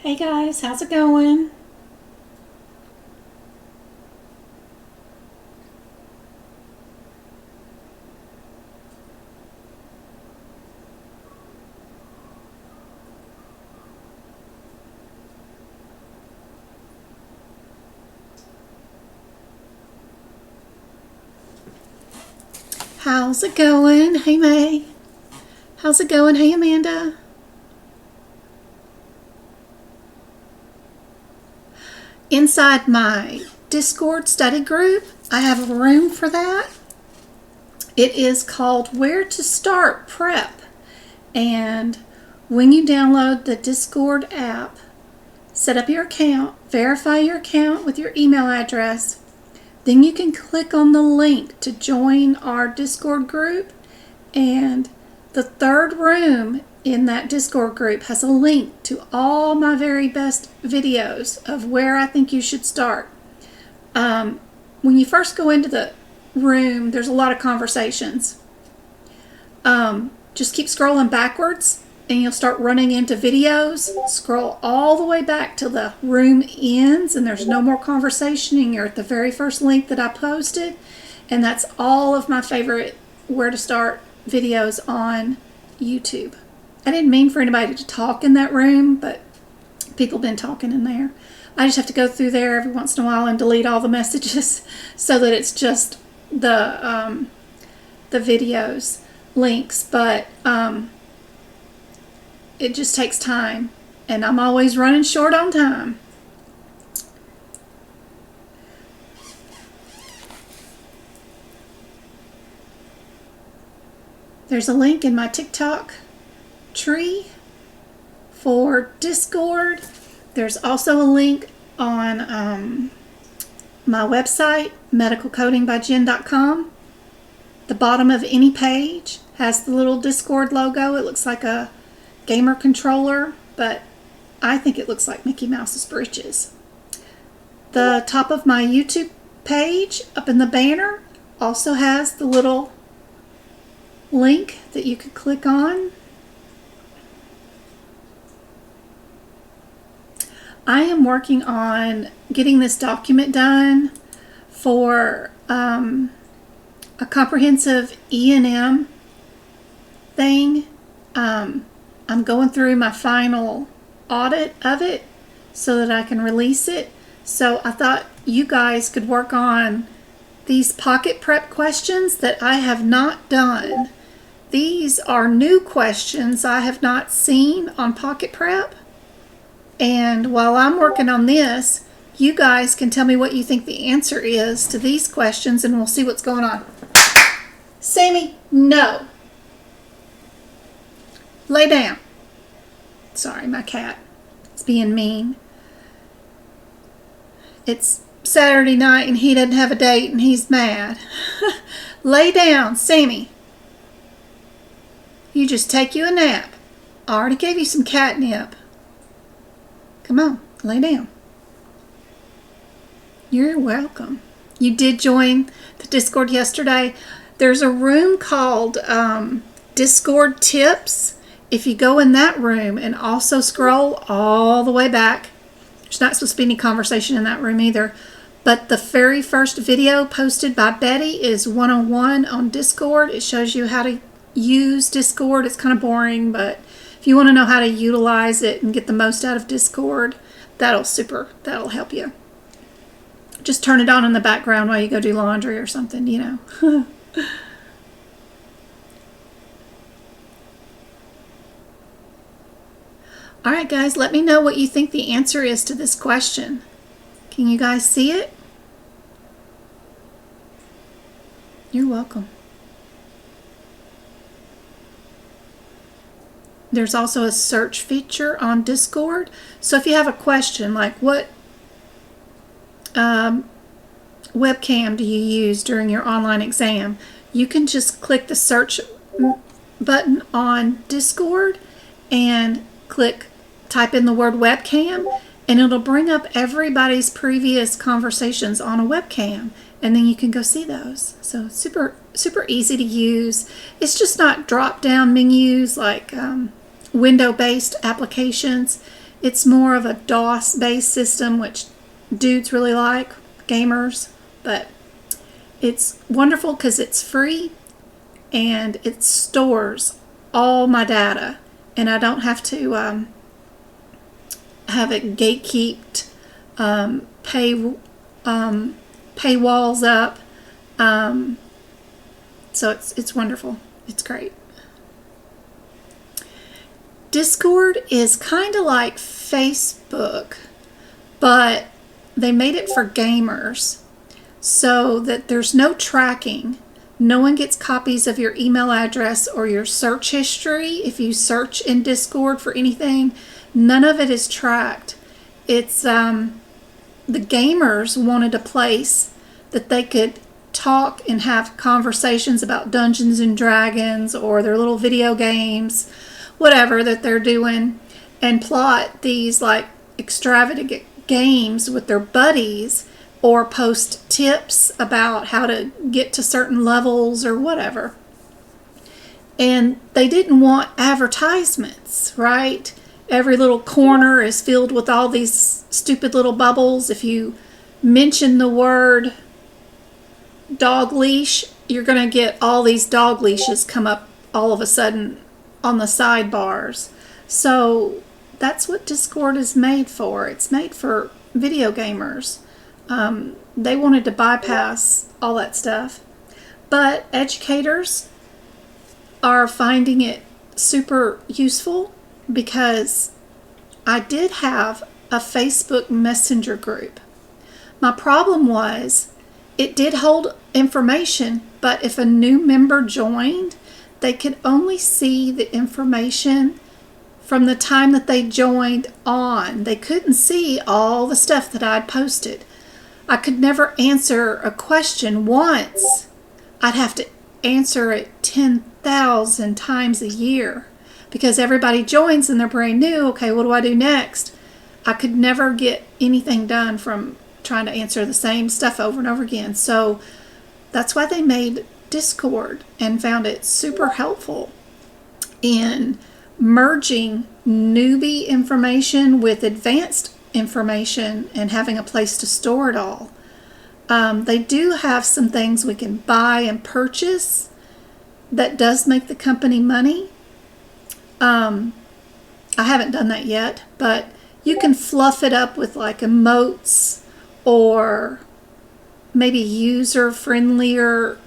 Hey guys, how's it going? How's it going? Hey May. How's it going? Hey Amanda. Inside my Discord study group, I have a room for that. It is called Where to Start Prep. And when you download the Discord app, set up your account, verify your account with your email address, then you can click on the link to join our Discord group, and the third room in that Discord group has a link to all my very best videos of where I think you should start. When you first go into the room, there's a lot of conversations. Just keep scrolling backwards and you'll start running into videos. Scroll all the way back till the room ends and there's no more conversation and you're at the very first link that I posted. And that's all of my favorite where to start videos on YouTube. I didn't mean for anybody to talk in that room, but people have been talking in there. I just have to go through there every once in a while and delete all the messages so that it's just the videos links. But it just takes time, and I'm always running short on time. There's a link in my TikTok tree for Discord. There's also a link on my website, medicalcodingbyjen.com. The bottom of any page has the little Discord logo. It looks like a gamer controller, but I think it looks like Mickey Mouse's britches. The top of my YouTube page, up in the banner, also has the little link that you could click on. I am working on getting this document done for a comprehensive E&M thing. I'm going through my final audit of it so that I can release it. So I thought you guys could work on these pocket prep questions that I have not done. These are new questions I have not seen on pocket prep. And while I'm working on this, you guys can tell me what you think the answer is to these questions and we'll see what's going on. Sammy, no. Lay down. Sorry, my cat is being mean. It's Saturday night and he doesn't have a date and he's mad. Lay down, Sammy. You just take you a nap. I already gave you some catnip. Come on, lay down. You're welcome. You did join the Discord yesterday. There's a room called Discord Tips. If you go in that room and also scroll all the way back, there's not supposed to be any conversation in that room either, But the very first video posted by Betty is 101 on Discord. It shows you how to use Discord. It's kind of boring, but if you want to know how to utilize it and get the most out of Discord, that'll help you. Just turn it on in the background while you go do laundry or something, you know. All right, guys, let me know what you think the answer is to this question. Can you guys see it? You're welcome. There's also a search feature on Discord. So if you have a question like what webcam do you use during your online exam, you can just click the search button on Discord and type in the word webcam, and it'll bring up everybody's previous conversations on a webcam, and then you can go see those. So super easy to use. It's just not drop down menus like window based applications. It's more of a DOS based system, which dudes really like, gamers, but it's wonderful because it's free and it stores all my data, and I don't have to have it gatekeeped, paywalls up. So it's wonderful. It's great. Discord is kind of like Facebook, but they made it for gamers so that there's no tracking. No one gets copies of your email address or your search history. If you search in Discord for anything, none of it is tracked. It's the gamers wanted a place that they could talk and have conversations about Dungeons and Dragons or their little video games, whatever that they're doing, and plot these like extravagant games with their buddies, or post tips about how to get to certain levels or whatever. And they didn't want advertisements, right? Every little corner is filled with all these stupid little bubbles. If you mention the word dog leash, you're going to get all these dog leashes come up all of a sudden on the sidebars. So that's what Discord is made for. It's made for video gamers. They wanted to bypass all that stuff. But educators are finding it super useful, because I did have a Facebook Messenger group. My problem was it did hold information, but if a new member joined, they could only see the information from the time that they joined on. They couldn't see all the stuff that I'd posted. I could never answer a question once. I'd have to answer it 10,000 times a year, because everybody joins and they're brand new. Okay, what do I do next? I could never get anything done from trying to answer the same stuff over and over again. So that's why they made Discord, and found it super helpful in merging newbie information with advanced information and having a place to store it all. They do have some things we can buy and purchase that does make the company money. I haven't done that yet, but you can fluff it up with like emotes or maybe user-friendlier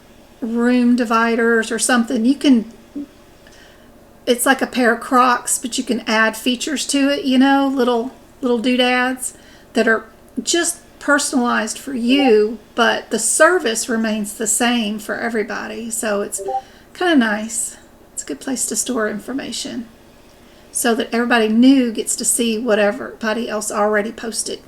room dividers or something. You can, it's like a pair of Crocs, but you can add features to it, you know, little doodads that are just personalized for you, but the service remains the same for everybody. So it's kind of nice. It's a good place to store information so that everybody new gets to see what everybody else already posted.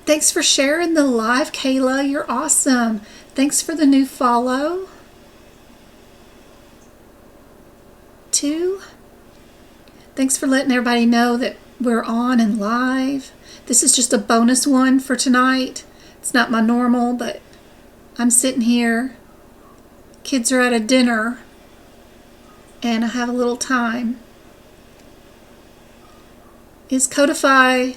Thanks for sharing the live, Kayla. You're awesome. Thanks for the new follow. 2. Thanks for letting everybody know that we're on and live. This is just a bonus one for tonight. It's not my normal, but I'm sitting here. Kids are at a dinner, and I have a little time. Is Codify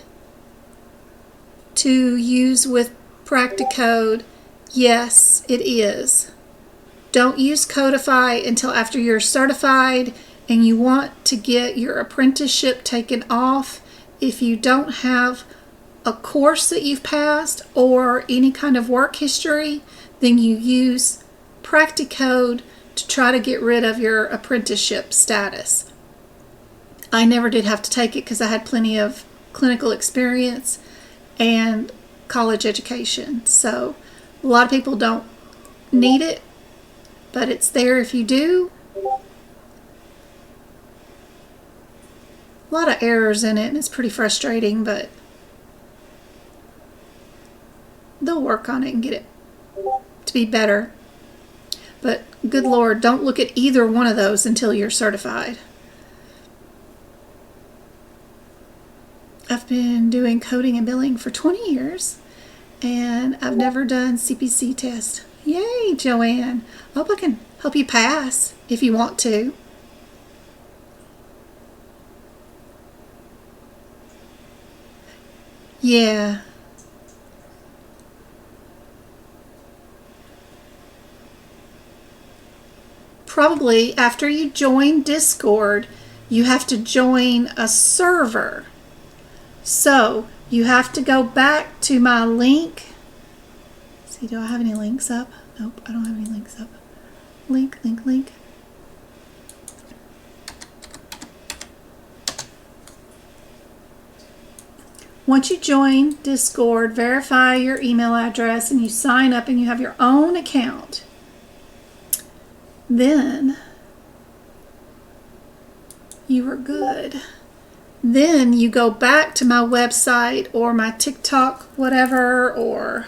to use with Practicode? Yes, it is. Don't use Codify until after you're certified and you want to get your apprenticeship taken off. If you don't have a course that you've passed or any kind of work history, then you use Practicode to try to get rid of your apprenticeship status. I never did have to take it because I had plenty of clinical experience and college education. So a lot of people don't need it, but it's there if you do. A lot of errors in it, and it's pretty frustrating, but they'll work on it and get it to be better. But good Lord, don't look at either one of those until you're certified. I've been doing coding and billing for 20 years, and I've never done CPC test. Yay, Joanne. I hope I can help you pass if you want to. Yeah. Probably after you join Discord, you have to join a server. So you have to go back to my link. See, do I have any links up? Nope, I don't have any links up. Link. Once you join Discord, verify your email address and you sign up and you have your own account. Then you are good. Then you go back to my website or my TikTok, whatever, or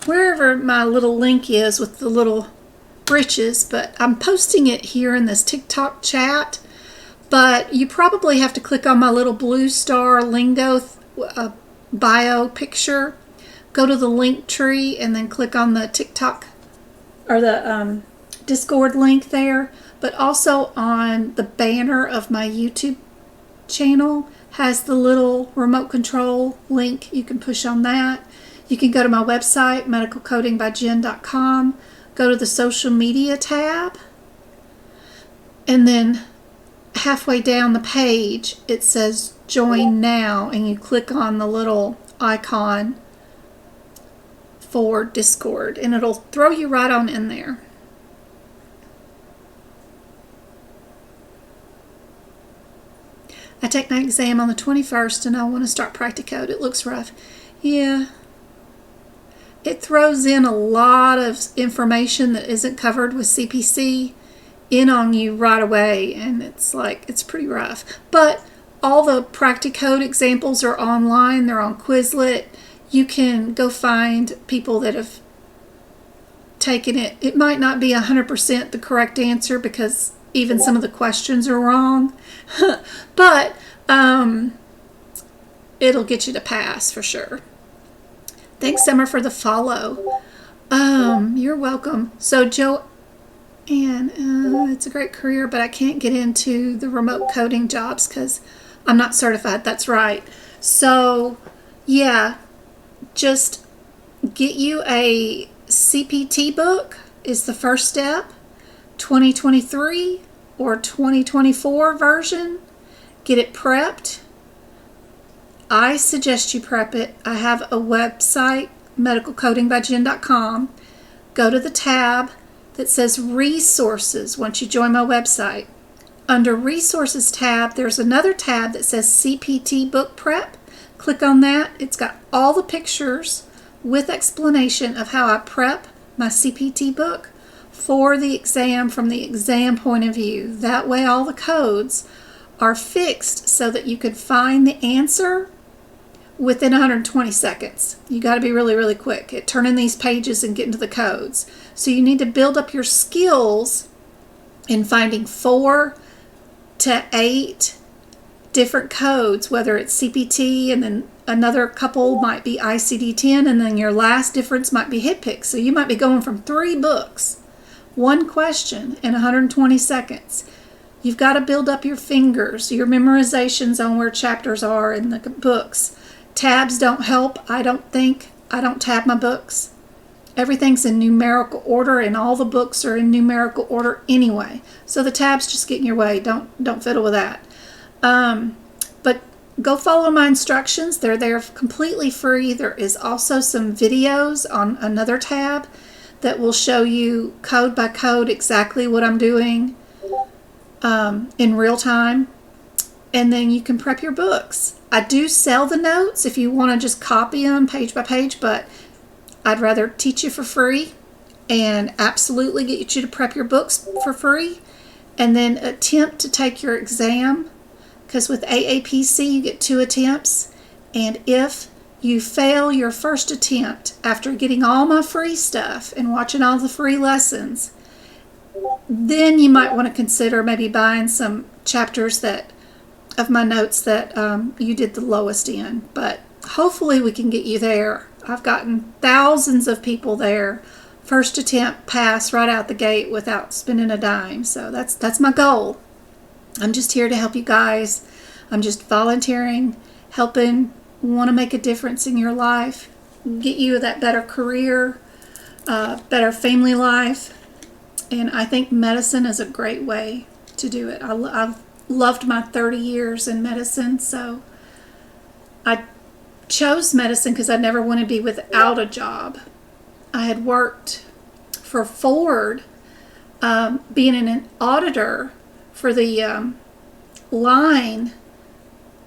wherever my little link is with the little britches, but I'm posting it here in this TikTok chat. But you probably have to click on my little blue star lingo bio picture, go to the link tree, and then click on the TikTok or the Discord link there. But also on the banner of my YouTube channel has the little remote control link. You can push on that. You can go to my website, medicalcodingbyjen.com, go to the social media tab, and then halfway down the page it says join now, and you click on the little icon for Discord and it'll throw you right on in there. I take my exam on the 21st and I want to start Practicode. It looks rough. Yeah. It throws in a lot of information that isn't covered with CPC in on you right away, and it's pretty rough. But all the Practicode examples are online. They're on Quizlet. You can go find people that have taken it. It might not be 100% the correct answer because even some of the questions are wrong, but it'll get you to pass for sure. Thanks, Summer, for the follow. You're welcome. So, Joanne, it's a great career, but I can't get into the remote coding jobs because I'm not certified. That's right. So, yeah, just get you a CPT book is the first step. 2023 or 2024 version. Get it prepped. I suggest you prep it. I have a website, medicalcodingbyjen.com. Go to the tab that says resources once you join my website. Under resources tab, there's another tab that says CPT book prep. Click on that. It's got all the pictures with explanation of how I prep my CPT book for the exam from the exam point of view. That way all the codes are fixed so that you can find the answer within 120 seconds. You got to be really, really quick at turning these pages and getting to the codes. So you need to build up your skills in finding 4 to 8 different codes, whether it's CPT and then another couple might be ICD-10, and then your last difference might be HitPick. So you might be going from 3 books, 1 question in 120 seconds. You've got to build up your fingers, your memorizations on where chapters are in the books. Tabs don't help, I don't think. I don't tab my books. Everything's in numerical order, and all the books are in numerical order anyway. So the tabs just get in your way. Don't fiddle with that. But go follow my instructions. They're there completely free. There is also some videos on another tab that will show you code by code exactly what I'm doing in real time. And then you can prep your books. I do sell the notes if you want to just copy them page by page, but I'd rather teach you for free and absolutely get you to prep your books for free, and then attempt to take your exam, because with AAPC you get 2 attempts, and if you fail your first attempt after getting all my free stuff and watching all the free lessons, then you might want to consider maybe buying some chapters of my notes that you did the lowest in. But hopefully we can get you there. I've gotten thousands of people there, first attempt pass right out the gate without spending a dime. So that's my goal. I'm just here to help you guys. I'm just volunteering, helping, want to make a difference in your life, get you that better career, better family life. And I think medicine is a great way to do it. I've loved my 30 years in medicine, so I chose medicine because I never want to be without a job. I had worked for Ford, being an auditor for the line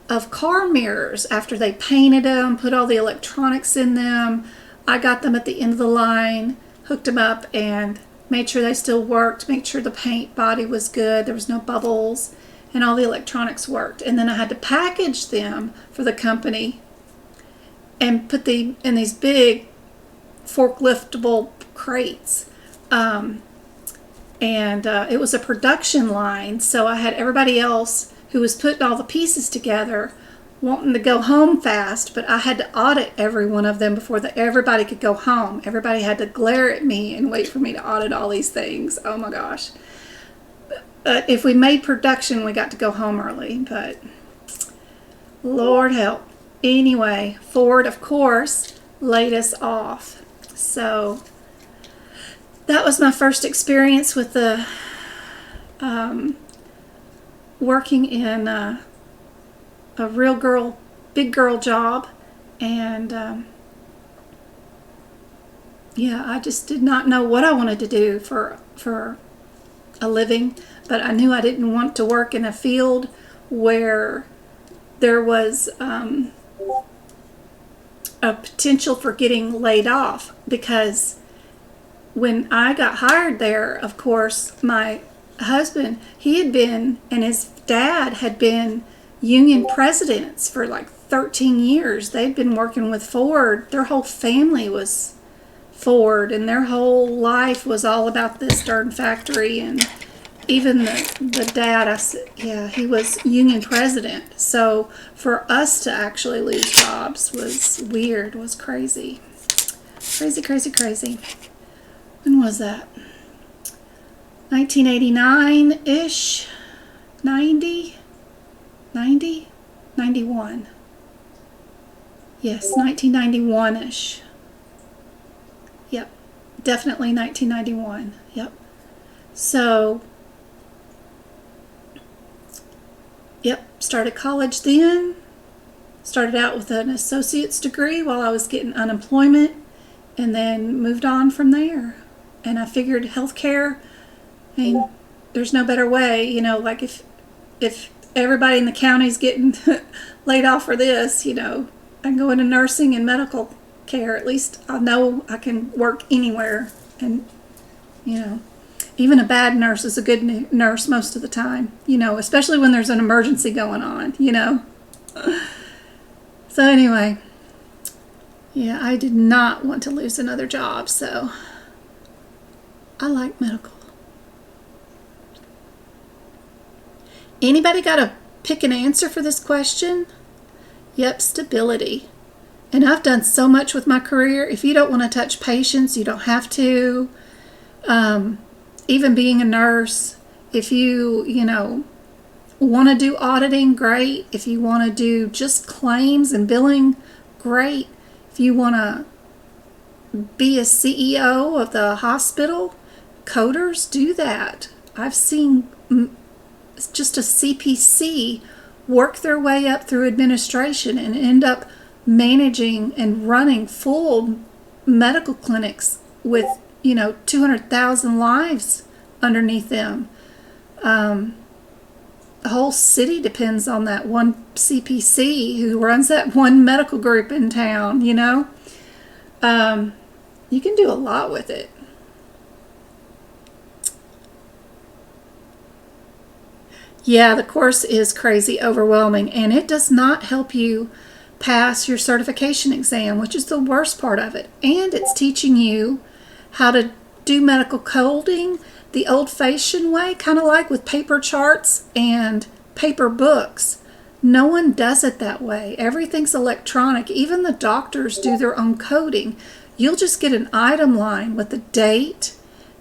of car mirrors after they painted them, put all the electronics in them. I got them at the end of the line, hooked them up, and made sure they still worked, made sure the paint body was good, there was no bubbles, and all the electronics worked. And then I had to package them for the company and put them in these big forkliftable crates. It was a production line, so I had everybody else who was putting all the pieces together wanting to go home fast, but I had to audit every one of them before everybody could go home. Everybody had to glare at me and wait for me to audit all these things. Oh my gosh. If we made production, we got to go home early, but Lord help. Anyway, Ford, of course, laid us off. So that was my first experience with the working in a big girl job. And yeah, I just did not know what I wanted to do for a living, but I knew I didn't want to work in a field where there was a potential for getting laid off, because when I got hired there, of course, my husband, he had been, and his dad had been union presidents for like 13 years. They'd been working with Ford. Their whole family was Ford, and their whole life was all about this darn factory. And even the dad, he was union president. So for us to actually lose jobs was weird, was crazy. Crazy, crazy, crazy. When was that? 1989-ish? 90? 91. Yes, 1991-ish. Yep, definitely 1991. Yep. So, yep, started college then. Started out with an associate's degree while I was getting unemployment, and then moved on from there. And I figured healthcare, I mean, there's no better way, you know, like if everybody in the county's getting laid off for this, you know, I can go into nursing and medical care. At least I know I can work anywhere. And, you know, even a bad nurse is a good nurse most of the time, you know, especially when there's an emergency going on, you know. So anyway, yeah, I did not want to lose another job, so I like medical. Anybody got to pick an answer for this question? Yep, stability. And I've done so much with my career. If you don't want to touch patients, you don't have to. Even being a nurse, If you know, want to do auditing, great. If you want to do just claims and billing, great. If you want to be a CEO of the hospital, coders do that. I've seen just a CPC work their way up through administration and end up managing and running full medical clinics with, you know, 200,000 lives underneath them. The whole city depends on that one CPC who runs that one medical group in town, you know. You can do a lot with it. Yeah, the course is crazy overwhelming, and it does not help you pass your certification exam, which is the worst part of it. And it's teaching you how to do medical coding the old-fashioned way, kind of like with paper charts and paper books. No one does it that way. Everything's electronic. Even the doctors do their own coding. You'll just get an item line with a date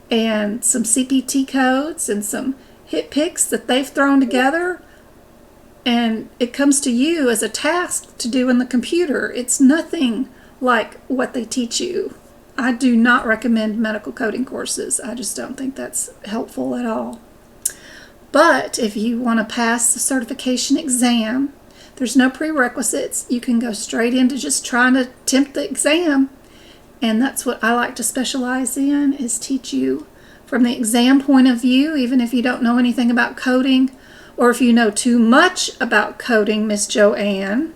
and some CPT codes and some hit picks that they've thrown together, and it comes to you as a task to do in the computer. It's nothing like what they teach you. I do not recommend medical coding courses. I just don't think that's helpful at all. But if you want to pass the certification exam, there's no prerequisites. You can go straight into just trying to attempt the exam. And that's what I like to specialize in, is teach you from the exam point of view, even if you don't know anything about coding, or if you know too much about coding, Miss Joanne.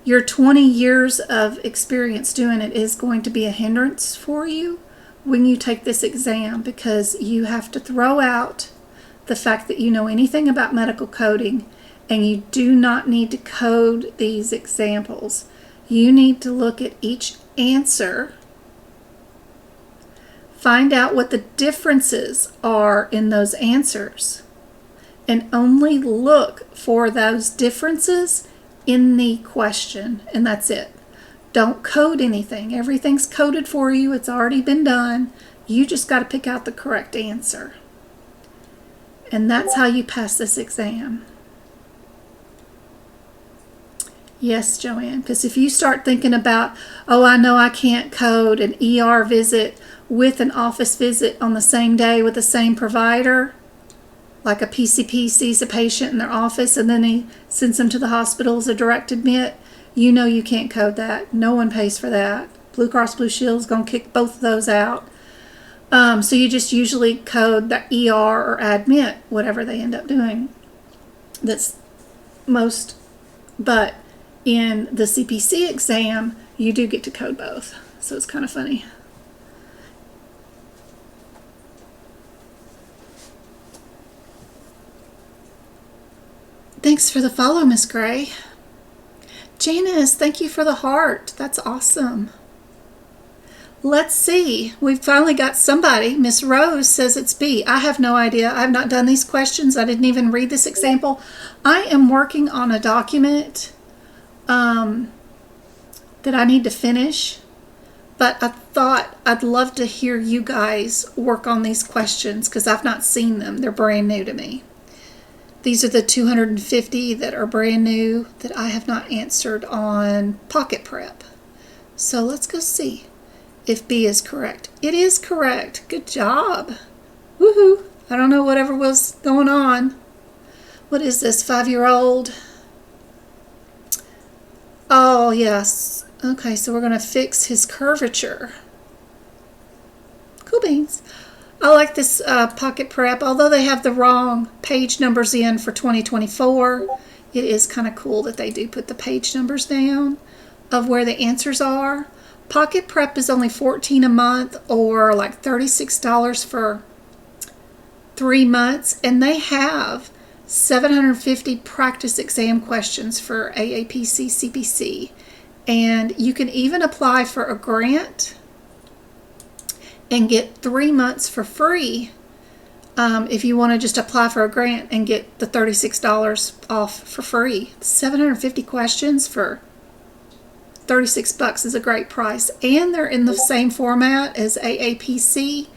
Your 20 years of experience doing it is going to be a hindrance for you when you take this exam, because you have to throw out the fact that you know anything about medical coding, and you do not need to code these examples. You need to look at each answer, find out what the differences are in those answers, and only look for those differences in the question, and that's it. Don't code anything. Everything's coded for you. It's already been done. You just got to pick out the correct answer. And that's how you pass this exam. Yes, Joanne, because if you start thinking about, oh, I know I can't code an ER visit with an office visit on the same day with the same provider, like a PCP sees a patient in their office and then he sends them to the hospital as a direct admit, you know you can't code that. No one pays for that. Blue Cross Blue Shield is going to kick both of those out. So you just usually code the ER or admit, whatever they end up doing. That's most, but in the CPC exam, you do get to code both. So it's kind of funny. Thanks for the follow, Miss Gray. Janice, thank you for the heart. That's awesome. Let's see. We've finally got somebody. Miss Rose says it's B. I have no idea. I have not done these questions. I didn't even read this example. I am working on a document that I need to finish, but I thought I'd love to hear you guys work on these questions because I've not seen them. They're brand new to me. These are the 250 that are brand new that I have not answered on pocketprep. So let's go see if B is correct. It is correct. Good job. Woohoo. I don't know whatever was going on. What is this, 5-year-old? Oh, yes. Okay, so we're going to fix his curvature. Cool beans. I like this pocketprep. Although they have the wrong page numbers in for 2024, it is kind of cool that they do put the page numbers down of where the answers are. Pocketprep is only $14 a month, or like $36 for 3 months, and they have 750 practice exam questions for AAPC CPC, and you can even apply for a grant and get 3 months for free if you want to just apply for a grant and get the $36 off for free. 750 questions for $36 is a great price, and they're in the same format as AAPC.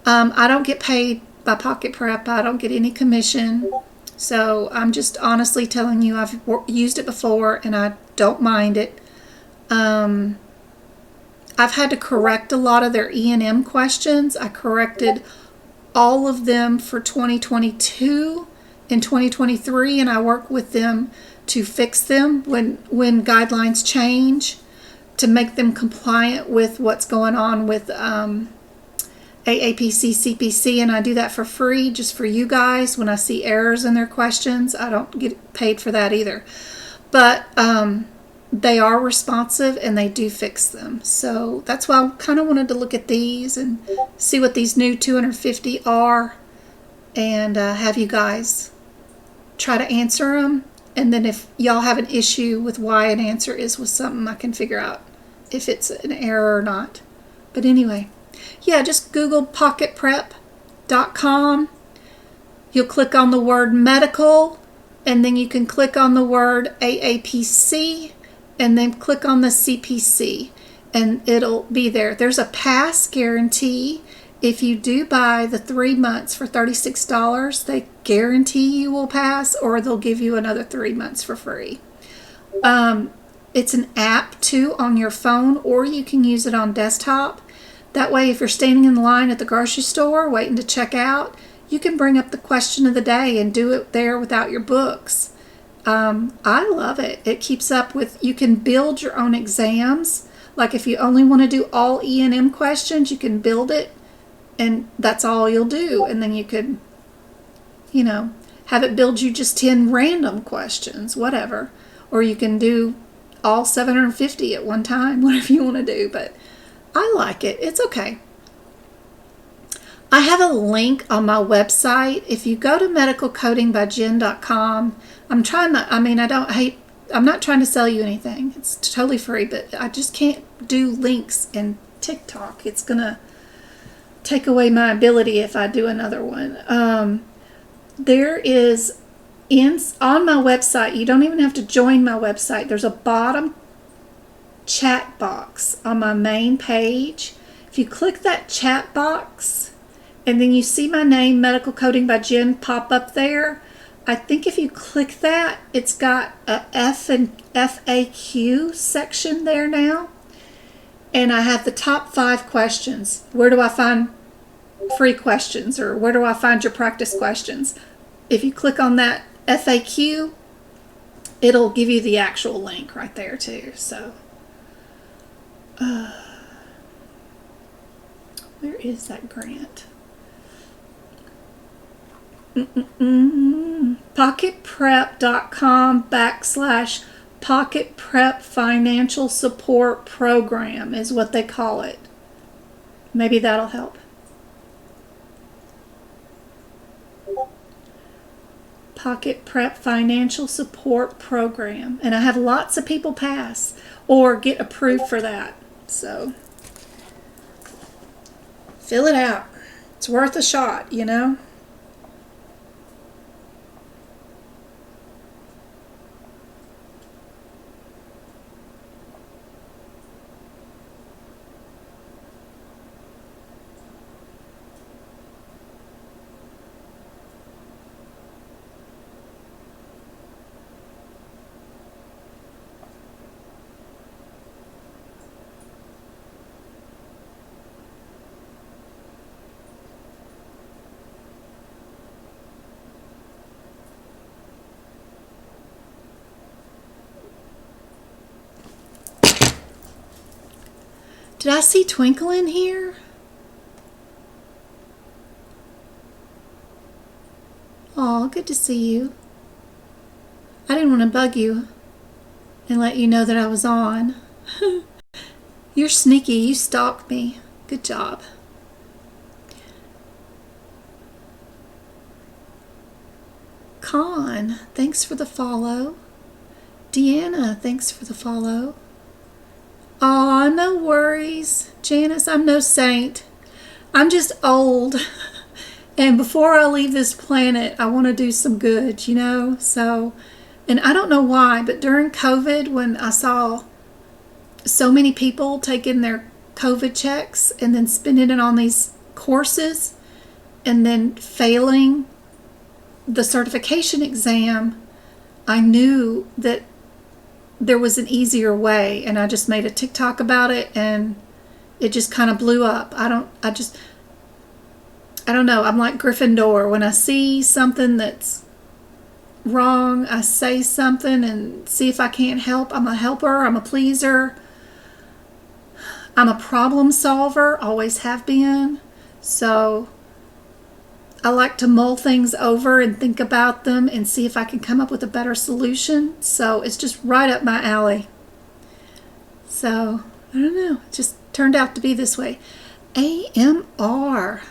I don't get paid by Pocket Prep. I don't get any commission. So I'm just honestly telling you I've used it before and I don't mind it. I've had to correct a lot of their E&M questions. I corrected all of them for 2022 and 2023, and I work with them to fix them when guidelines change to make them compliant with what's going on with AAPC, CPC, and I do that for free just for you guys. When I see errors in their questions, I don't get paid for that either. But they are responsive and they do fix them. So that's why I kind of wanted to look at these and see what these new 250 are and have you guys try to answer them. And then if y'all have an issue with why an answer is with something, I can figure out if it's an error or not. But anyway, yeah, just Google pocketprep.com. You'll click on the word medical, and then you can click on the word AAPC, and then click on the CPC, and it'll be there. There's a pass guarantee. If you do buy the 3 months for $36, they guarantee you will pass, or they'll give you another 3 months for free. It's an app too on your phone, or you can use it on desktop. That way, if you're standing in the line at the grocery store waiting to check out, you can bring up the question of the day and do it there without your books. I love it. It keeps up with, you can build your own exams. Like if you only want to do all E&M questions, you can build it and that's all you'll do. And then you could, you know, have it build you just 10 random questions, whatever. Or you can do all 750 at one time, whatever you want to do. But I like it. It's okay. I have a link on my website. If you go to medicalcodingbyjen.com, I'm not trying to sell you anything. It's totally free, but I just can't do links in TikTok. It's going to take away my ability if I do another one. There is, on my website, you don't even have to join my website. There's a bottom chat box on my main page. If you click that chat box and then you see my name, Medical Coding by Jen, pop up there, I think if you click that, it's got a FAQ section there now. And I have the top 5 questions. Where do I find free questions, or where do I find your practice questions? If you click on that FAQ, it'll give you the actual link right there too. So where is that grant? Pocketprep.com/Pocket Prep Financial Support Program is what they call it. Maybe that'll help. Pocket Prep Financial Support Program. And I have lots of people pass or get approved for that. So fill it out. It's worth a shot, you know? Did I see Twinkle in here? Oh, good to see you. I didn't want to bug you and let you know that I was on. You're sneaky. You stalked me. Good job. Con, thanks for the follow. Deanna, thanks for the follow. Aw, no worries. Janice, I'm no saint. I'm just old. And before I leave this planet, I want to do some good, you know? So, and I don't know why, but during COVID, when I saw so many people taking their COVID checks and then spending it on these courses, and then failing the certification exam, I knew that there was an easier way, and I just made a TikTok about it, and it just kind of blew up. I don't know. I'm like Gryffindor. When I see something that's wrong, I say something and see if I can't help. I'm a helper. I'm a pleaser. I'm a problem solver. Always have been. So I like to mull things over and think about them and see if I can come up with a better solution. So it's just right up my alley. So I don't know. It just turned out to be this way. AMR.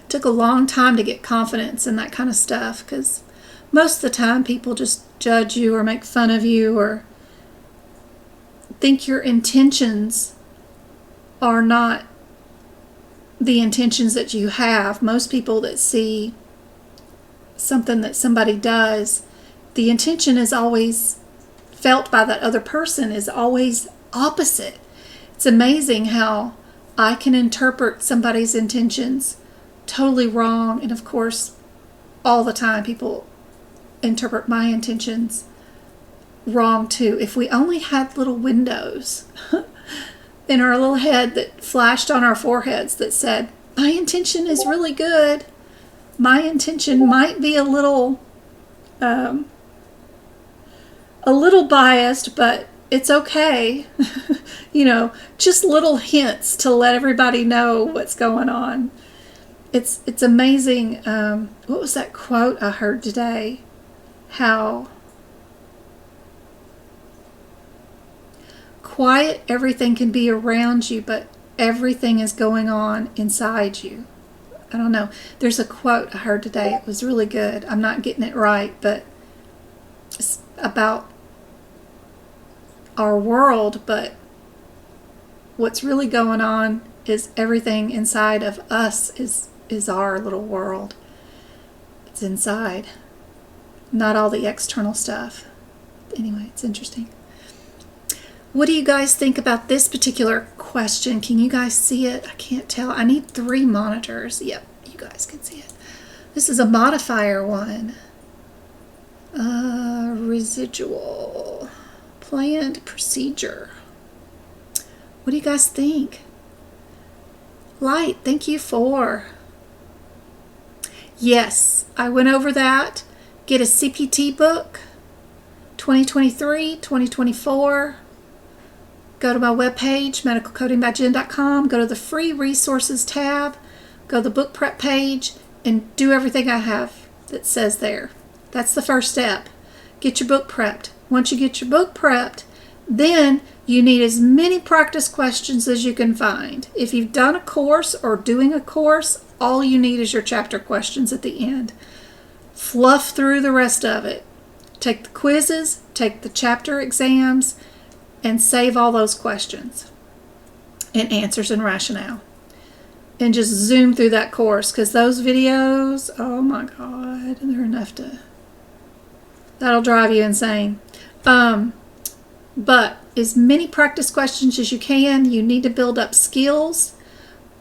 Took a long time to get confidence in that kind of stuff, because most of the time people just judge you or make fun of you or think your intentions are not the intentions that you have. Most people that see something that somebody does, the intention is always felt by that other person is always opposite. It's amazing how I can interpret somebody's intentions totally wrong, and of course all the time people interpret my intentions wrong too. If we only had little windows in our little head that flashed on our foreheads that said, my intention is really good, my intention might be a little biased, but it's okay. Just little hints to let everybody know what's going on. It's amazing. What was that quote I heard today? How quiet everything can be around you, but everything is going on inside you. I don't know. There's a quote I heard today. It was really good. I'm not getting it right, but it's about our world, but what's really going on is everything inside of us is our little world. It's inside, not all the external stuff. Anyway, it's interesting. What do you guys think about this particular question? Can you guys see it? I can't tell. I need 3 monitors. Yep, you guys can see it. This is a modifier one. Residual. Planned procedure. What do you guys think? Light, thank you for. Yes, I went over that. Get a CPT book, 2023, 2024. Go to my webpage, medicalcodingbyjen.com. Go to the free resources tab. Go to the book prep page and do everything I have that says there. That's the first step. Get your book prepped. Once you get your book prepped, then you need as many practice questions as you can find. If you've done a course or doing a course, all you need is your chapter questions at the end. Fluff through the rest of it. Take the quizzes, take the chapter exams, and save all those questions and answers and rationale. And just zoom through that course, because those videos, oh my God, they're enough to, that'll drive you insane. But as many practice questions as you can. You need to build up skills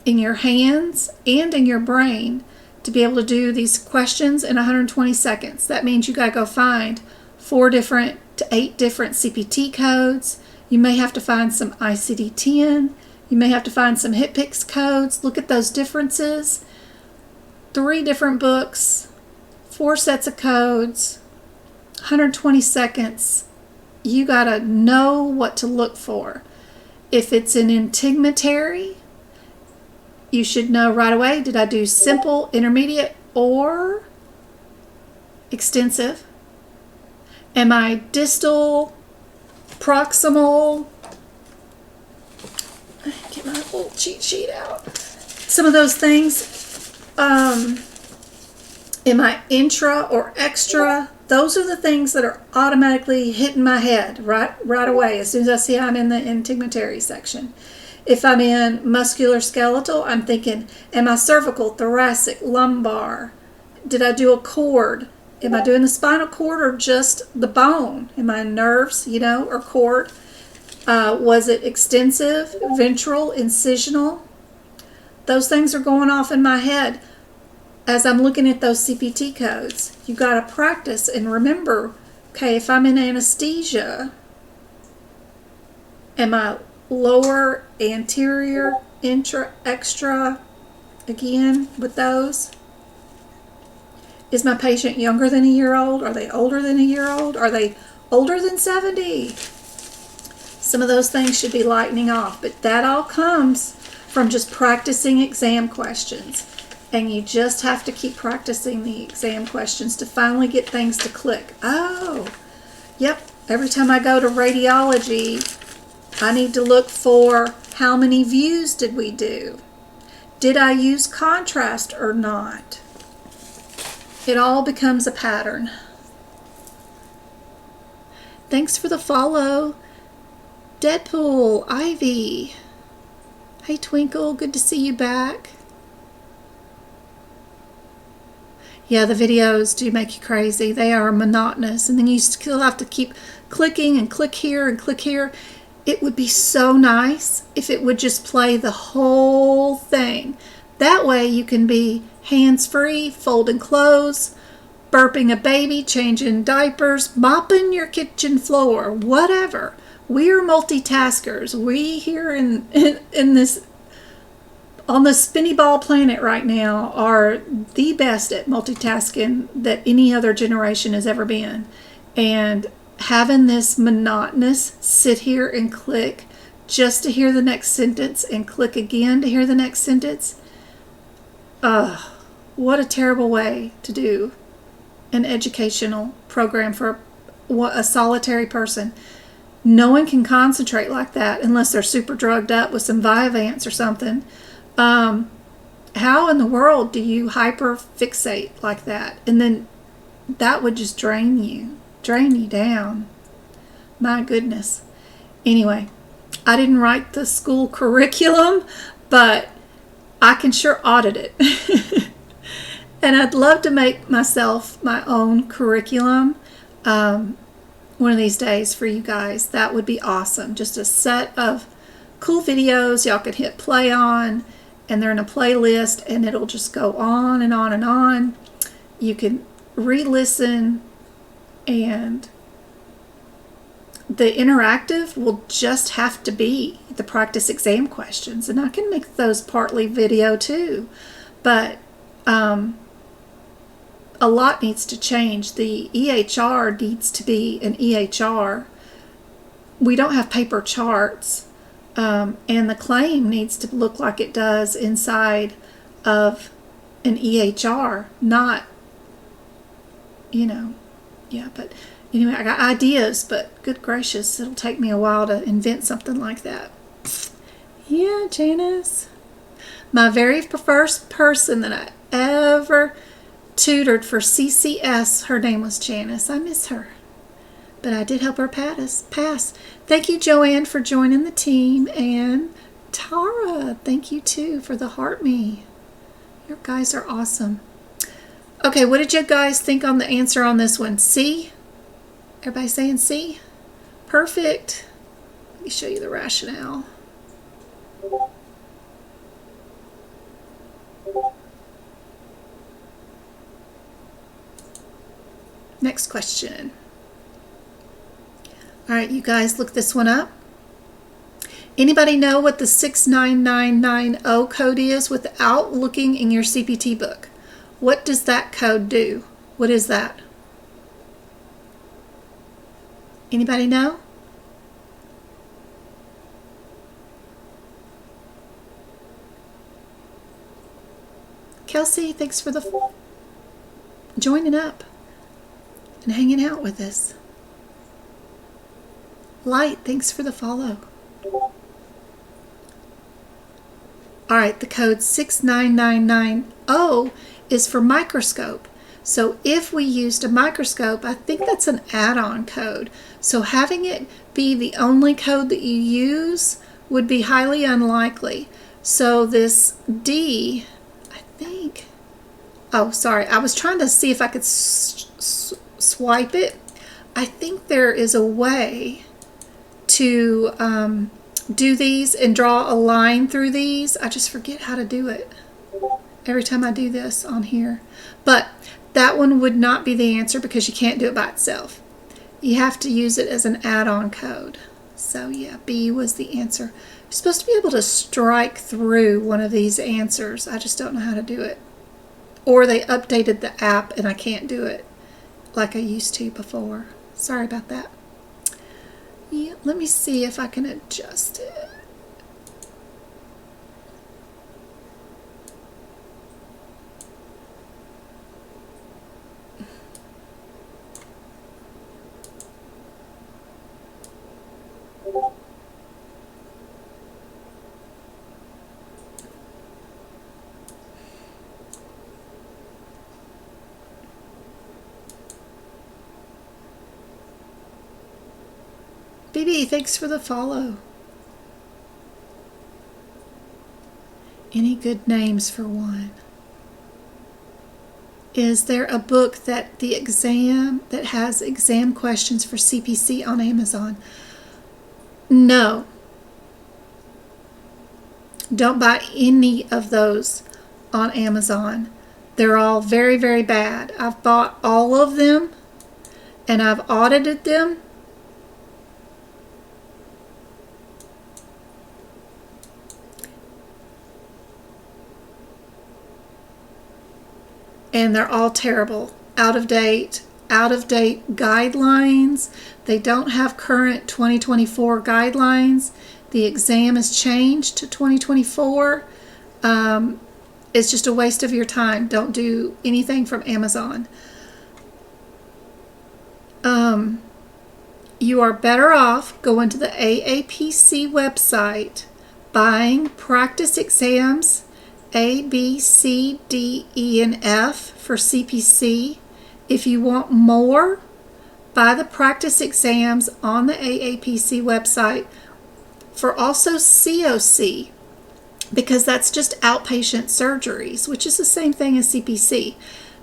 in your hands and in your brain to be able to do these questions in 120 seconds. That means you got to go find 4 different to 8 different CPT codes. You may have to find some ICD-10. You may have to find some HitPix codes. Look at those differences. 3 different books, 4 sets of codes, 120 seconds. You got to know what to look for. If it's an integumentary, you should know right away, did I do simple, intermediate, or extensive? Am I distal, proximal? Get my little cheat sheet out. Some of those things. Am I intra or extra? Those are the things that are automatically hitting my head right away as soon as I see I'm in the integumentary section. If I'm in musculoskeletal, I'm thinking, am I cervical, thoracic, lumbar? Did I do a cord? Am I doing the spinal cord or just the bone? Am I nerves, or cord? Was it extensive, ventral, incisional? those things are going off in my head as I'm looking at those CPT codes. You got to practice and remember, okay, if I'm in anesthesia, am I lower, anterior, intra, extra, again with those? Is my patient younger than a year old? Are they older than a year old? Are they older than 70? Some of those things should be lightening off, but that all comes from just practicing exam questions. And you just have to keep practicing the exam questions to finally get things to click. Oh, yep, every time I go to radiology, I need to look for how many views did we do? Did I use contrast or not? It all becomes a pattern. Thanks for the follow. Deadpool, Ivy. Hey Twinkle, good to see you back. Yeah, the videos do make you crazy. They are monotonous, and then you still have to keep clicking and click here and click here. It would be so nice if it would just play the whole thing. That way you can be hands-free, folding clothes, burping a baby, changing diapers, mopping your kitchen floor, whatever. We are multitaskers. We here in this, on the spinny ball planet right now, are the best at multitasking that any other generation has ever been. And having this monotonous sit here and click just to hear the next sentence and click again to hear the next sentence, what a terrible way to do an educational program for a solitary person. No one can concentrate like that unless they're super drugged up with some Vyvanse or something. How in the world do you hyper fixate like that? And then that would just drain you down. My goodness. Anyway, I didn't write the school curriculum, but I can sure audit it. And I'd love to make myself my own curriculum one of these days for you guys. That would be awesome. Just a set of cool videos y'all could hit play on, and they're in a playlist, and it'll just go on and on and on. You can re-listen, and the interactive will just have to be the practice exam questions, and I can make those partly video too, but a lot needs to change. The EHR needs to be an EHR. We don't have paper charts, and the claim needs to look like it does inside of an EHR, not, yeah, but anyway, I got ideas, but good gracious, it'll take me a while to invent something like that. Yeah, Janice. My very first person that I ever tutored for CCS, her name was Janice. I miss her. But I did help her pass. Thank you, Joanne, for joining the team. And Tara, thank you, too, for the heart me. Your guys are awesome. Okay, what did you guys think on the answer on this one? C? Everybody saying C? Perfect. Let me show you the rationale. Next question. All right, you guys look this one up. Anybody know what the 69990 code is without looking in your CPT book? What does that code do? What is that? Anybody know? Kelsey, thanks for the joining up and hanging out with us. Light, thanks for the follow. All right, the code 69990 is for microscope. So if we used a microscope, I think that's an add-on code. So having it be the only code that you use would be highly unlikely. So this D, I think, oh, sorry, I was trying to see if I could swipe it. I think there is a way to do these and draw a line through these. I just forget how to do it every time I do this on here. But that one would not be the answer because you can't do it by itself. You have to use it as an add-on code. So yeah, B was the answer. You're supposed to be able to strike through one of these answers. I just don't know how to do it. Or they updated the app and I can't do it like I used to before. Sorry about that. Yeah, let me see if I can adjust it. BB, thanks for the follow. Any good names for one? Is there a book that has exam questions for CPC on Amazon? No. Don't buy any of those on Amazon. They're all very, very bad. I've bought all of them and I've audited them. And they're all terrible, out of date guidelines. They don't have current 2024 guidelines. The exam has changed to 2024. It's just a waste of your time. Don't do anything from Amazon. You are better off going to the AAPC website, buying practice exams A, B, C, D, E, and F for CPC. If you want more, buy the practice exams on the AAPC website for also COC, because that's just outpatient surgeries, which is the same thing as CPC.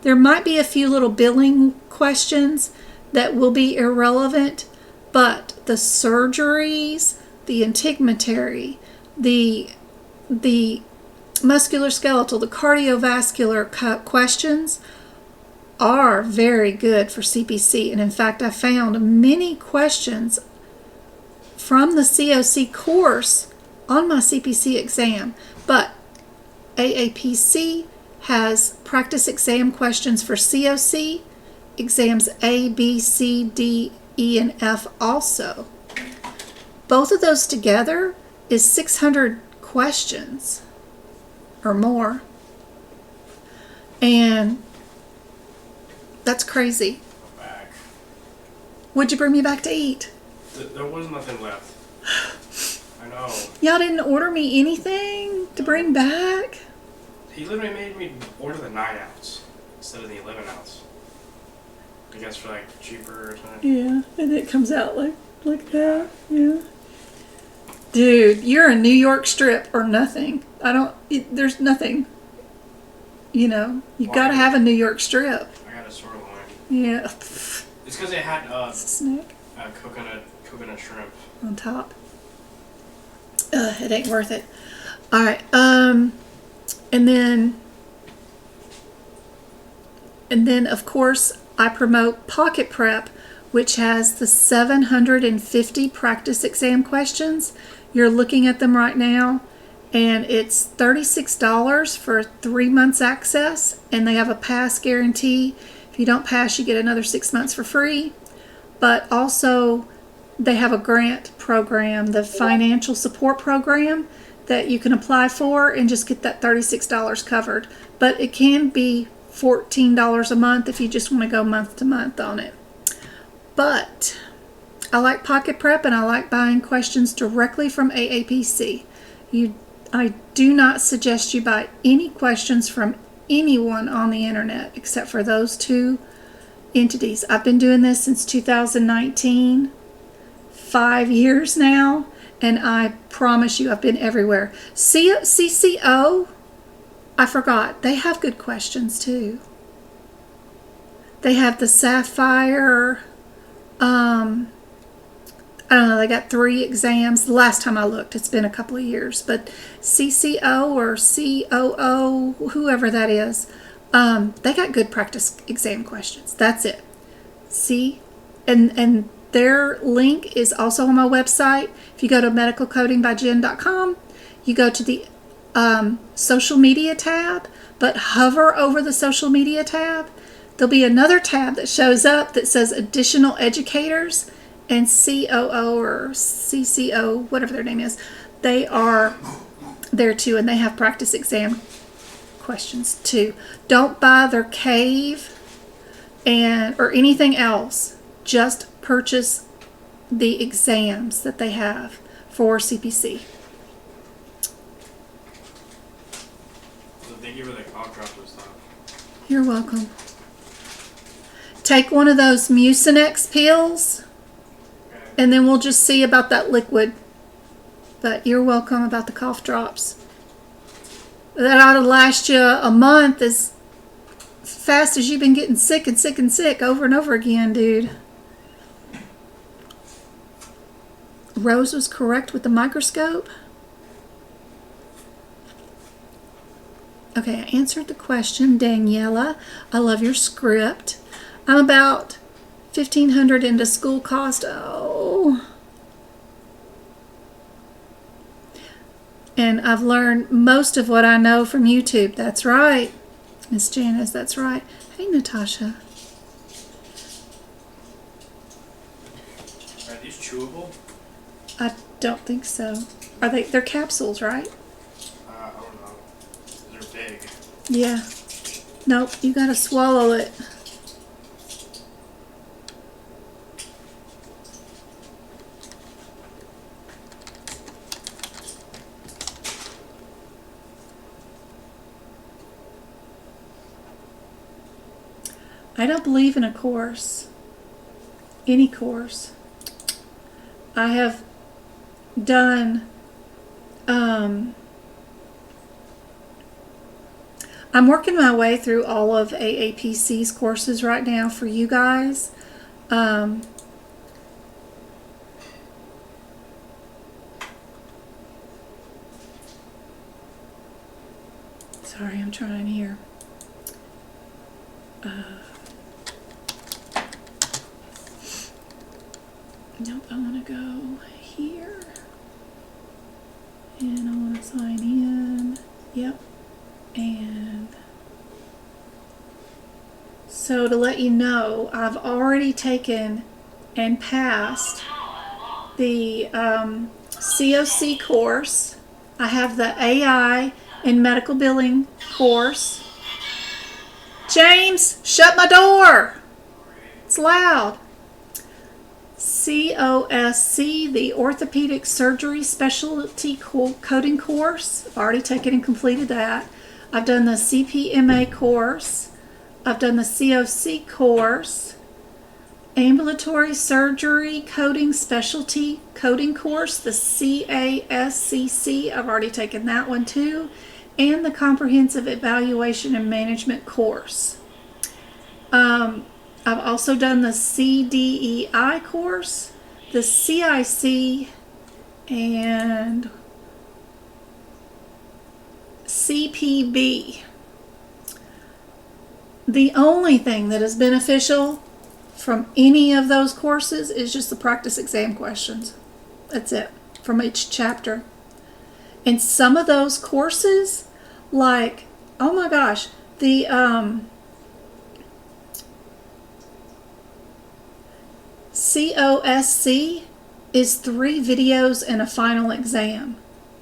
There might be a few little billing questions that will be irrelevant, but the surgeries, the integumentary, the musculoskeletal, the cardiovascular questions are very good for CPC. And in fact, I found many questions from the COC course on my CPC exam. But AAPC has practice exam questions for COC, exams A, B, C, D, E, and F also. Both of those together is 600 questions or more, and that's crazy. I'm back. What'd you bring me back to eat? There was nothing left. I know. Y'all didn't order me anything to bring back? He literally made me order the 9 ounce instead of the 11 ounce. I guess for like cheaper or something. Yeah, and it comes out like that. Yeah. Dude, you're a New York strip or nothing. There's nothing. You know, you gotta have a New York strip. I got a sirloin. Yeah. It's because it had snack. Coconut shrimp On top. It ain't worth it. All right. And then of course I promote Pocket Prep, which has the 750 practice exam questions. You're looking at them right now, and it's $36 for 3 months access, and they have a pass guarantee. If you don't pass, you get another 6 months for free. But also, they have a grant program, the financial support program, that you can apply for and just get that $36 covered. But it can be $14 a month if you just want to go month to month on it. But I like Pocket Prep, and I like buying questions directly from AAPC. I do not suggest you buy any questions from anyone on the internet except for those two entities. I've been doing this since 2019, 5 years now, and I promise you I've been everywhere. CCO, I forgot, they have good questions too. They have the Sapphire, I don't know, they got 3 exams. The last time I looked, it's been a couple of years, but CCO or COO, whoever that is, they got good practice exam questions. That's it. See? And their link is also on my website. If you go to medicalcodingbyjen.com, you go to the social media tab, but hover over the social media tab. There'll be another tab that shows up that says additional educators, and COO or CCO, whatever their name is, they are there too, and they have practice exam questions too. Don't buy their cave or anything else. Just purchase the exams that they have for CPC. So thank you for the cough drop this time. You're welcome. Take one of those Mucinex pills, and then we'll just see about that liquid. But you're welcome about the cough drops. That ought to last you a month as fast as you've been getting sick and sick and sick over and over again, dude. Rose was correct with the microscope. Okay, I answered the question, Daniela. I love your script. I'm about $1,500 into school cost. Oh. And I've learned most of what I know from YouTube. That's right. Miss Janice, that's right. Hey, Natasha. Are these chewable? I don't think so. Are they? They're capsules, right? I don't know. They're big. Yeah. Nope, you gotta swallow it. I don't believe in a course. Any course. I have done, I'm working my way through all of AAPC's courses right now for you guys. Sorry, I'm trying here. Nope, I want to go here. And I want to sign in. Yep. And so to let you know, I've already taken and passed the COC course. I have the AI in medical billing course. James, shut my door. It's loud. COSC, the Orthopedic Surgery Specialty Coding course. I've already taken and completed that. I've done the CPMA course. I've done the COC course. Ambulatory Surgery Coding Specialty Coding course, the CASCC. I've already taken that one too. And the Comprehensive Evaluation and Management course. I've also done the CDEI course, the CIC, and CPB. The only thing that is beneficial from any of those courses is just the practice exam questions. That's it, from each chapter. And some of those courses, like, oh my gosh, the COSC is 3 videos and a final exam.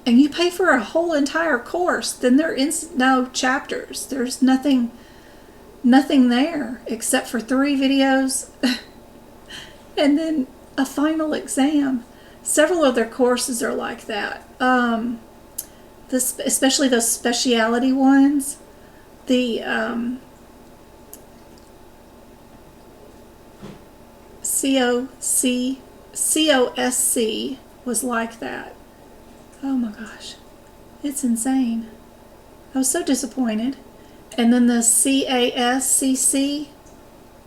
And you pay for a whole entire course, then there is no chapters. There's nothing there except for 3 videos and then a final exam. Several of their courses are like that. Especially those specialty ones. The COSC was like that. Oh my gosh, it's insane. I was so disappointed. And then the CASCC,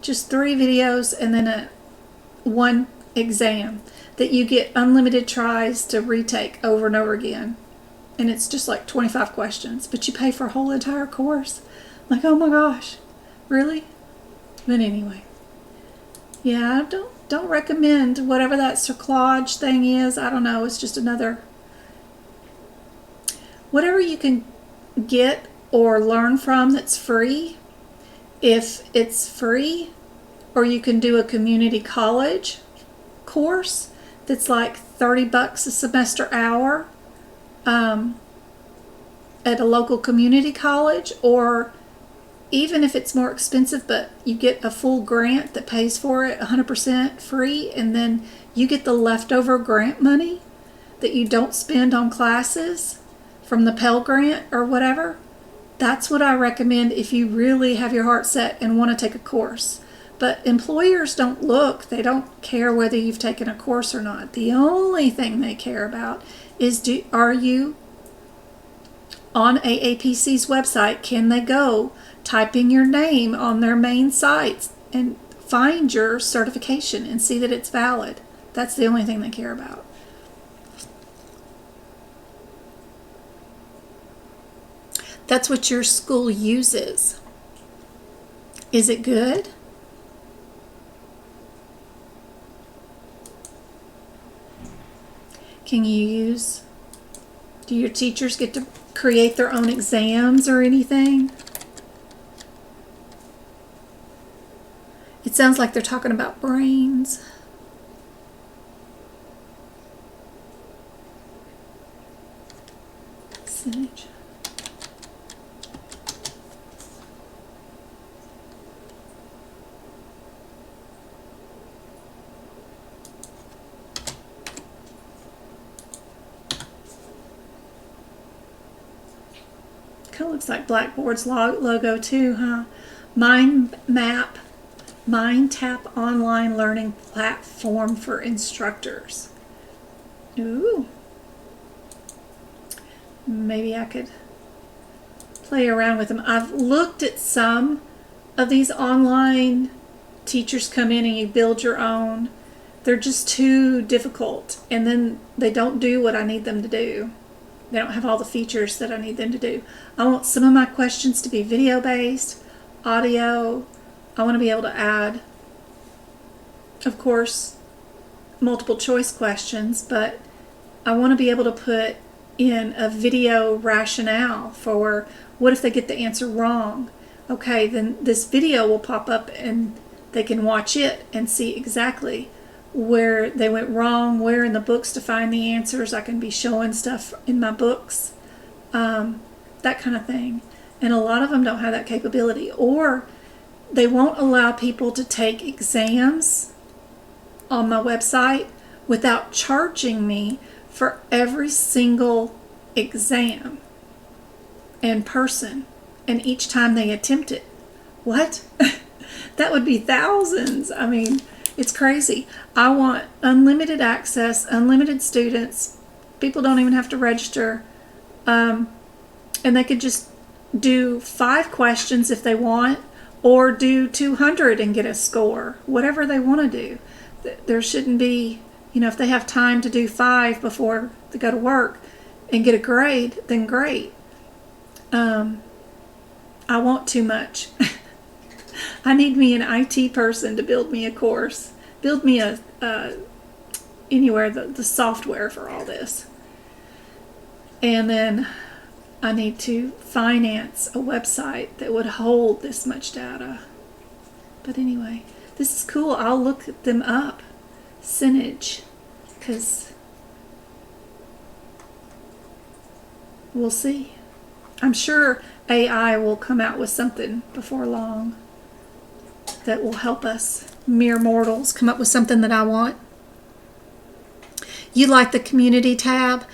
just 3 videos and then one exam. that you get unlimited tries to retake over and over again. And it's just like 25 questions, but you pay for a whole entire course. Like, oh my gosh, really? But anyway, yeah, I don't recommend whatever that cerclage thing is. I don't know. It's just another, whatever you can get or learn from that's free. If it's free, or you can do a community college course that's like $30 a semester hour at a local community college, or even if it's more expensive, but you get a full grant that pays for it 100% free, and then you get the leftover grant money that you don't spend on classes from the Pell Grant or whatever. That's what I recommend if you really have your heart set and want to take a course. But employers don't look. They don't care whether you've taken a course or not. The only thing they care about is, are you on AAPC's website? Can they go type in your name on their main sites and find your certification and see that it's valid? That's the only thing they care about. That's what your school uses. Is it good? Can you use, do your teachers get to create their own exams or anything? It sounds like they're talking about brains. Percentage. Kind of looks like Blackboard's logo too, huh? Mind Tap online learning platform for instructors. Ooh. Maybe I could play around with them. I've looked at some of these online teachers come in and you build your own. They're just too difficult, and then they don't do what I need them to do. They don't have all the features that I need them to do. I want some of my questions to be video based, audio. I want to be able to add, of course, multiple choice questions, but I want to be able to put in a video rationale for what if they get the answer wrong. Okay, then this video will pop up and they can watch it and see exactly where they went wrong, where in the books to find the answers. I can be showing stuff in my books, that kind of thing. And a lot of them don't have that capability, or they won't allow people to take exams on my website without charging me for every single exam in person and each time they attempt it. What? That would be thousands. I mean, it's crazy. I want unlimited access, unlimited students. People don't even have to register. And they could just do 5 questions if they want, or do 200 and get a score. Whatever they want to do. There shouldn't be, if they have time to do 5 before they go to work and get a grade, then great. I want too much. I need me an IT person to build me a course. Build me anywhere the software for all this. And then I need to finance a website that would hold this much data. But anyway, this is cool. I'll look them up. Signage. Because we'll see. I'm sure AI will come out with something before long that will help us mere mortals come up with something that I want. You like the community tab?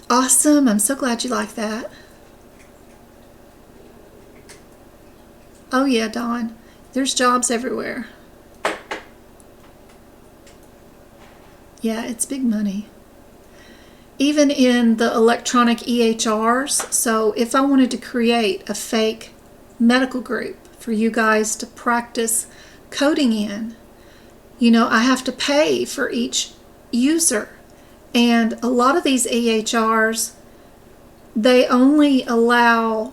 Awesome. I'm so glad you like that. Oh yeah, Dawn. There's jobs everywhere. Yeah, it's big money. Even in the electronic EHRs. So if I wanted to create a fake medical group for you guys to practice coding in, you know, I have to pay for each user. And a lot of these EHRs, they only allow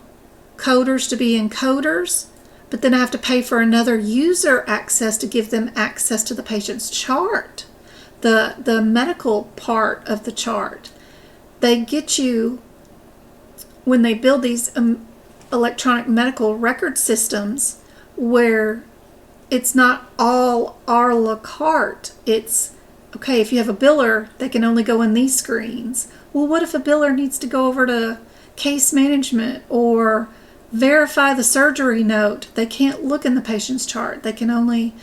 coders to be encoders, but then I have to pay for another user access to give them access to the patient's chart, the medical part of the chart. They get you, when they build these electronic medical record systems, where it's not all a la carte. It's, okay, if you have a biller, they can only go in these screens. Well, what if a biller needs to go over to case management or verify the surgery note? They can't look in the patient's chart. They can only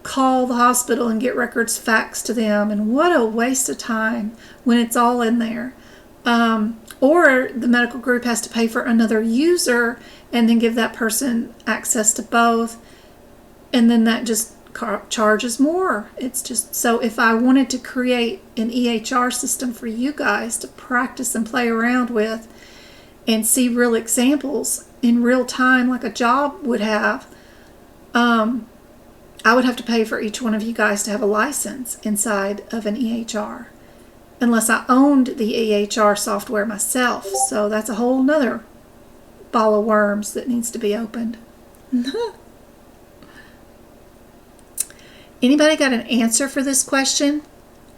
call the hospital and get records faxed to them. And what a waste of time when it's all in there. Or the medical group has to pay for another user and then give that person access to both. And then that just charges more. It's just, so if I wanted to create an EHR system for you guys to practice and play around with and see real examples in real time like a job would have, I would have to pay for each one of you guys to have a license inside of an EHR, unless I owned the EHR software myself. So that's a whole nother ball of worms that needs to be opened. Anybody got an answer for this question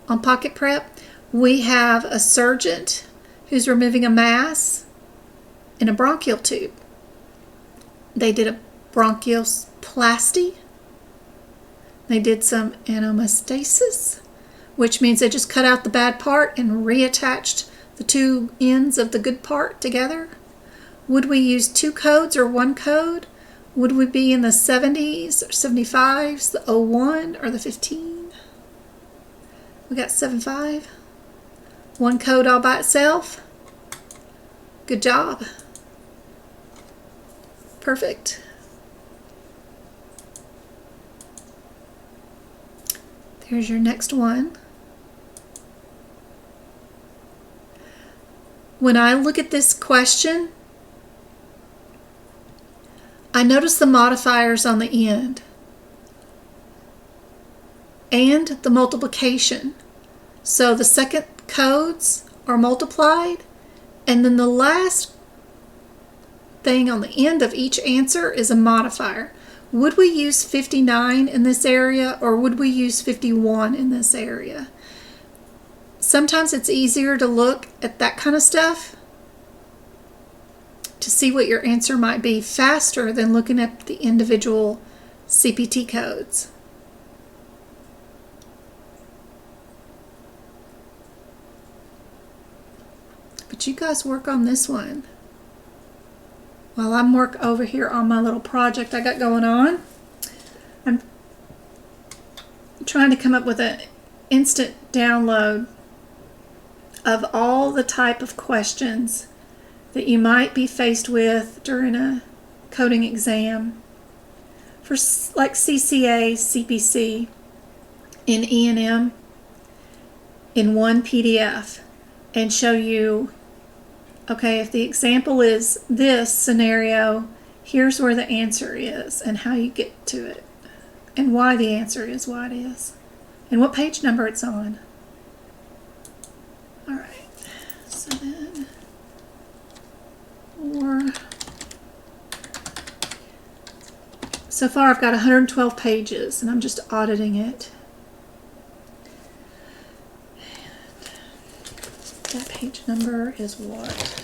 on Pocket Prep? We have a surgeon who's removing a mass in a bronchial tube. They did a bronchioplasty. They did some anastomosis, which means they just cut out the bad part and reattached the two ends of the good part together. Would we use two codes or one code? Would we be in the 70s or 75s, the 01 or the 15? We got 75. One code all by itself. Good job. Perfect. Here's your next one. When I look at this question, I notice the modifiers on the end and the multiplication. So the second codes are multiplied, and then the last thing on the end of each answer is a modifier. Would we use 59 in this area, or would we use 51 in this area? Sometimes it's easier to look at that kind of stuff to see what your answer might be faster than looking at the individual CPT codes. But you guys work on this one while I'm work over here on my little project I got going on. I'm trying to come up with an instant download of all the type of questions that you might be faced with during a coding exam for like CCA, CPC, in E&M in one PDF, and show you, okay, if the example is this scenario, here's where the answer is and how you get to it and why the answer is what it is and what page number it's on. All right, so then, so far I've got 112 pages and I'm just auditing it. That page number is what?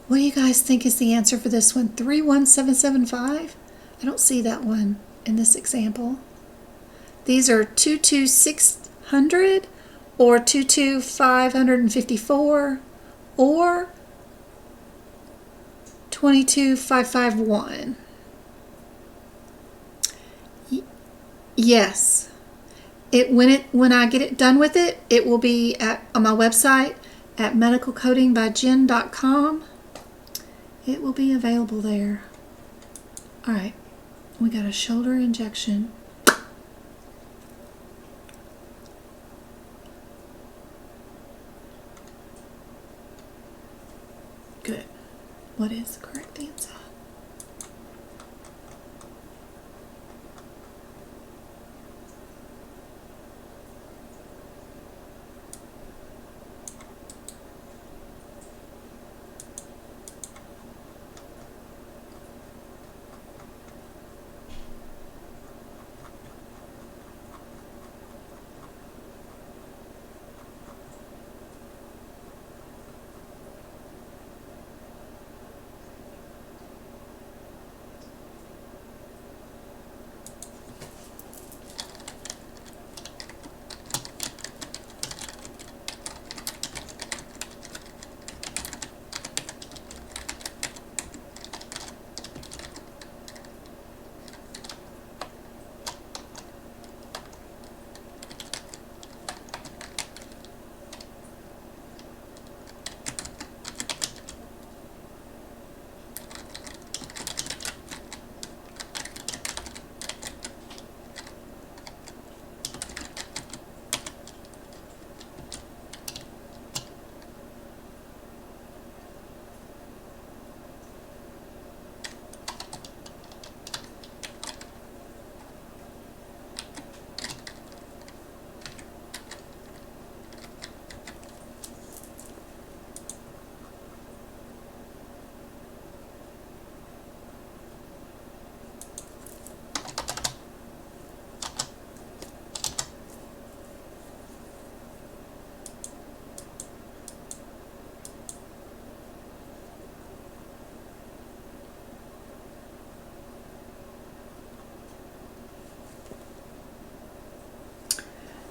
What do you guys think is the answer for this one? 31775? I don't see that one in this example. These are 22600 or 22,554, or 22,551. Yes. When I get it done with it, it will be on my website at medicalcodingbyjen.com. It will be available there. All right, we got a shoulder injection. Good. What is the correct answer?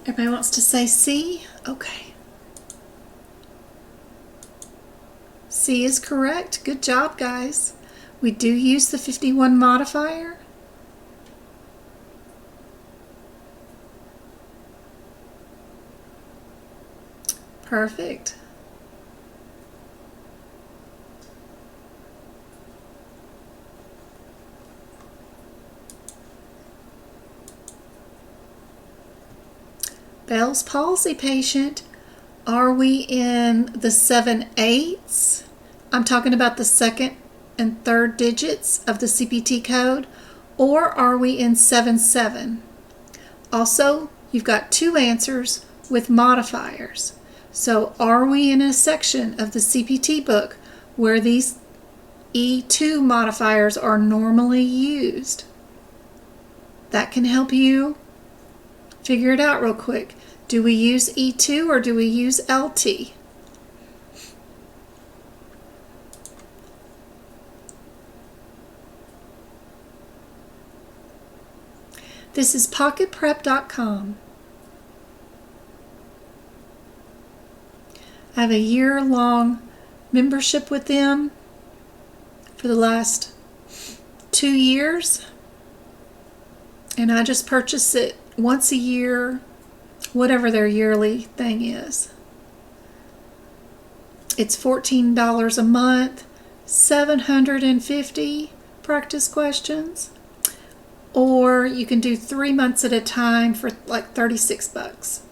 Everybody wants to say C? Okay. C is correct. Good job, guys. We do use the 51 modifier. Perfect. Bell's palsy patient, are we in the 7/8? I'm talking about the second and third digits of the CPT code, or are we in 7/7? Also, you've got two answers with modifiers. So are we in a section of the CPT book where these E2 modifiers are normally used? That can help you figure it out real quick. Do we use E2 or do we use LT? This is pocketprep.com. I have a year-long membership with them for the last 2 years, and I just purchase it once a year, whatever their yearly thing is. It's $14 a month, 750 practice questions, or you can do 3 months at a time for like $36.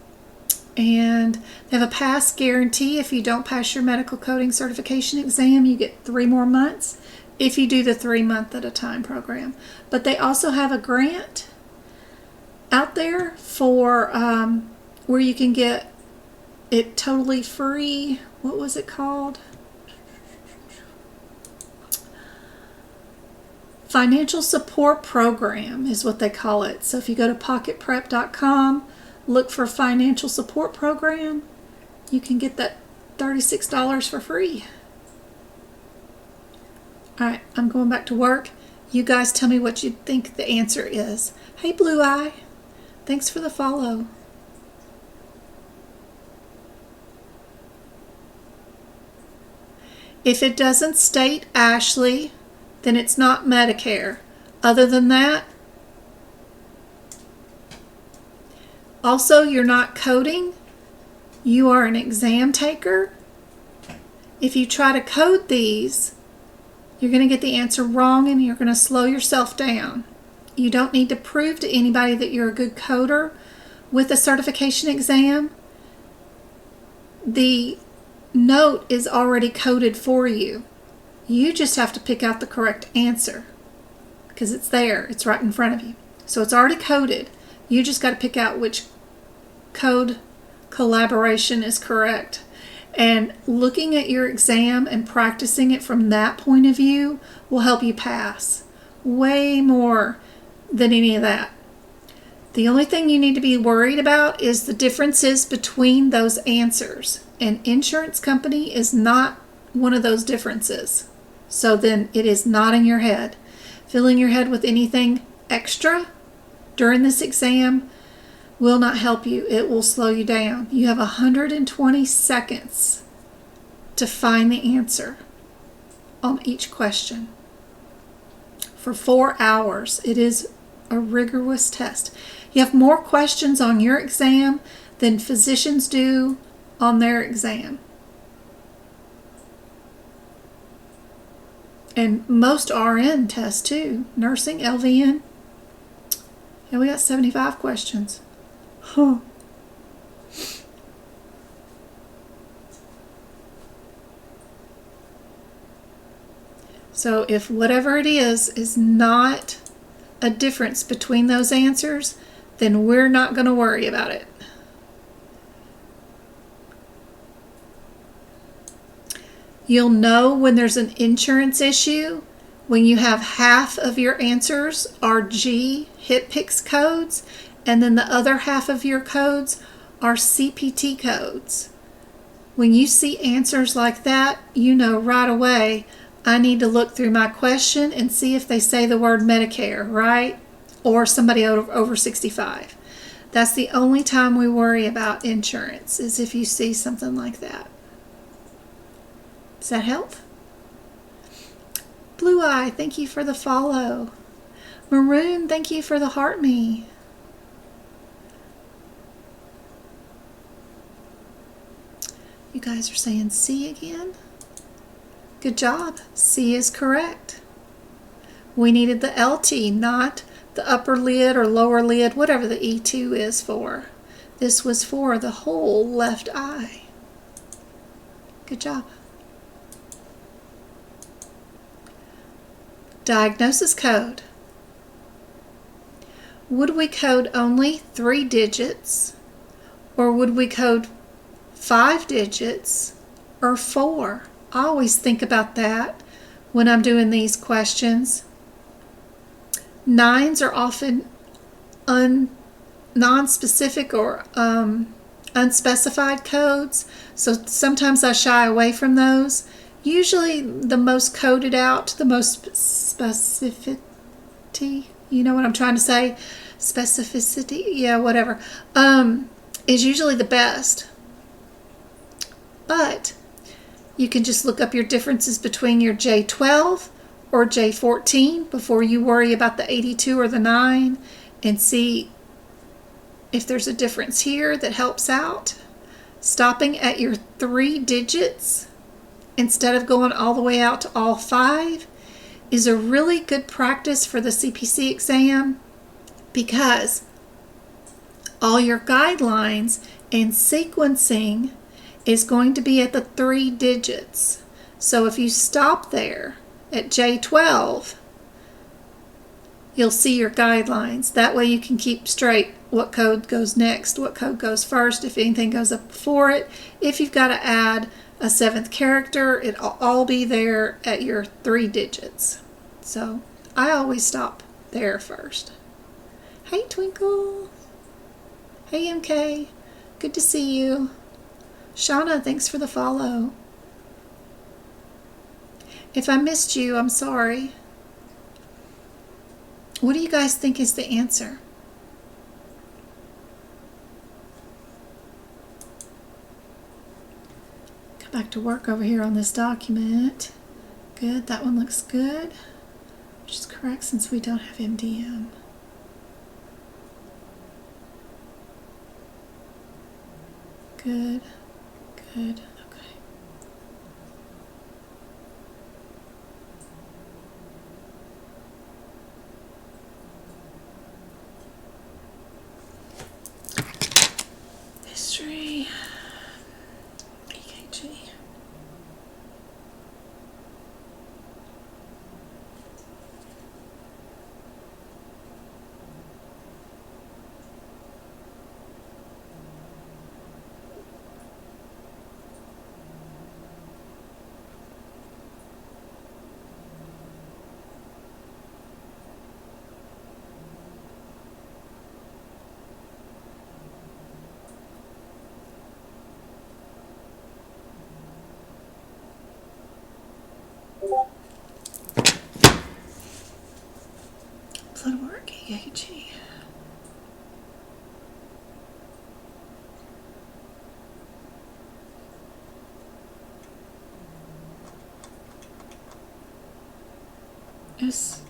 And they have a pass guarantee. If you don't pass your medical coding certification exam, you get 3 more months if you do the 3-month at a time program. But they also have a grant out there for where you can get it totally free. What was it called? Financial support program is what they call it. So if you go to pocketprep.com, look for financial support program, you can get that $36 for free. All right, I'm going back to work. You guys tell me what you think the answer is. Hey, Blue Eye. Thanks for the follow. If it doesn't state Ashley, then it's not Medicare. Other than that, also, you're not coding. You are an exam taker. If you try to code these, you're going to get the answer wrong and you're going to slow yourself down. You don't need to prove to anybody that you're a good coder with a certification exam. The note is already coded for you. You just have to pick out the correct answer because it's there. It's right in front of you. So it's already coded. You just got to pick out which code collaboration is correct. And looking at your exam and practicing it from that point of view will help you pass way more than any of that. The only thing you need to be worried about is the differences between those answers. An insurance company is not one of those differences. So then it is not in your head. Filling your head with anything extra during this exam will not help you. It will slow you down. You have 120 seconds to find the answer on each question. For 4 hours, it is a rigorous test. You have more questions on your exam than physicians do on their exam. And most RN tests too. Nursing, LVN. Yeah, we got 75 questions. Huh. So if whatever it is not a difference between those answers, then we're not going to worry about it. You'll know when there's an insurance issue when you have half of your answers are G HitPix codes and then the other half of your codes are CPT codes. When you see answers like that, you know right away, I need to look through my question and see if they say the word Medicare, right? Or somebody over 65. That's the only time we worry about insurance, is if you see something like that. Does that help? Blue Eye, thank you for the follow. Maroon, thank you for the heart me. You guys are saying C again? Good job. C is correct. We needed the LT, not the upper lid or lower lid, whatever the E2 is for. This was for the whole left eye. Good job. Diagnosis code. Would we code only 3 digits, or would we code 5 digits, or 4? I always think about that when I'm doing these questions. 9s are often non-specific or unspecified codes, so sometimes I shy away from those. Usually the most coded out, the most specificity, you know what I'm trying to say? Specificity, yeah, whatever, is usually the best. But you can just look up your differences between your J12 or J14 before you worry about the 82 or the 9 and see if there's a difference here that helps out. Stopping at your 3 digits instead of going all the way out to all 5 is a really good practice for the CPC exam, because all your guidelines and sequencing is going to be at the 3 digits. So if you stop there at J12, you'll see your guidelines. That way you can keep straight what code goes next, what code goes first, if anything goes up before it. If you've got to add a 7th character, it'll all be there at your 3 digits. So I always stop there first. Hey Twinkle. Hey MK. Good to see you. Shauna, thanks for the follow. If I missed you, I'm sorry. What do you guys think is the answer? Come back to work over here on this document. Good, that one looks good, which is correct since we don't have MDM. Good, good, okay. History, EKG. Blood work, EKG. Yes.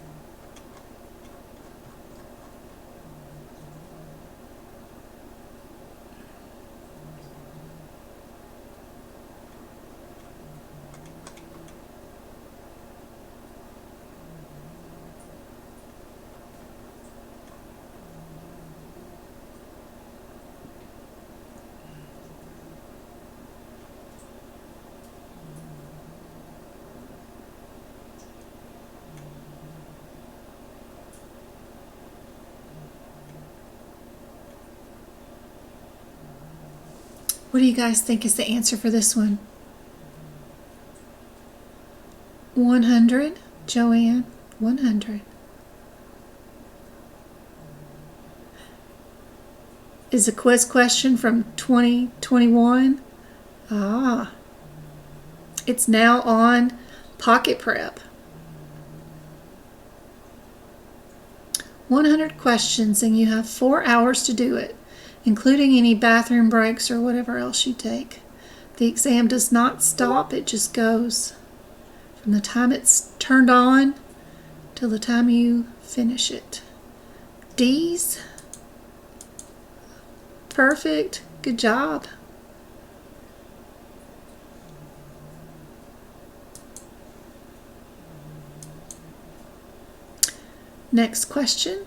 What do you guys think is the answer for this one? 100, Joanne, 100. Is a quiz question from 2021. Ah, it's now on pocketprep. 100 questions, and you have 4 hours to do it, including any bathroom breaks or whatever else you take. The exam does not stop, it just goes from the time it's turned on till the time you finish it. D's? Perfect. Good job. Next question.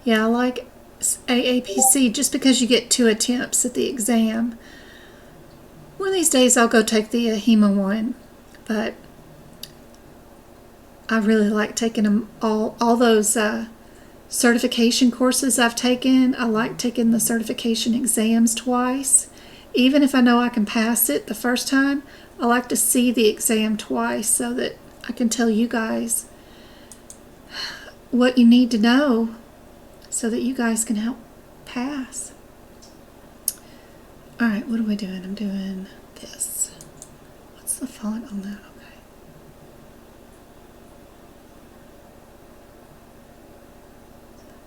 Yeah, I like AAPC just because you get 2 attempts at the exam. One of these days I'll go take the AHIMA one, but I really like taking them all those certification courses I've taken. I like taking the certification exams twice. Even if I know I can pass it the first time, I like to see the exam twice so that I can tell you guys what you need to know so that you guys can help pass. Alright, what are we doing? I'm doing this. What's the font on that? Okay.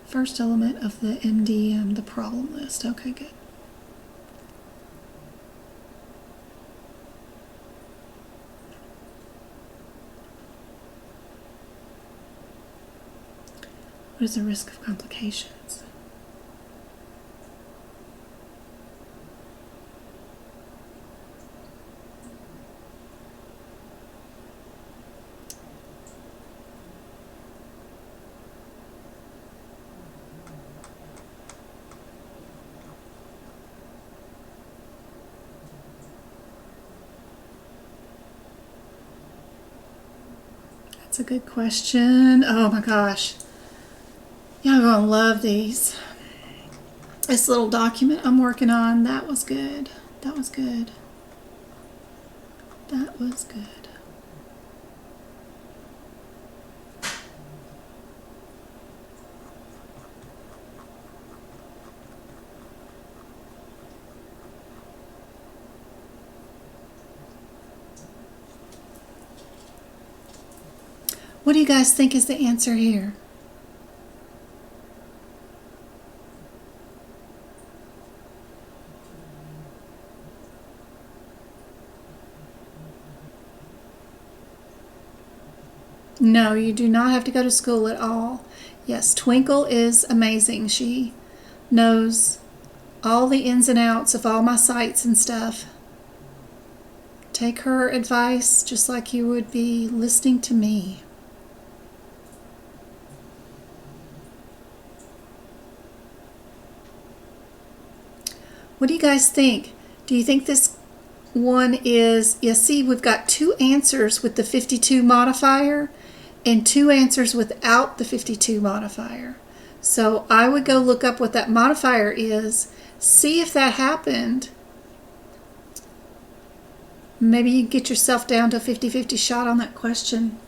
First element of the MDM, the problem list. Okay, good. What is the risk of complications? That's a good question. Oh my gosh. Y'all gonna love these. This little document I'm working on, that was good. That was good. That was good. What do you guys think is the answer here? No, you do not have to go to school at all. Yes, Twinkle is amazing. She knows all the ins and outs of all my sites and stuff. Take her advice just like you would be listening to me. What do you guys think? Do you think this one is, you see, we've got 2 answers with the 52 modifier and 2 answers without the 52 modifier. So I would go look up what that modifier is, see if that happened. Maybe you get yourself down to a 50-50 shot on that question.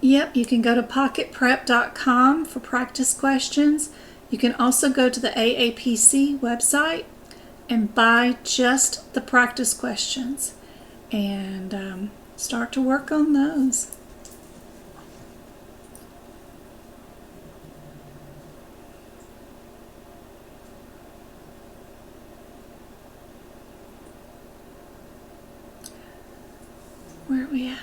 Yep, you can go to pocketprep.com for practice questions. You can also go to the AAPC website and buy just the practice questions and start to work on those. Where are we at?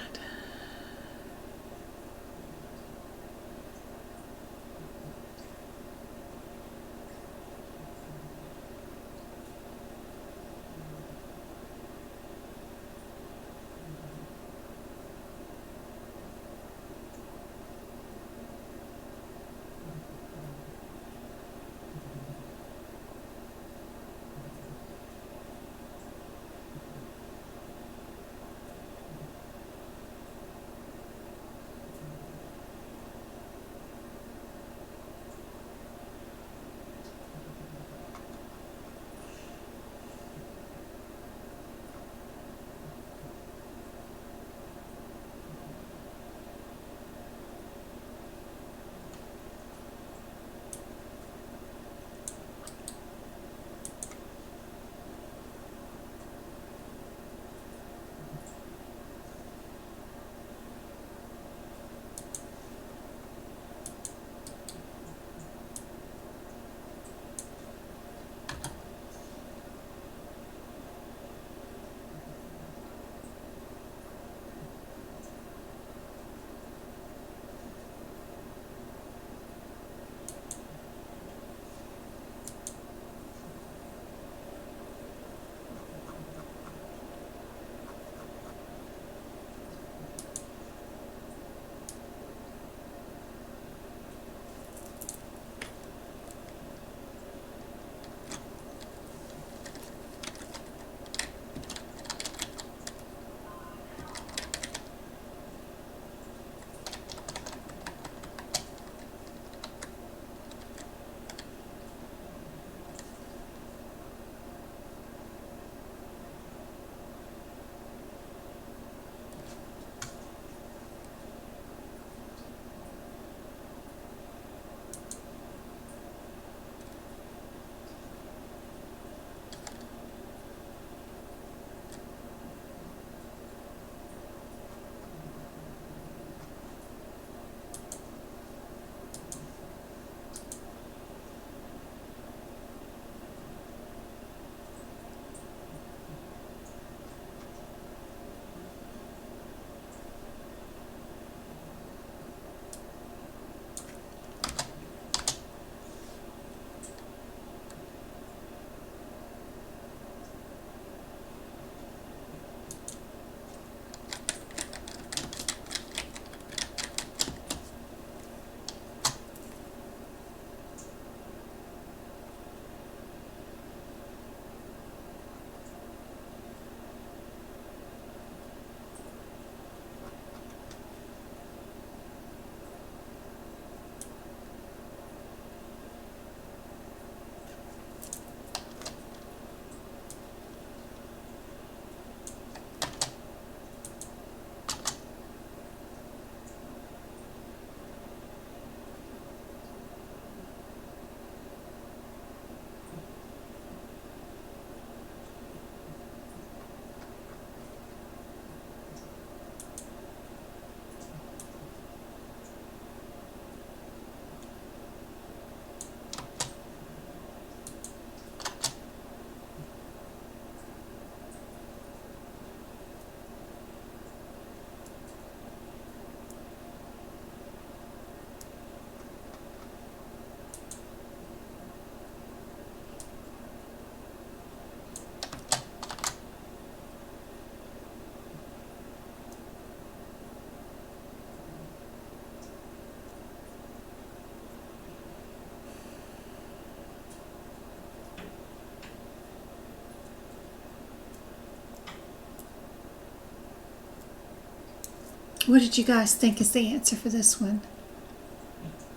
What did you guys think is the answer for this one?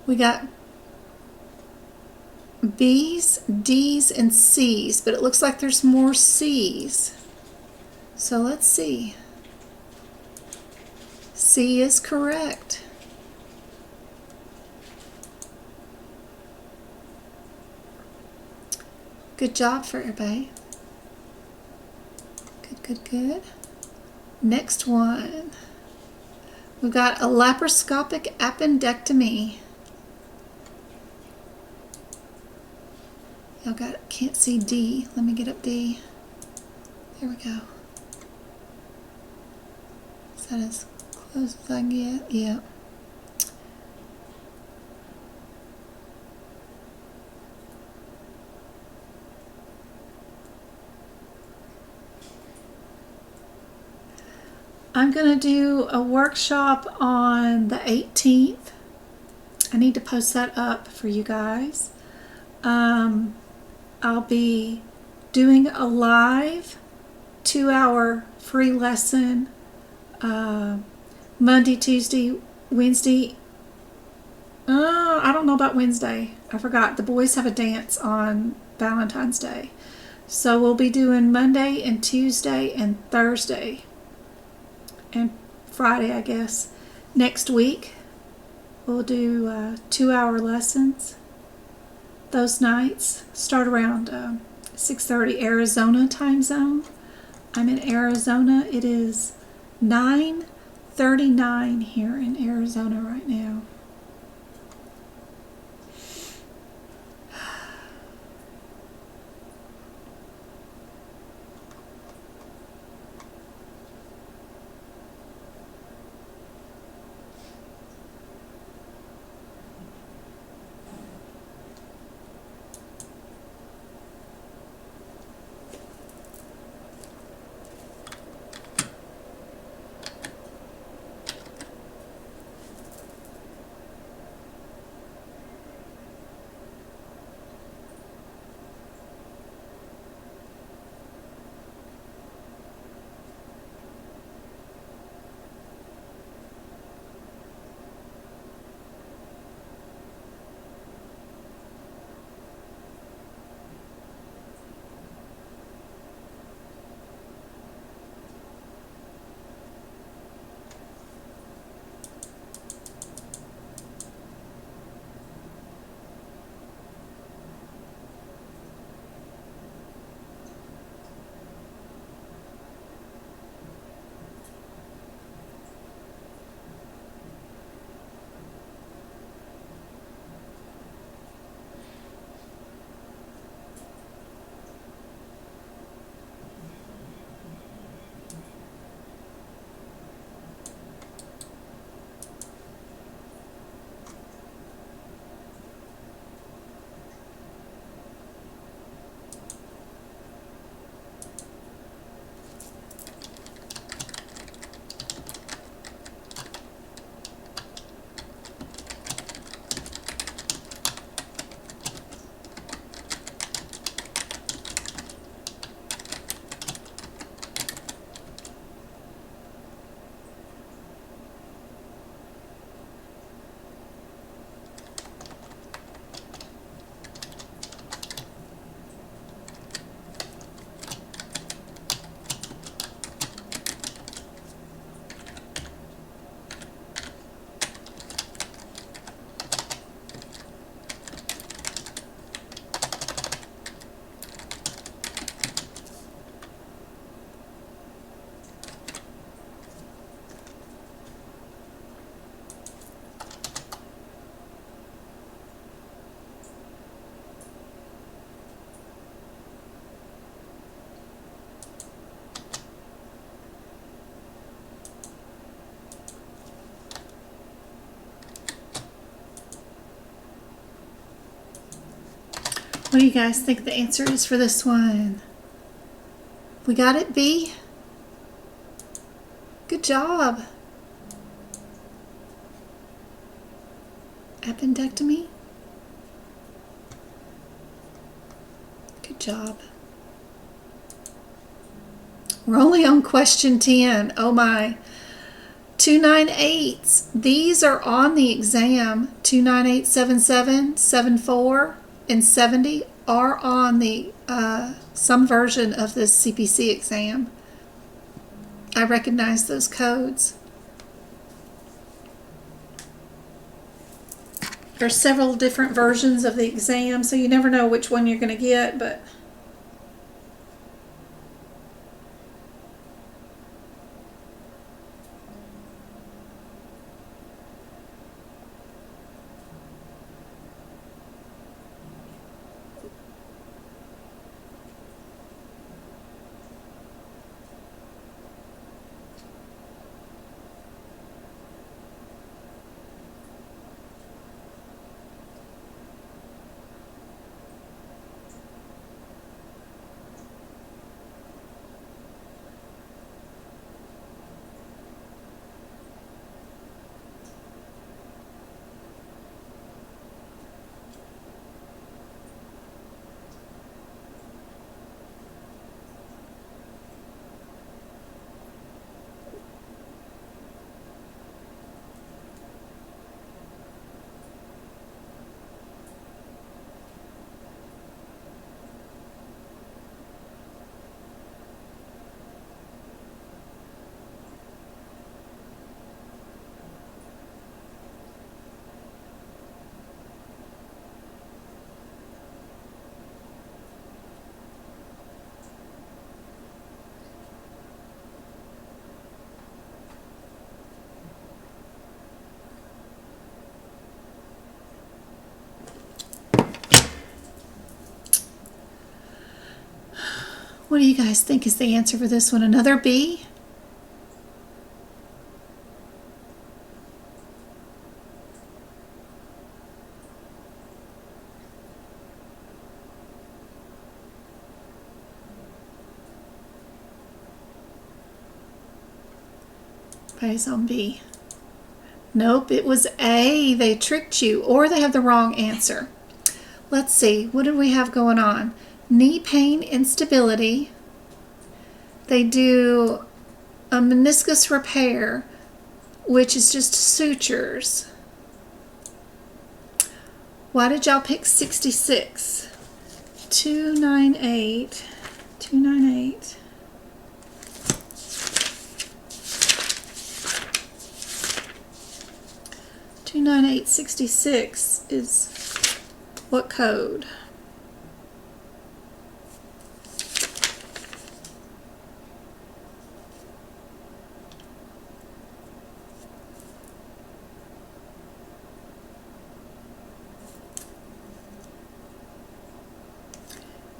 We got B's, D's, and C's, but it looks like there's more C's. So let's see. C is correct. Good job for everybody. Good, good, good. Next one. We've got a laparoscopic appendectomy. Y'all can't see D. Let me get up D. There we go. Is that as close as I can get? Yeah. I'm going to do a workshop on the 18th. I need to post that up for you guys. I'll be doing a live 2-hour free lesson Monday, Tuesday, Wednesday. I don't know about Wednesday. I forgot. The boys have a dance on Valentine's Day. So we'll be doing Monday and Tuesday and Thursday. And Friday, I guess. Next week, we'll do 2-hour lessons. Those nights start around 6:30 Arizona time zone. I'm in Arizona. It is 9:39 here in Arizona right now. What do you guys think the answer is for this one? We got it, B? Good job. Appendectomy? Good job. We're only on question 10. Oh my. 298s, these are on the exam. 29877, 74, and 70 are on the some version of this CPC exam. I recognize those codes. There's several different versions of the exam, so you never know which one you're going to get, but what do you guys think is the answer for this one? Another B? Everybody's on B. Nope, it was A. They tricked you, or they have the wrong answer. Let's see, what do we have going on? Knee pain, instability. They do a meniscus repair, which is just sutures. Why did y'all pick 66? 298. 298. Two 9866 is what code?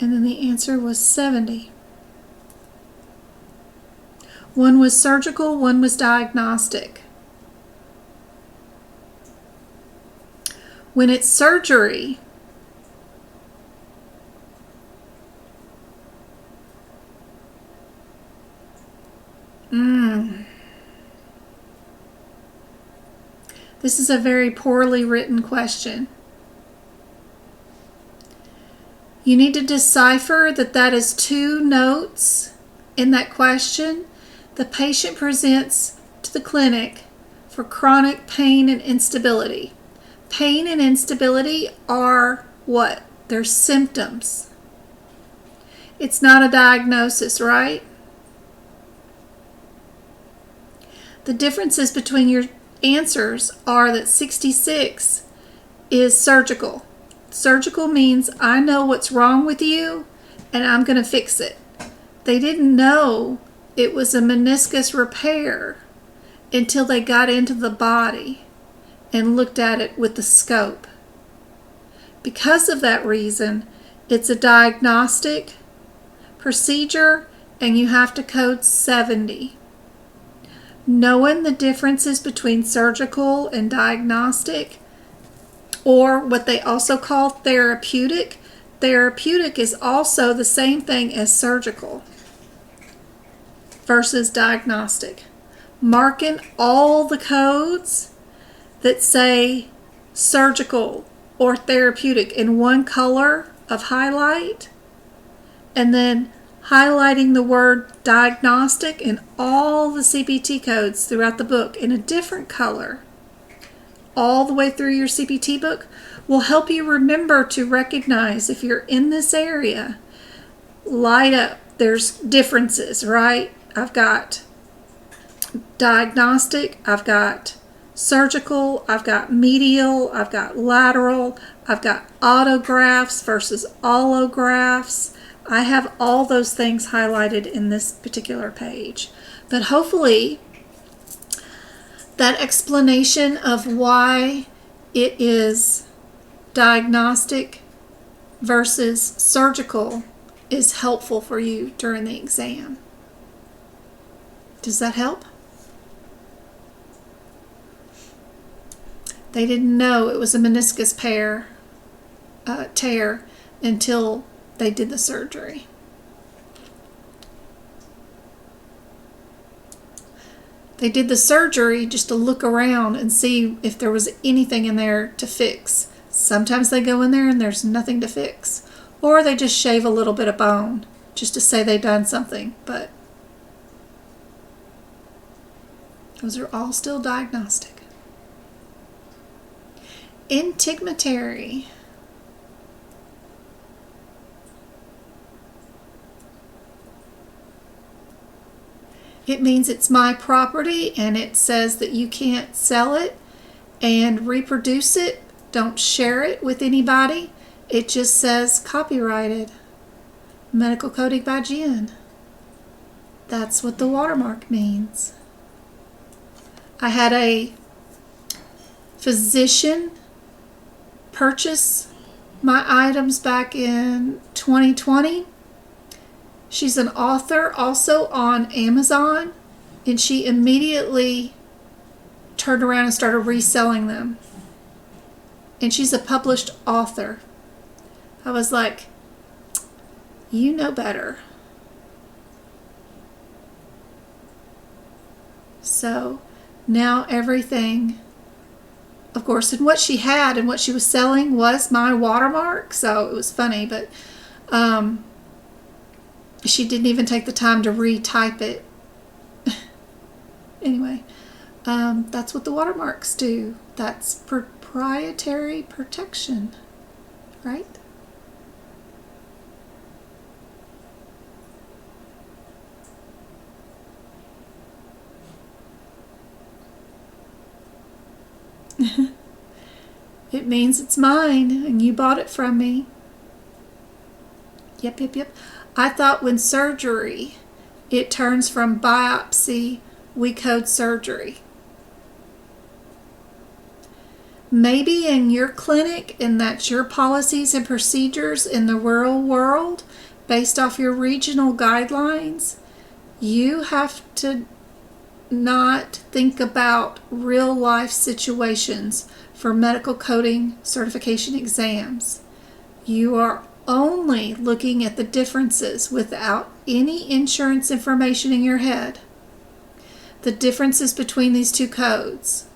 And then the answer was 70. One was surgical, one was diagnostic. When it's surgery, this is a very poorly written question. You need to decipher that that is two notes in that question. The patient presents to the clinic for chronic pain and instability. Pain and instability are what? They're symptoms. It's not a diagnosis, right? The differences between your answers are that 66 is surgical. Surgical means I know what's wrong with you and I'm going to fix it. They didn't know it was a meniscus repair until they got into the body and looked at it with the scope. Because of that reason, it's a diagnostic procedure and you have to code 70. Knowing the differences between surgical and diagnostic, or what they also call therapeutic. Therapeutic is also the same thing as surgical versus diagnostic. Marking all the codes that say surgical or therapeutic in one color of highlight, and then highlighting the word diagnostic in all the CPT codes throughout the book in a different color all the way through your CPT book will help you remember to recognize if you're in this area. Light up. There's differences, right? I've got diagnostic, I've got surgical, I've got medial, I've got lateral, I've got autografts versus allografts. I have all those things highlighted in this particular page. But hopefully that explanation of why it is diagnostic versus surgical is helpful for you during the exam. Does that help? They didn't know it was a meniscus tear until they did the surgery. They did the surgery just to look around and see if there was anything in there to fix. Sometimes they go in there and there's nothing to fix. Or they just shave a little bit of bone just to say they've done something. But those are all still diagnostic. Integumentary. It means it's my property, and it says that you can't sell it and reproduce it. Don't share it with anybody. It just says copyrighted. Medical coding by Jen. That's what the watermark means. I had a physician purchase my items back in 2020. She's an author also on Amazon, and she immediately turned around and started reselling them. And she's a published author. I was like, you know better. So now everything, of course, and what she had and what she was selling was my watermark, so it was funny, but she didn't even take the time to retype it. Anyway, that's what the watermarks do. That's proprietary protection, right? It means it's mine and you bought it from me. Yep. I thought when surgery, it turns from biopsy, we code surgery. Maybe in your clinic, and that's your policies and procedures in the rural world, based off your regional guidelines, you have to not think about real life situations for medical coding certification exams. You are only looking at the differences without any insurance information in your head, the differences between these two codes,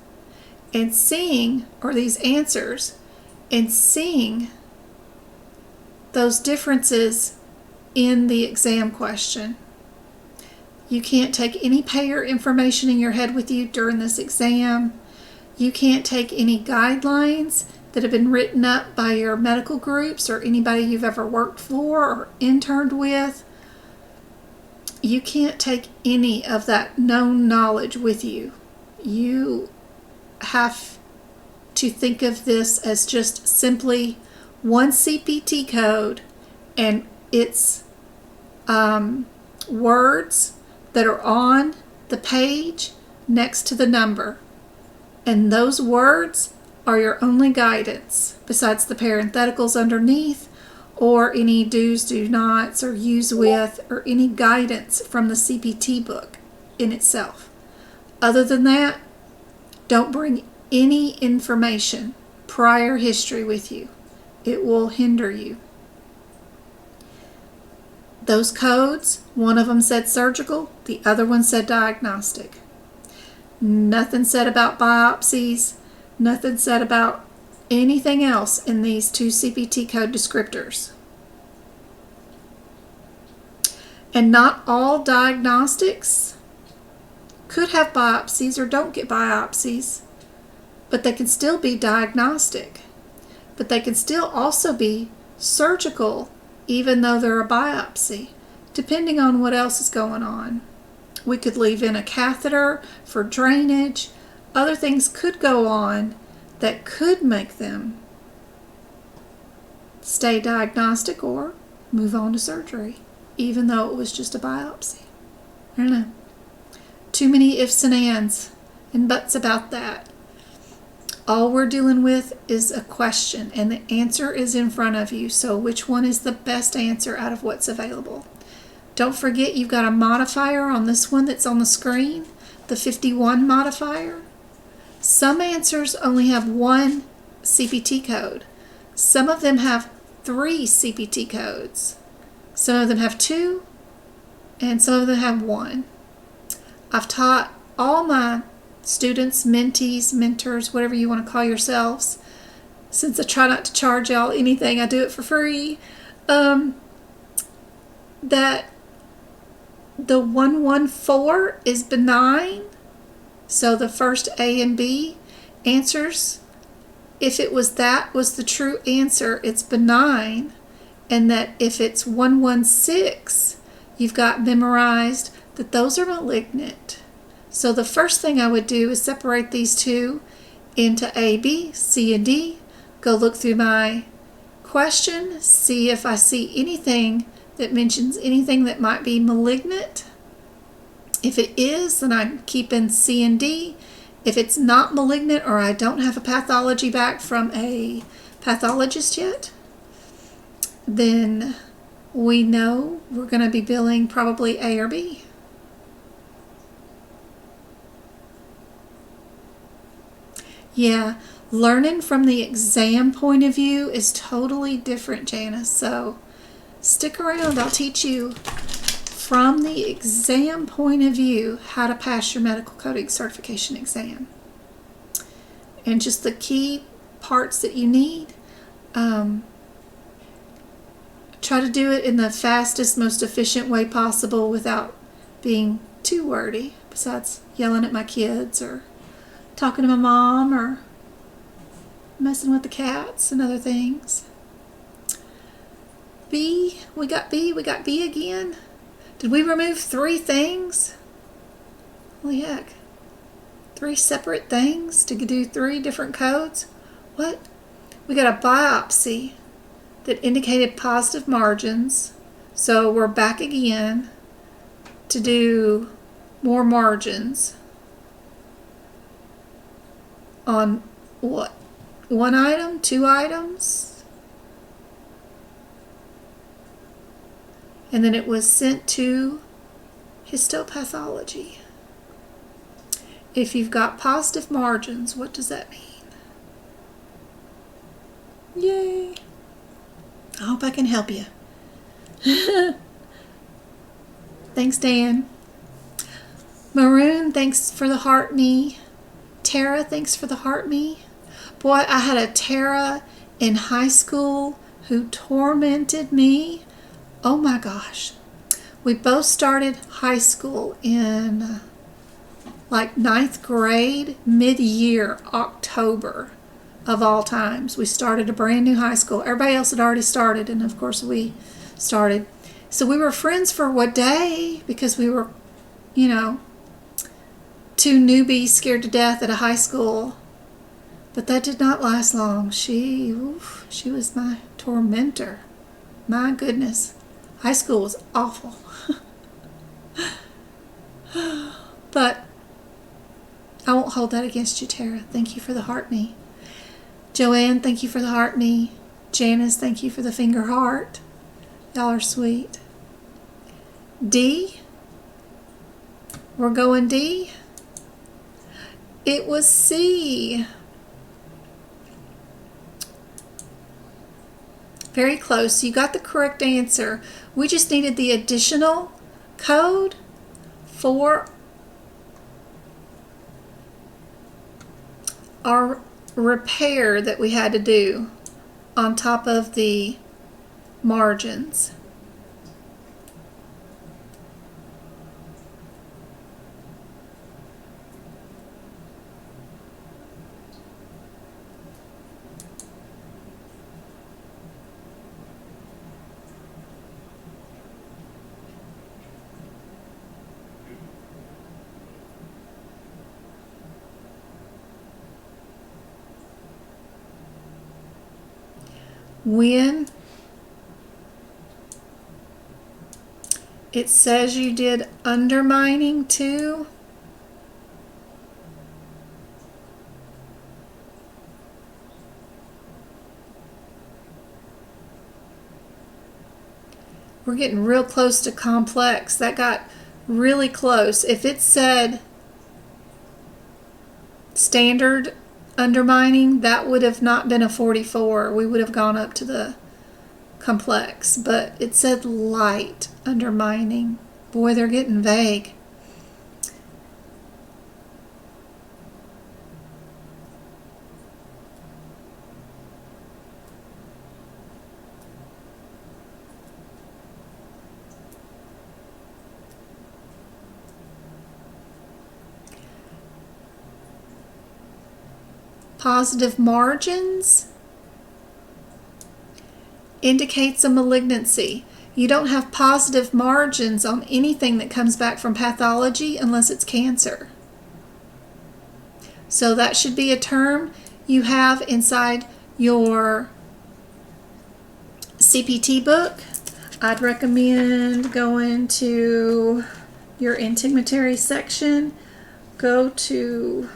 and seeing, or these answers, and seeing those differences in the exam question. You can't take any payer information in your head with you during this exam. You can't take any guidelines that have been written up by your medical groups or anybody you've ever worked for or interned with. You can't take any of that known knowledge with you. You have to think of this as just simply one CPT code and its words that are on the page next to the number. And those words are your only guidance, besides the parentheticals underneath, or any do's, do nots, or use with, or any guidance from the CPT book in itself. Other than that, don't bring any information, prior history with you. It will hinder you. Those codes, one of them said surgical, the other one said diagnostic. Nothing said about biopsies, nothing said about anything else in these two CPT code descriptors. And not all diagnostics could have biopsies or don't get biopsies, but they can still be diagnostic. But they can still also be surgical, even though they're a biopsy, depending on what else is going on. We could leave in a catheter for drainage. Other things could go on that could make them stay diagnostic or move on to surgery, even though it was just a biopsy. I don't know. Too many ifs and ands and buts about that. All we're dealing with is a question, and the answer is in front of you. So which one is the best answer out of what's available? Don't forget you've got a modifier on this one that's on the screen, the 51 modifier. Some answers only have one CPT code. Some of them have 3 CPT codes. Some of them have 2, and some of them have 1. I've taught all my students, mentees, mentors, whatever you want to call yourselves, since I try not to charge y'all anything, I do it for free, that the 114 is benign. So the first A and B answers, if it was that was the true answer, it's benign. And that if it's 116, you've got memorized that those are malignant. So the first thing I would do is separate these two into A, B, C, and D. Go look through my question, see if I see anything that mentions anything that might be malignant. If it is, then I'm keeping C and D. If it's not malignant or I don't have a pathology back from a pathologist yet, then we know we're going to be billing probably A or B. Yeah, learning from the exam point of view is totally different, Janice. So stick around. I'll teach you from the exam point of view how to pass your medical coding certification exam. And just the key parts that you need. Try to do it in the fastest, most efficient way possible without being too wordy, besides yelling at my kids or talking to my mom or messing with the cats and other things. B, we got B again. Did we remove 3 things? Holy heck. 3 separate things to do 3 different codes? What? We got a biopsy that indicated positive margins. So we're back again to do more margins on what? 1 item? 2 items? And then it was sent to histopathology. If you've got positive margins, what does that mean? Yay! I hope I can help you. Thanks, Dan. Maroon, thanks for the heart me. Tara, thanks for the heart me. Boy, I had a Tara in high school who tormented me. Oh my gosh. We both started high school in like 9th grade, mid-year, October of all times. We started a brand new high school. Everybody else had already started, and of course we started. So we were friends for a day because we were, 2 newbies scared to death at a high school. But that did not last long. She was my tormentor. My goodness. High school was awful. But I won't hold that against you, Tara. Thank you for the heart me. Joanne, thank you for the heart me. Janice, thank you for the finger heart. Y'all are sweet. D. We're going D. It was C. Very close. You got the correct answer. We just needed the additional code for our repair that we had to do on top of the margins. when it says you did undermining too, we're getting real close to complex. That got really close. If it said standard undermining, that would have not been a 44. We would have gone up to the complex, but it said light undermining. Boy, they're getting vague. Positive margins indicates a malignancy. You don't have positive margins on anything that comes back from pathology unless it's cancer. So that should be a term you have inside your CPT book. I'd recommend going to your integumentary section. Go to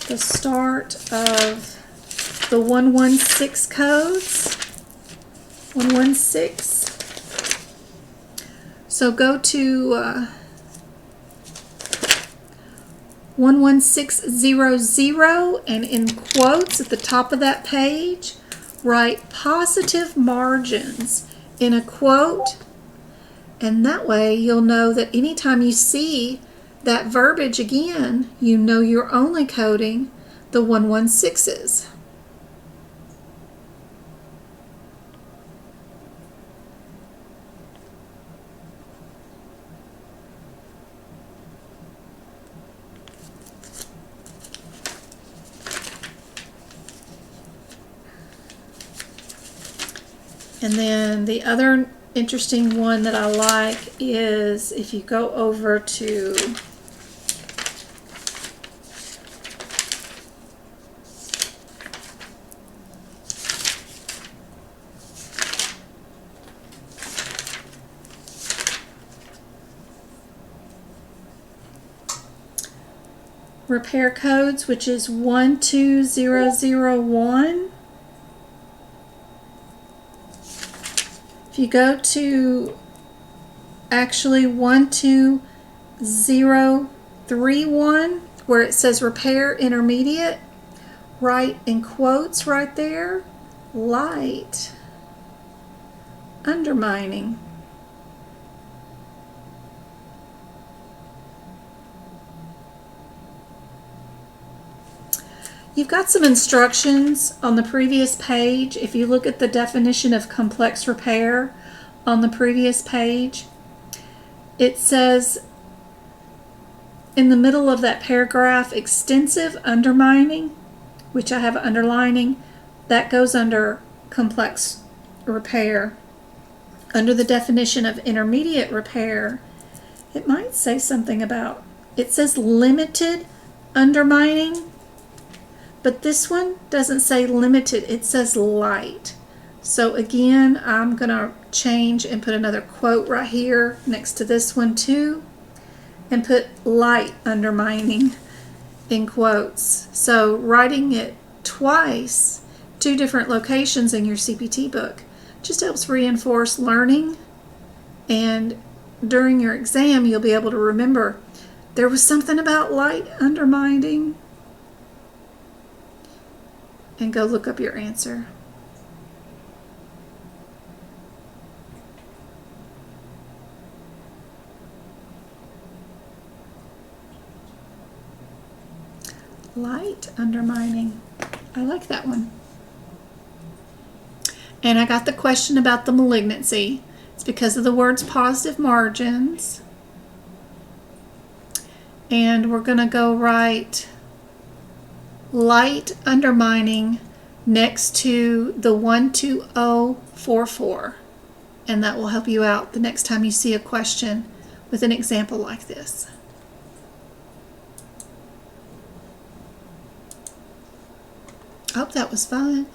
the start of the 116 codes. 116. So go to 11600 and in quotes at the top of that page, write positive margins in a quote, and that way you'll know that anytime you see that verbiage again, you know you're only coding the 116s. And then the other interesting one that I like is if you go over to repair codes, which is 12001. If you go to actually 12031, where it says repair intermediate, write in quotes right there, light undermining. You've got some instructions on the previous page. If you look at the definition of complex repair on the previous page, it says in the middle of that paragraph, extensive undermining, which I have underlining, that goes under complex repair. Under the definition of intermediate repair, it might say something about, it says limited undermining, but this one doesn't say limited, it says light. So again, I'm going to change and put another quote right here next to this one too, and put light undermining in quotes. So writing it twice, two different locations in your CPT book, just helps reinforce learning, and during your exam you'll be able to remember there was something about light undermining, and go look up your answer. Light undermining. I like that one. And I got the question about the malignancy. It's because of the words positive margins. And we're going to go write light undermining next to the 12044, and that will help you out the next time you see a question with an example like this. Hope that was fun.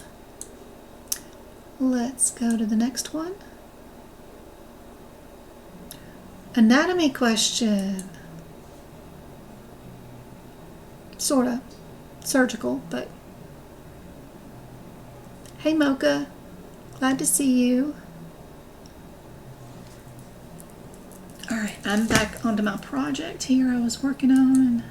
Let's go to the next one. Anatomy question. Sorta. Surgical, but. Hey Mocha. Glad to see you. Alright, I'm back onto my project here I was working on.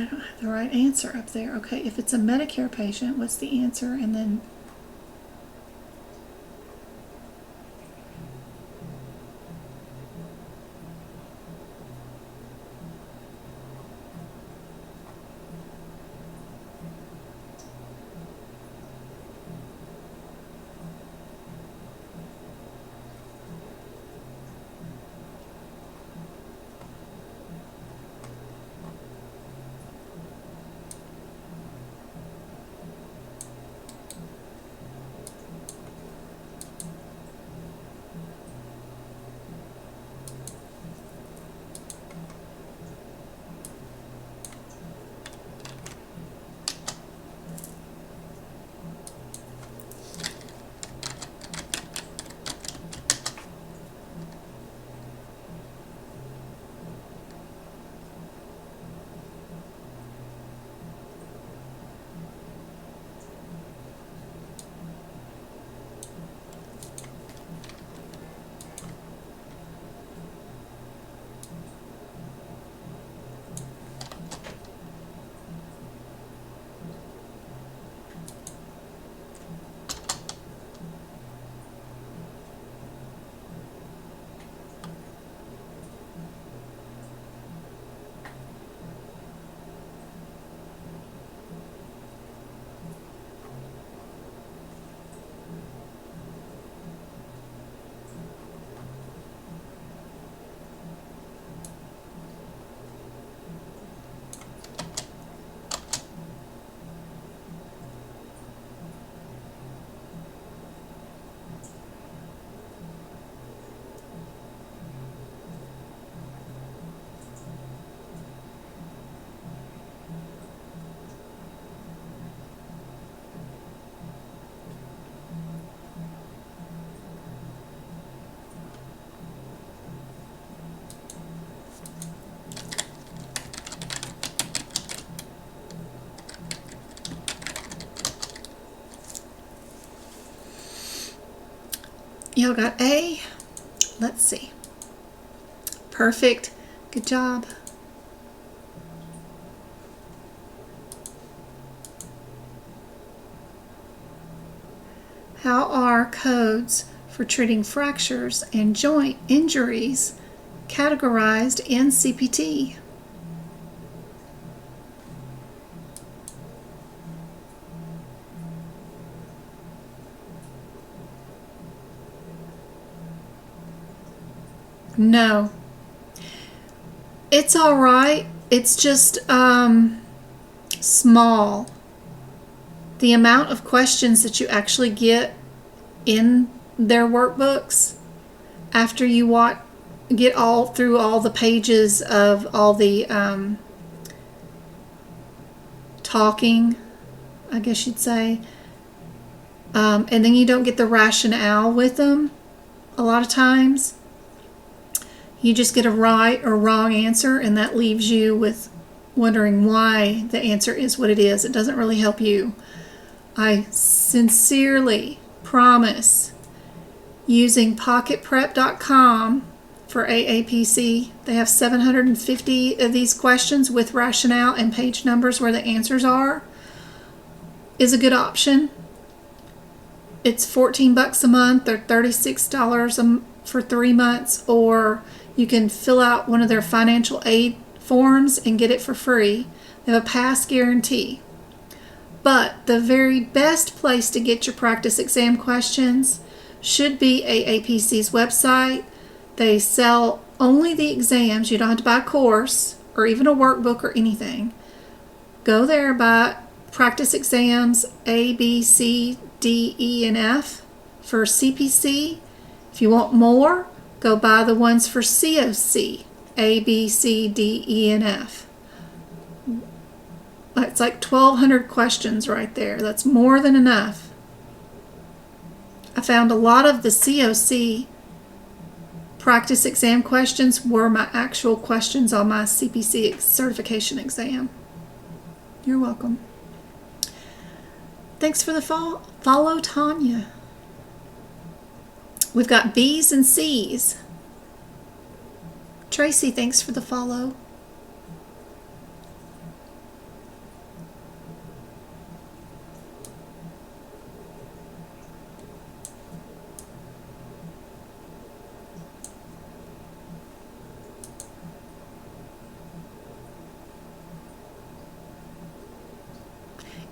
I don't have the right answer up there. Okay, if it's a Medicare patient, what's the answer? And then y'all got A? Let's see. Perfect. Good job. How are codes for treating fractures and joint injuries categorized in CPT? No. It's all right. It's just small. The amount of questions that you actually get in their workbooks after you get all through all the pages of all the talking, I guess you'd say, and then you don't get the rationale with them a lot of times. You just get a right or wrong answer, and that leaves you with wondering why the answer is what it is. It doesn't really help you. I sincerely promise, using pocketprep.com for AAPC, they have 750 of these questions with rationale and page numbers where the answers are, is a good option. It's $14 a month or $36 for 3 months, or you can fill out one of their financial aid forms and get it for free. They have a pass guarantee. But the very best place to get your practice exam questions should be AAPC's website. They sell only the exams. You don't have to buy a course or even a workbook or anything. Go there, buy practice exams A, B, C, D, E, and F for CPC. If you want more, go buy the ones for COC, A, B, C, D, E, and F. It's like 1,200 questions right there. That's more than enough. I found a lot of the COC practice exam questions were my actual questions on my CPC certification exam. You're welcome. Thanks for the follow, Tanya. We've got B's and C's. Tracy, thanks for the follow.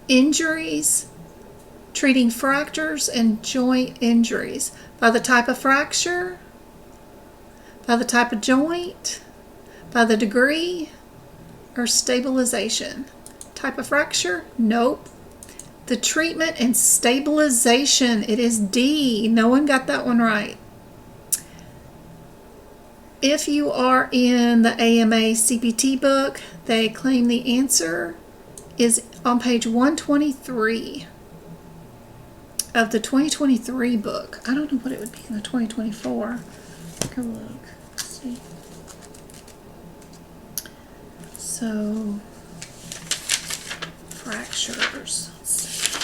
Injuries, treating fractures and joint injuries by the type of fracture, by the type of joint, by the degree, or stabilization. Type of fracture? Nope. The treatment and stabilization, it is D. No one got that one right. If you are in the AMA CPT book, they claim the answer is on page 123 of the 2023 book. I don't know what it would be in the 2024. Take a look. Let's see. So, fractures. Let's see.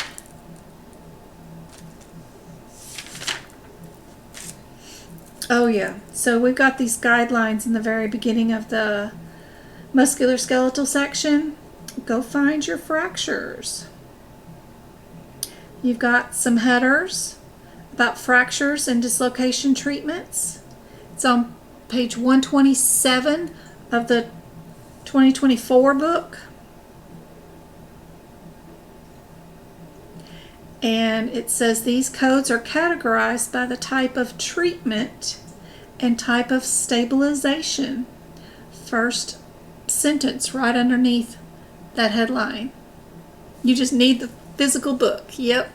Oh yeah. So we've got these guidelines in the very beginning of the musculoskeletal section. Go find your fractures. You've got some headers about fractures and dislocation treatments. It's on page 127 of the 2024 book. And it says these codes are categorized by the type of treatment and type of stabilization. First sentence right underneath that headline. You just need the physical book. Yep.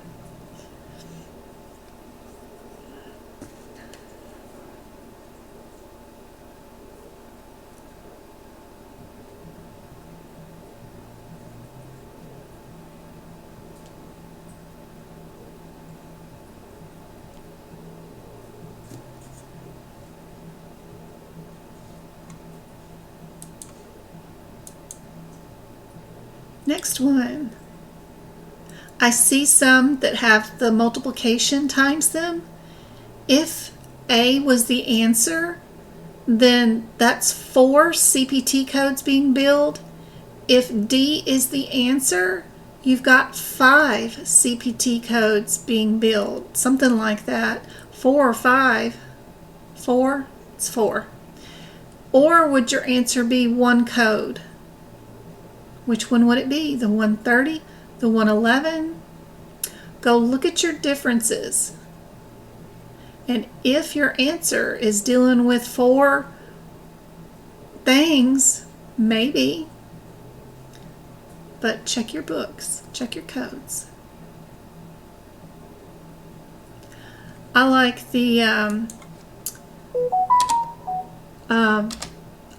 Next one. I see some that have the multiplication times them. If A was the answer, then that's 4 CPT codes being billed. If D is the answer, you've got 5 CPT codes being billed. Something like that. 4 or 5. 4? It's 4. Or would your answer be one code? Which one would it be? The 130? The 111? Go look at your differences. And if your answer is dealing with 4 things, maybe. But check your books. Check your codes. I like the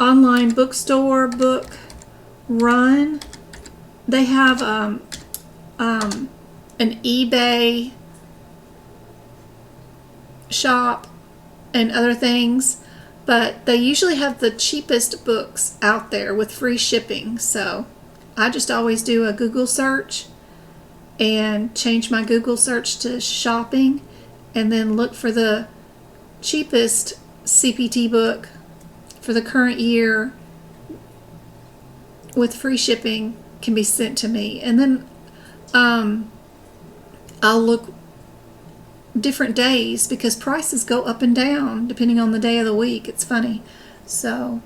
online bookstore book run. They have an eBay shop and other things, but they usually have the cheapest books out there with free shipping. So I just always do a Google search and change my Google search to shopping and then look for the cheapest CPT book for the current year with free shipping can be sent to me. And then I'll look different days because prices go up and down depending on the day of the week. It's funny. So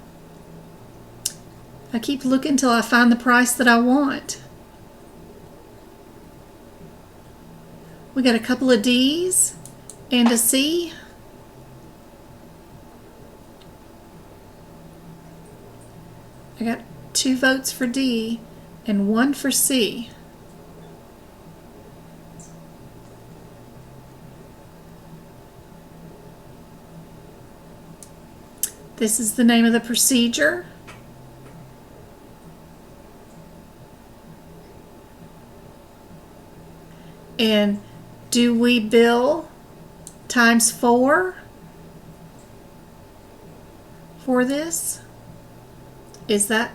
I keep looking till I find the price that I want. We got a couple of D's and a C. I got 2 votes for D and 1 for C. This is the name of the procedure. And do we bill times 4 for this? Is that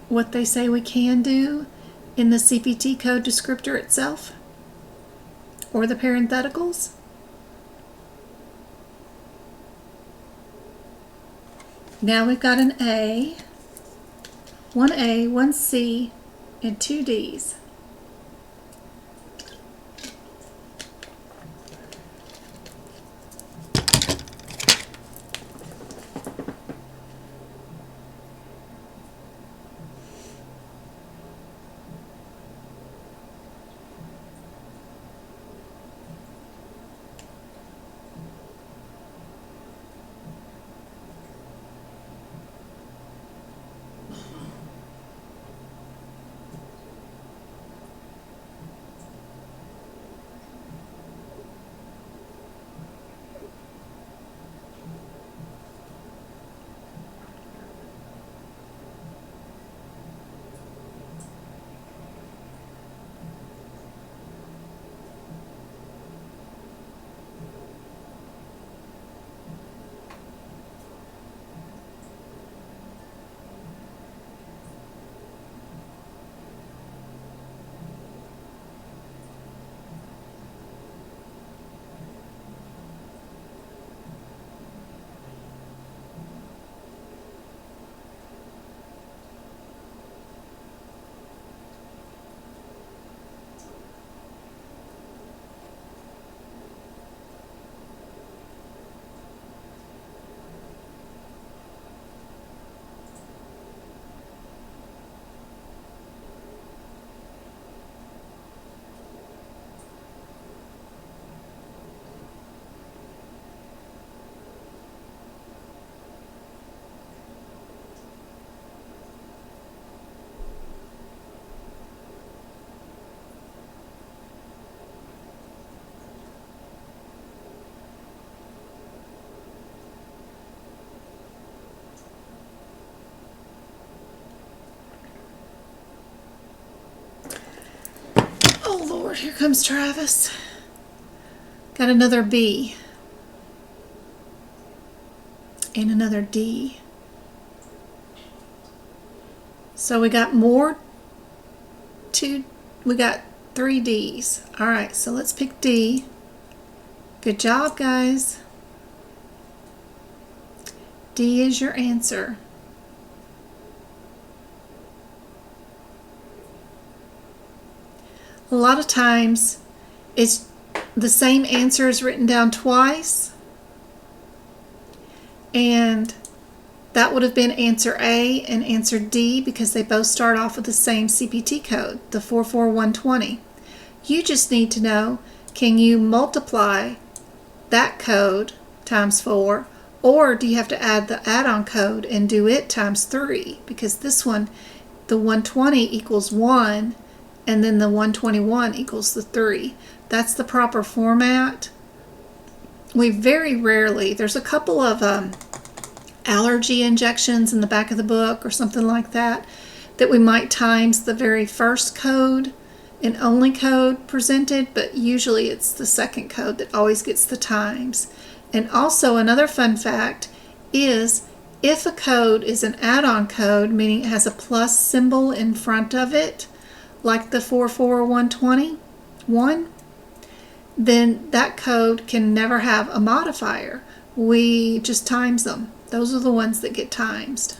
what they say we can do in the CPT code descriptor itself? Or the parentheticals? Now we've got an A, 1A, 1C, and 2 Ds. Oh Lord, here comes Travis. Got another B. And another D. So we got we got 3 D's. All right, so let's pick D. Good job, guys. D is your answer. A lot of times it's the same answer is written down twice, and that would have been answer A and answer D because they both start off with the same CPT code, the 44120. You just need to know, can you multiply that code times 4, or do you have to add the add-on code and do it times 3? Because this one, the 120 equals 1, and then the 121 equals the 3. That's the proper format. We very rarely, there's a couple of allergy injections in the back of the book or something like that we might times the very first code and only code presented, but usually it's the second code that always gets the times. And also another fun fact is, if a code is an add-on code, meaning it has a plus symbol in front of it, like the 44121, then that code can never have a modifier. We just times them. Those are the ones that get timesed.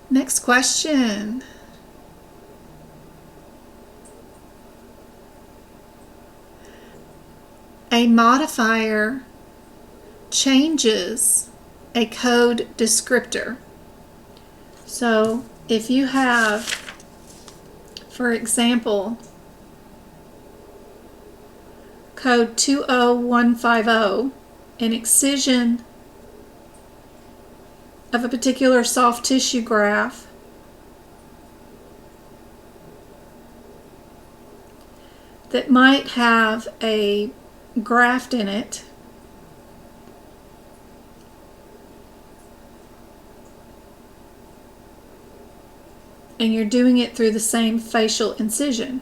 Next question. A modifier changes a code descriptor. So if you have For example, code 20150, an excision of a particular soft tissue graft that might have a graft in it and you're doing it through the same facial incision.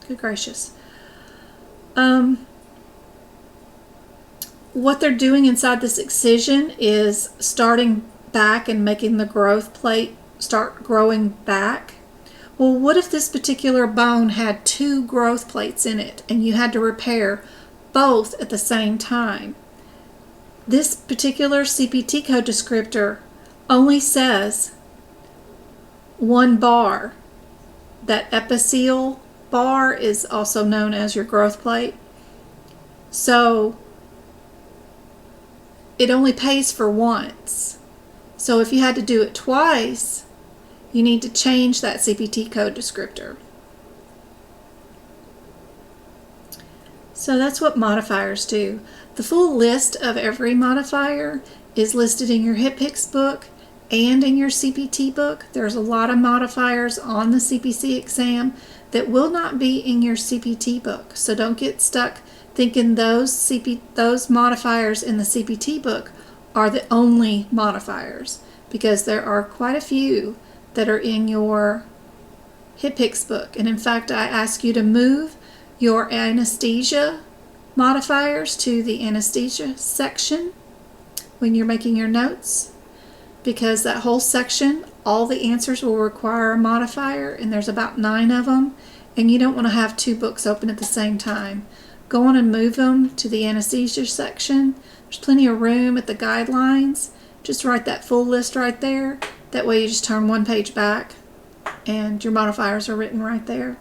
Good gracious. What they're doing inside this excision is starting back and making the growth plate start growing back. Well, what if this particular bone had 2 growth plates in it and you had to repair both at the same time? This particular CPT code descriptor only says 1 bar. That epicele bar is also known as your growth plate. So it only pays for once. So if you had to do it twice, you need to change that CPT code descriptor. So that's what modifiers do. The full list of every modifier is listed in your HipPix book and in your CPT book. There's a lot of modifiers on the CPC exam that will not be in your CPT book. So don't get stuck thinking those modifiers in the CPT book are the only modifiers, because there are quite a few that are in your HipPix book. And in fact, I ask you to move your anesthesia modifiers to the anesthesia section when you're making your notes, because that whole section, all the answers will require a modifier, and there's about 9 of them, and you don't want to have 2 books open at the same time. Go on and move them to the anesthesia section. There's plenty of room at the guidelines. Just write that full list right there. That way you just turn 1 page back and your modifiers are written right there.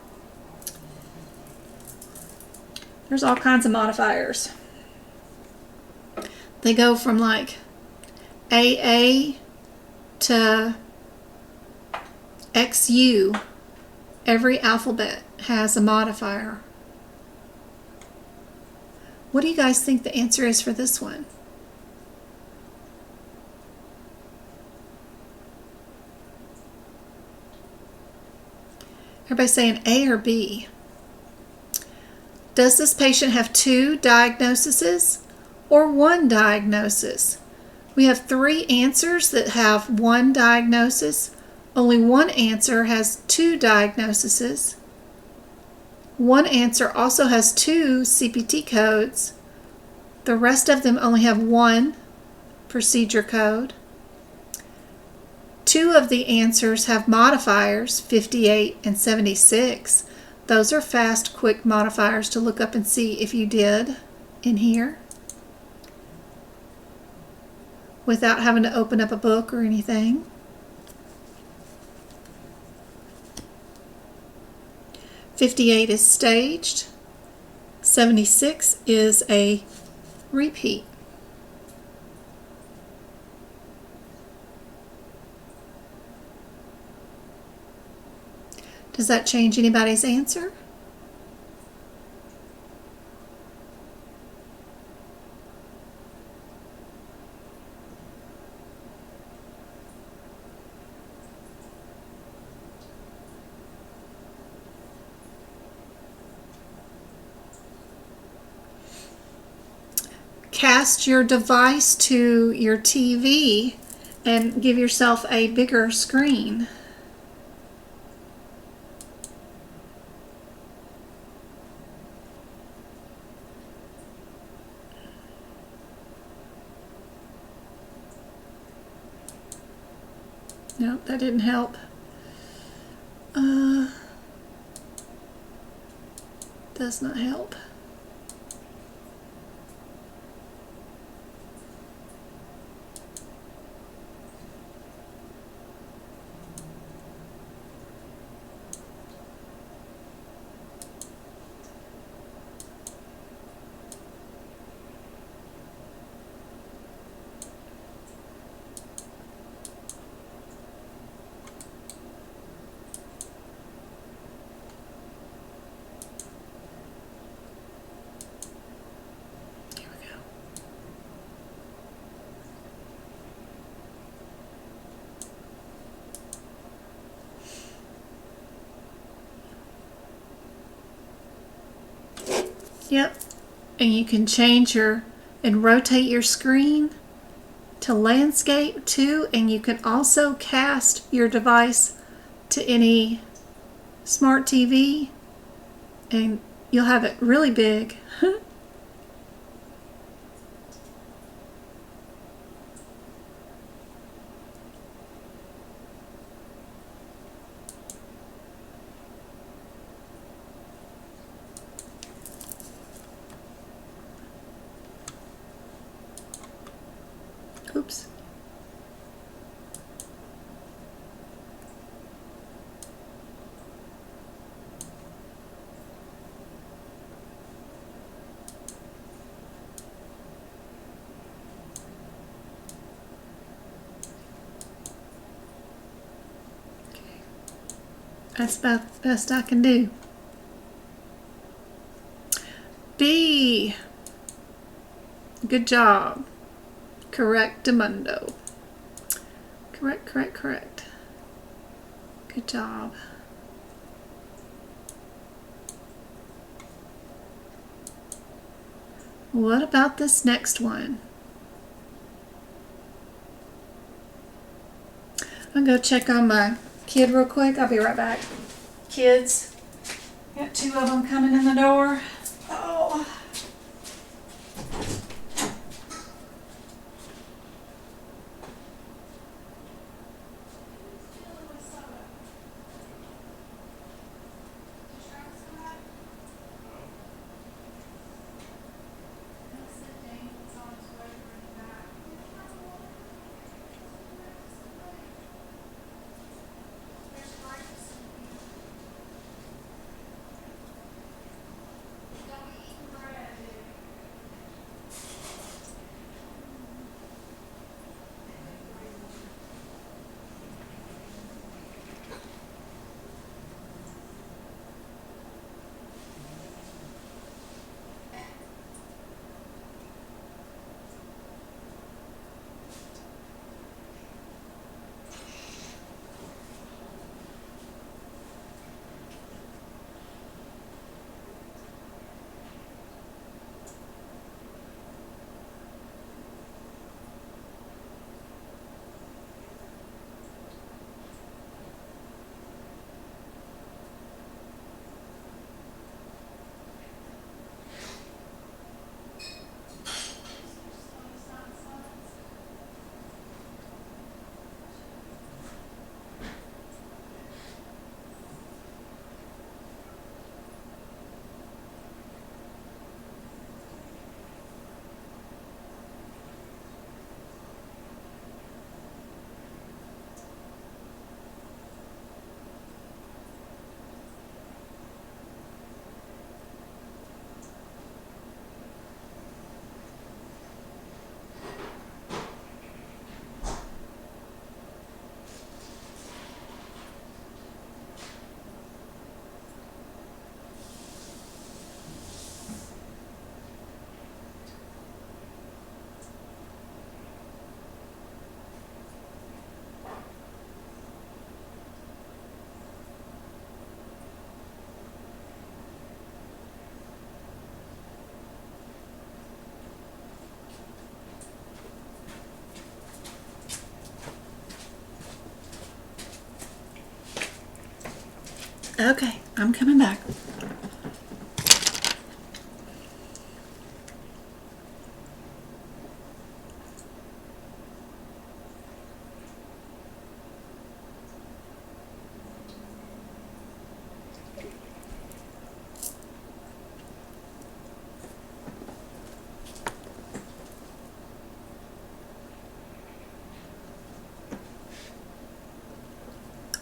There's all kinds of modifiers. They go from like AA to XU. Every alphabet has a modifier. What do you guys think the answer is for this one? Everybody's saying A or B. Does this patient have 2 diagnoses or 1 diagnosis? We have 3 answers that have 1 diagnosis. Only 1 answer has 2 diagnoses. 1 answer also has 2 CPT codes. The rest of them only have 1 procedure code. 2 of the answers have modifiers, 58 and 76. Those are fast, quick modifiers to look up and see if you did in here without having to open up a book or anything. "58 is staged. 76 is a repeat. Does that change anybody's answer? Cast your device to your TV and give yourself a bigger screen. No, that didn't help. Does not help. Yep. And you can change and rotate your screen to landscape too, and you can also cast your device to any smart TV and you'll have it really big. Oops. That's about the best I can do. B. Good job. Correctamundo. Correct. Good job. What about this next one? I'll go check on my kid real quick. I'll be right back. Kids. Got 2 of them coming in the door. Oh. Okay, I'm coming back.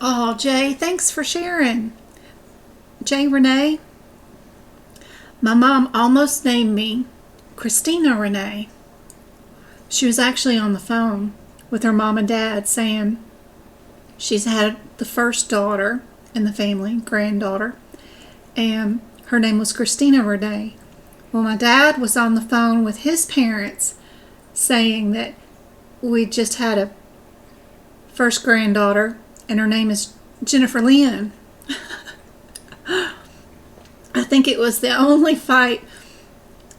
Oh, Jay, thanks for sharing. Jay Renee, my mom almost named me Christina Renee. She was actually on the phone with her mom and dad saying she's had the first daughter in the family, granddaughter, and her name was Christina Renee. Well, my dad was on the phone with his parents saying that we just had a first granddaughter and her name is Jennifer Lynn. I think it was the only fight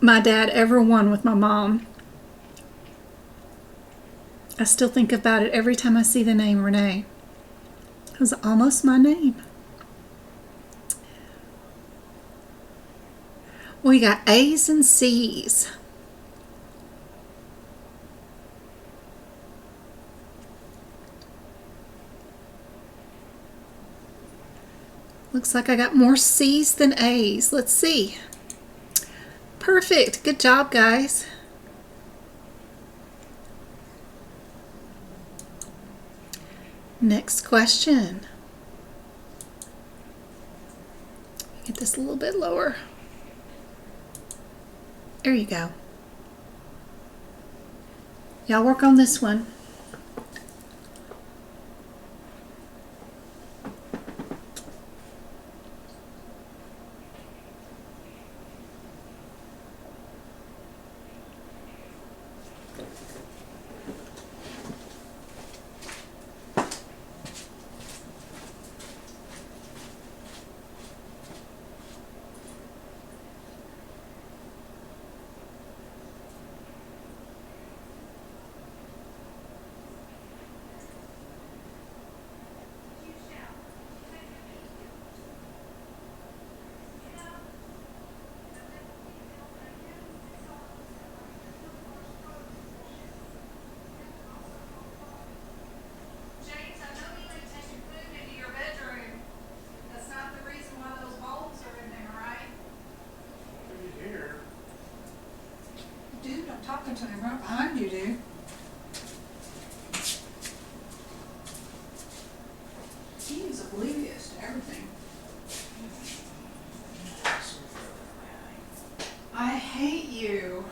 my dad ever won with my mom. I still think about it every time I see the name Renee. It was almost my name. We got A's and C's. Looks like I got more C's than A's. Let's see. Perfect. Good job, guys. Next question. Get this a little bit lower. There you go. Y'all work on this one. Talking to him right behind you, dude. He is oblivious to everything. I hate you.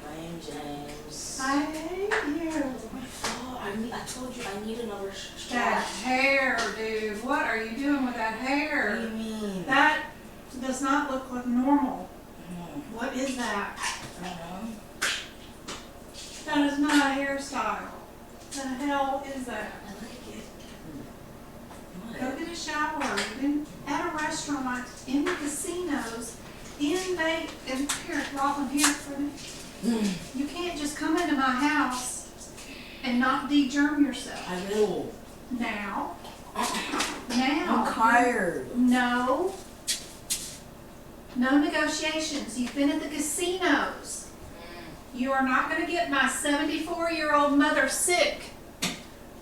Blame James. I hate you. Oh, I told you I need another straw. That hair, dude. What are you doing with that hair? What do you mean? That does not look like normal. Mm, What is that? I don't know. That is not a hairstyle. The hell is that? I like it. Go What? get a shower. You've been at a restaurant, in the casinos, in Vegas. And here, Robin, here for me. You can't just come into my house and not de-germ yourself. I will. Now. I'm tired. No. No negotiations. You've been at the casinos. You are not going to get my 74-year-old mother sick.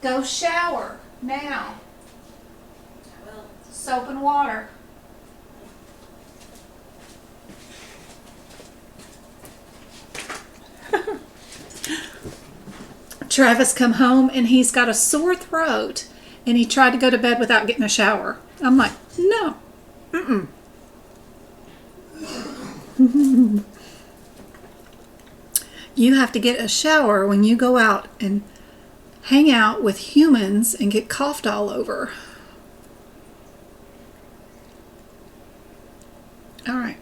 Go shower now. Well, Soap and water. Travis come home and he's got a sore throat and he tried to go to bed without getting a shower. I'm like, no. Mm-mm. You have to get a shower when you go out and hang out with humans and get coughed all over. All right.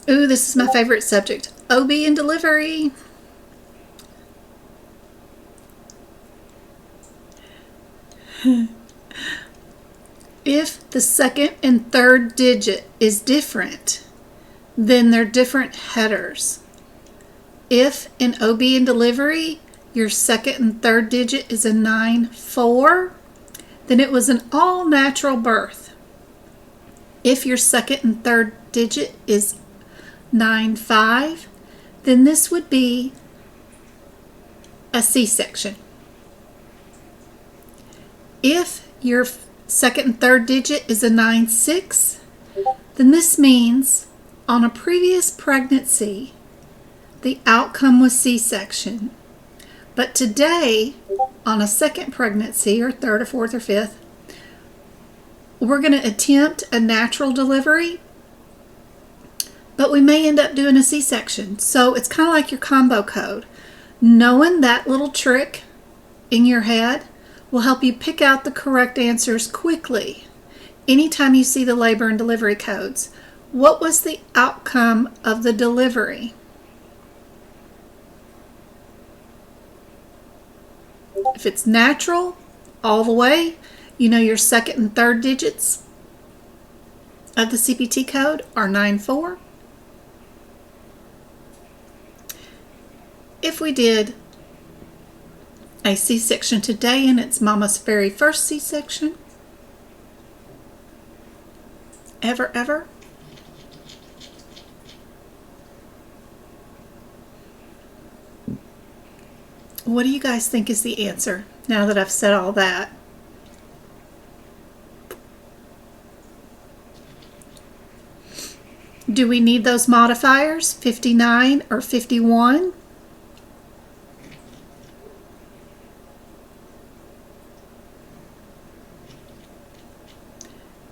Ooh, this is my favorite subject. OB and delivery. If the second and third digit is different, then they're different headers. If in OB and delivery, your second and third digit is a 9-4, then it was an all-natural birth. If your second and third digit is 9-5, then this would be a C-section. If your second and third digit is a 9-6, then this means on a previous pregnancy, the outcome was C-section. But today, on a second pregnancy, or third or fourth or fifth, we're going to attempt a natural delivery, but we may end up doing a C-section. So it's kind of like your combo code. Knowing that little trick in your head will help you pick out the correct answers quickly. Anytime you see the labor and delivery codes, what was the outcome of the delivery? If it's natural, all the way, you know your second and third digits of the CPT code are 9-4. If we did a C-section today and it's mama's very first C-section ever, what do you guys think is the answer now that I've said all that? Do we need those modifiers, 59 or 51?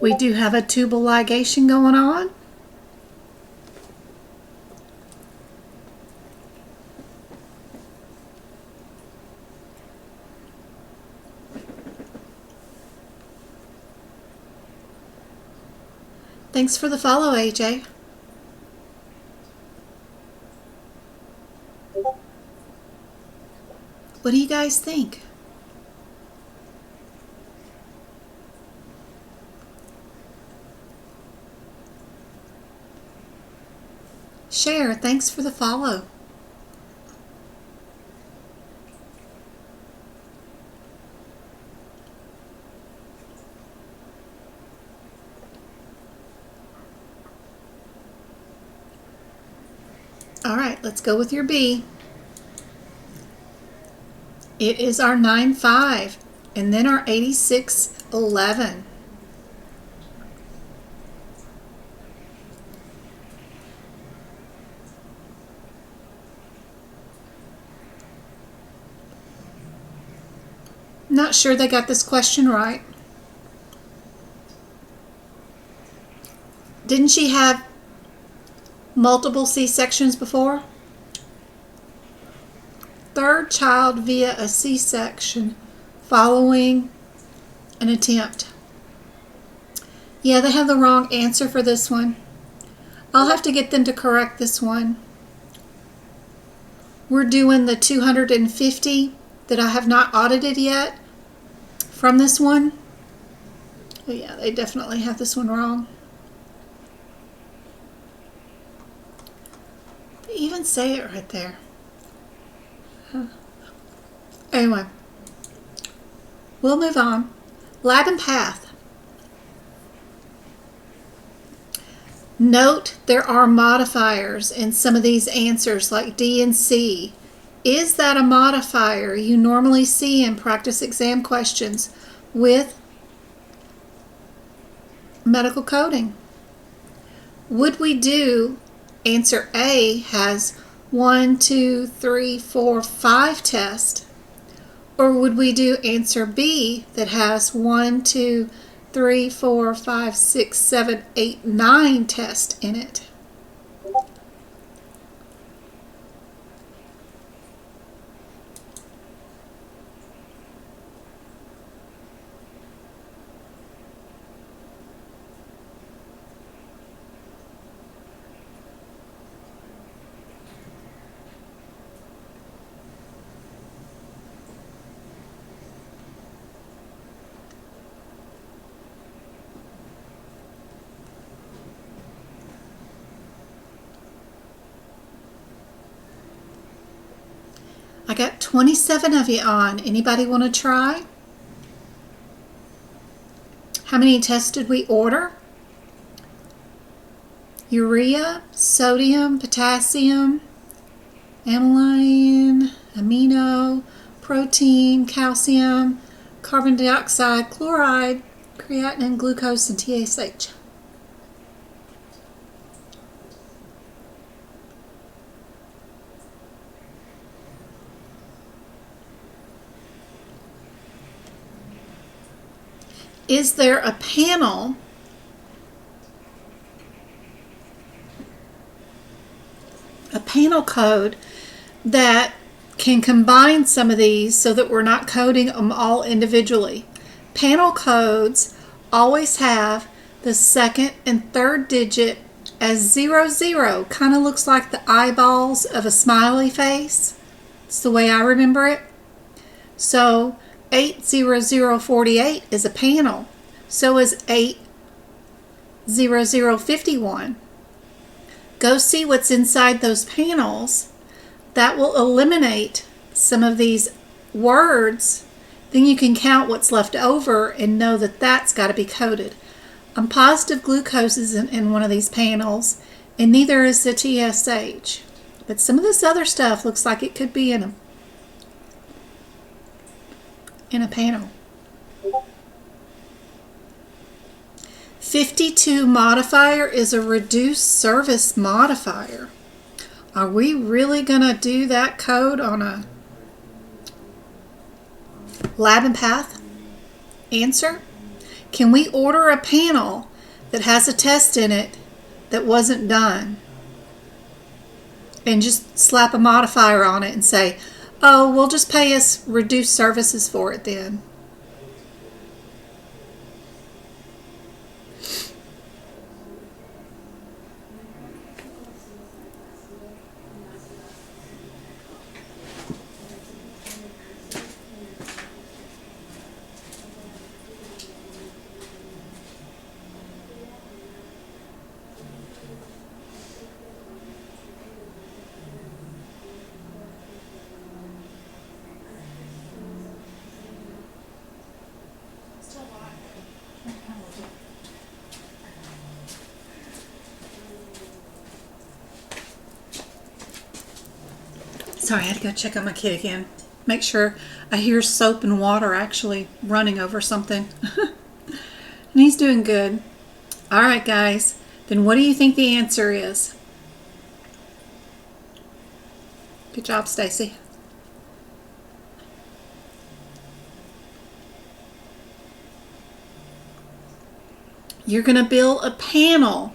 We do have a tubal ligation going on. Thanks for the follow, AJ. What do you guys think? Share, thanks for the follow. All right, let's go with your B. It is our 9-5 and then our 86-11. Not sure they got this question right. Didn't she have multiple C-sections before? Third child via a C-section following an attempt. Yeah, they have the wrong answer for this one. I'll have to get them to correct this one. We're doing the 250 that I have not audited yet from this one. Oh yeah, they definitely have this one wrong. They even say it right there. Huh. Anyway, we'll move on. Lab and path. Note there are modifiers in some of these answers like D and C. Is that a modifier you normally see in practice exam questions with medical coding? Would we do answer A has 1, 2, 3, 4, 5 tests, or would we do answer B that has 1, 2, 3, 4, 5, 6, 7, 8, 9 tests in it? I got 27 of you on. Anybody want to try? How many tests did we order? Urea, sodium, potassium, amyline, amino, protein, calcium, carbon dioxide, chloride, creatinine, glucose, and TSH. Is there a panel code that can combine some of these so that we're not coding them all individually? Panel codes always have the second and third digit as 00. Kind of looks like the eyeballs of a smiley face. It's the way I remember it. So 80048 is a panel. So is 0051. Go see what's inside those panels. That will eliminate some of these words. Then you can count what's left over and know that that's got to be coded. I'm positive glucose isn't in one of these panels, and neither is the TSH. But some of this other stuff looks like it could be in a panel. 52 modifier is a reduced service modifier. Are we really going to do that code on a lab and path answer? Can we order a panel that has a test in it that wasn't done and just slap a modifier on it and say, oh, we'll just pay us reduced services for it then? Sorry, I had to go check on my kid again. Make sure I hear soap and water actually running over something. And he's doing good. All right, guys. Then what do you think the answer is? Good job, Stacy. You're going to build a panel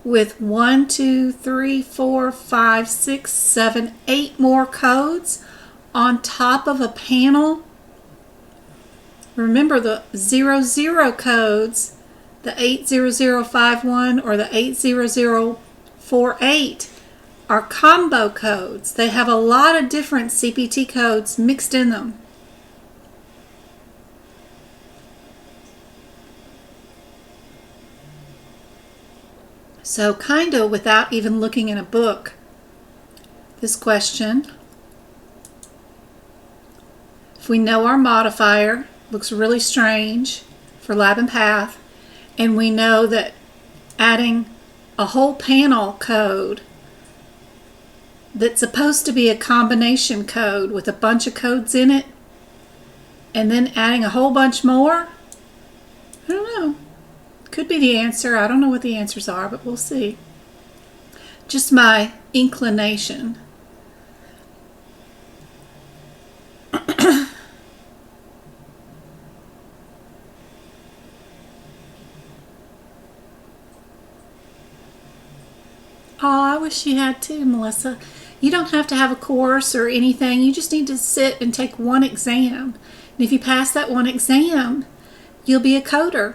with 1, 2, 3, 4, 5, 6, 7, 8 more codes on top of a panel. Remember the 00 codes, the 80051 or the 80048 are combo codes. They have a lot of different CPT codes mixed in them. So kind of without even looking in a book, this question, if we know our modifier looks really strange for lab and path, and we know that adding a whole panel code that's supposed to be a combination code with a bunch of codes in it, and then adding a whole bunch more, I don't know. Could be the answer. I don't know what the answers are, but we'll see. Just my inclination. Oh, I wish you had too, Melissa. You don't have to have a course or anything. You just need to sit and take one exam. And if you pass that one exam, you'll be a coder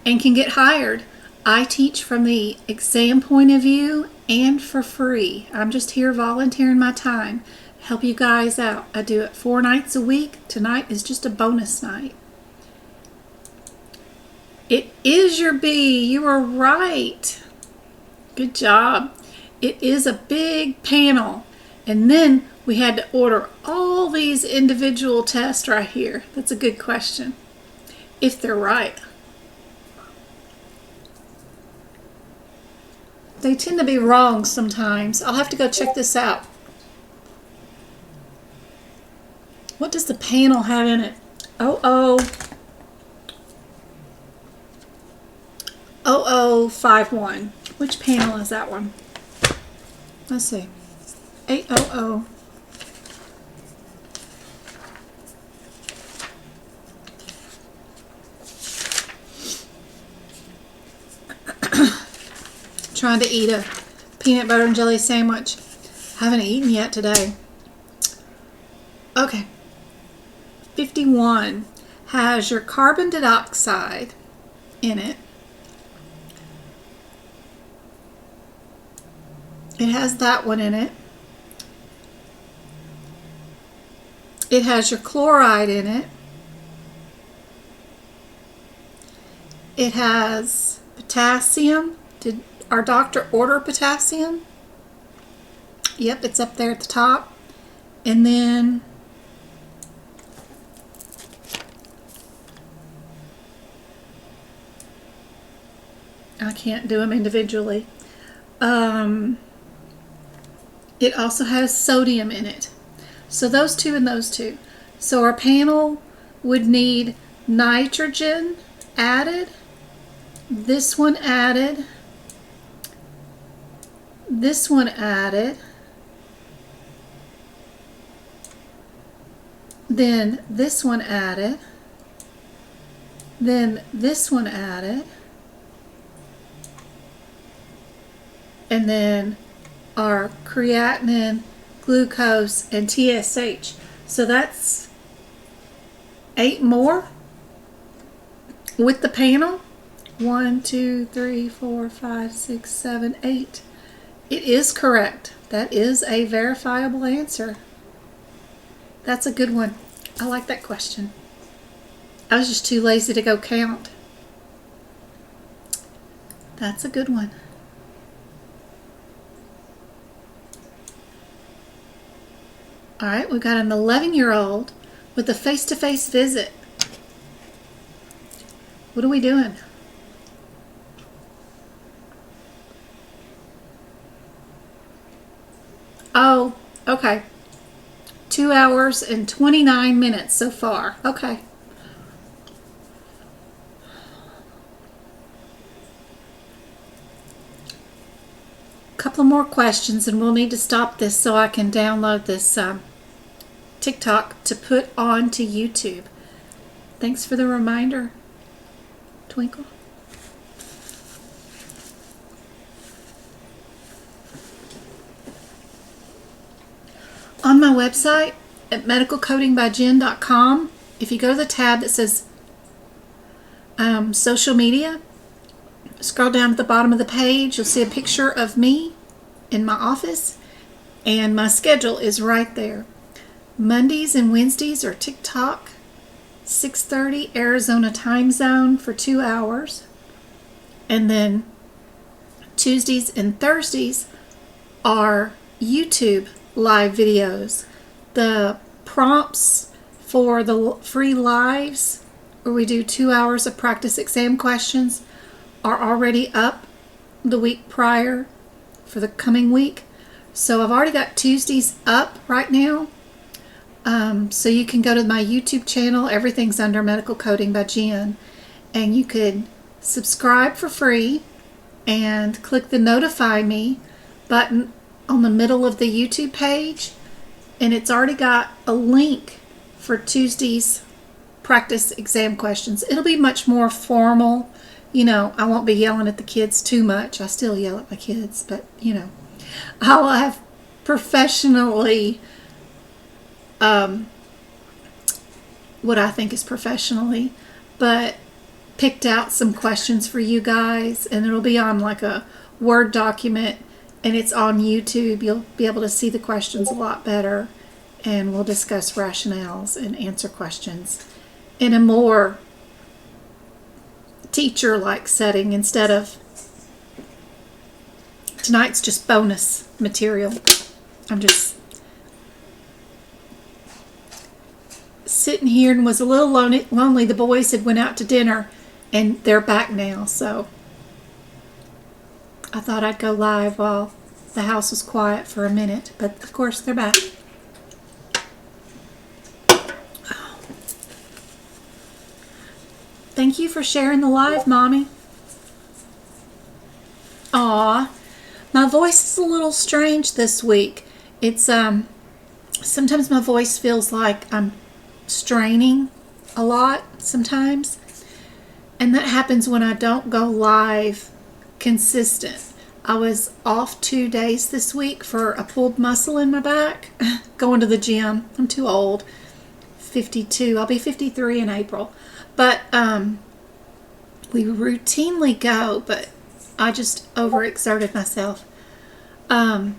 and can get hired. I teach from the exam point of view and for free. I'm just here volunteering my time. Help you guys out. I do it 4 nights a week. Tonight is just a bonus night. It is your B. You are right. Good job. It is a big panel. And then we had to order all these individual tests right here. That's a good question. If they're right. They tend to be wrong sometimes. I'll have to go check this out. What does the panel have in it? 0051. Which panel is that one? Let's see. 800. Trying to eat a peanut butter and jelly sandwich. Haven't eaten yet today. Okay. 51 has your carbon dioxide in it. It has that one in it. It has your chloride in it. It has potassium. Did our doctor order potassium? Yep, it's up there at the top. And then I can't do them individually. It also has sodium in it. So those two and those two. So our panel would need nitrogen added, this one added, this one added, then this one added, then this one added, and then our creatinine, glucose, and TSH. So that's 8 more with the panel. 1, 2, 3, 4, 5, 6, 7, 8. It is correct. That is a verifiable answer. That's a good one. I like that question. I was just too lazy to go count. That's a good one. All right, we've got an 11-year-old with a face-to-face visit. What are we doing? Oh, okay. 2 hours and 29 minutes so far. Okay. Couple more questions and we'll need to stop this so I can download this TikTok to put onto YouTube. Thanks for the reminder, Twinkle. On my website at medicalcodingbyjen.com, if you go to the tab that says social media, scroll down to the bottom of the page, you'll see a picture of me in my office, and my schedule is right there. Mondays and Wednesdays are TikTok, 6:30 Arizona time zone for 2 hours. And then Tuesdays and Thursdays are YouTube live videos. The prompts for the free lives, where we do 2 hours of practice exam questions, are already up the week prior for the coming week. So I've already got Tuesdays up right now. So you can go to my YouTube channel. Everything's under Medical Coding by Jen. And you could subscribe for free and click the notify me button on the middle of the YouTube page. And it's already got a link for Tuesday's practice exam questions. It'll be much more formal. You know, I won't be yelling at the kids too much. I still yell at my kids, but, you know, I'll have professionally, what I think is professionally, but picked out some questions for you guys, and it'll be on like a Word document, and it's on YouTube. You'll be able to see the questions a lot better, and we'll discuss rationales and answer questions in a more teacher-like setting instead of tonight's just bonus material. I'm just sitting here and was a little lonely. The boys had went out to dinner and they're back now, so I thought I'd go live while the house was quiet for a minute, but of course they're back. Thank you for sharing the live, Mommy. Aw, my voice is a little strange this week. It's sometimes my voice feels like I'm straining a lot sometimes, and that happens when I don't go live consistent. I was off 2 days this week for a pulled muscle in my back, going to the gym. I'm too old, 52. I'll be 53 in April. But we routinely go, but I just overexerted myself. And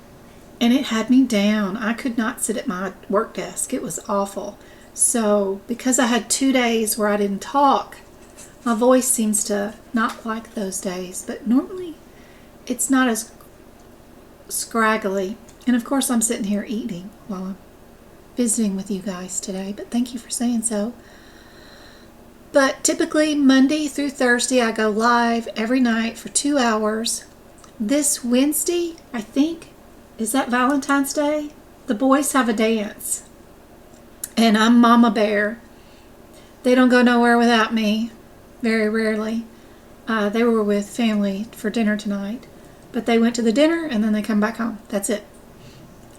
it had me down. I could not sit at my work desk. It was awful. So because I had 2 days where I didn't talk, My voice seems to not like those days, but normally it's not as scraggly. And of course, I'm sitting here eating while I'm visiting with you guys today, but thank you for saying so. But typically, Monday through Thursday, I go live every night for 2 hours. This Wednesday, I think, is that Valentine's Day? The boys have a dance. And I'm Mama Bear. They don't go nowhere without me, very rarely. They were with family for dinner tonight. But they went to the dinner and then they come back home. That's it.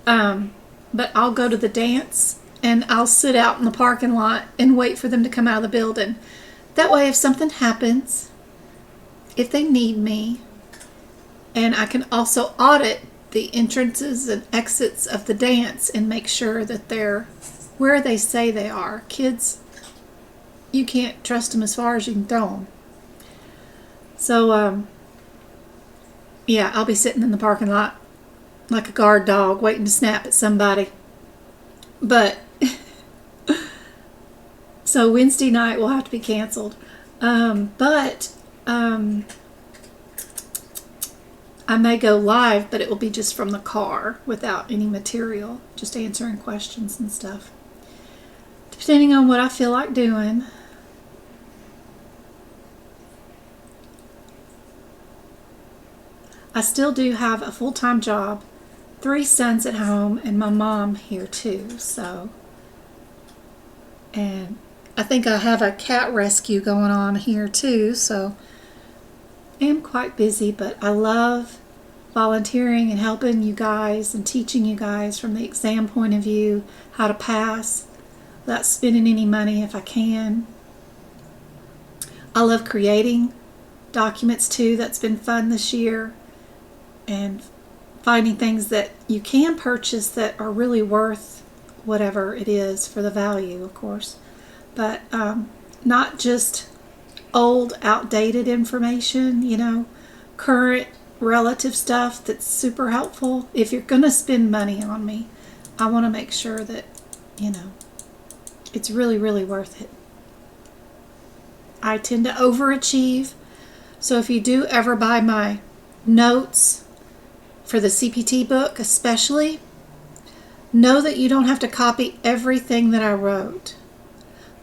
But I'll go to the dance and I'll sit out in the parking lot and wait for them to come out of the building. That way, if something happens, if they need me, and I can also audit the entrances and exits of the dance and make sure that they're where they say they are. Kids, you can't trust them as far as you can throw them. So, yeah, I'll be sitting in the parking lot like a guard dog waiting to snap at somebody. But so Wednesday night will have to be canceled. But I may go live, but it will be just from the car without any material, just answering questions and stuff. Depending on what I feel like doing. I still do have a full-time job, 3 sons at home, and my mom here too, so. And I think I have a cat rescue going on here too, so I am quite busy, but I love volunteering and helping you guys and teaching you guys from the exam point of view how to pass without spending any money if I can. I love creating documents too. That's been fun this year. And finding things that you can purchase that are really worth whatever it is for the value, of course. But not just old, outdated information, you know, current, relative stuff that's super helpful. If you're going to spend money on me, I want to make sure that, you know, it's really, really worth it. I tend to overachieve. So if you do ever buy my notes for the CPT book especially, know that you don't have to copy everything that I wrote.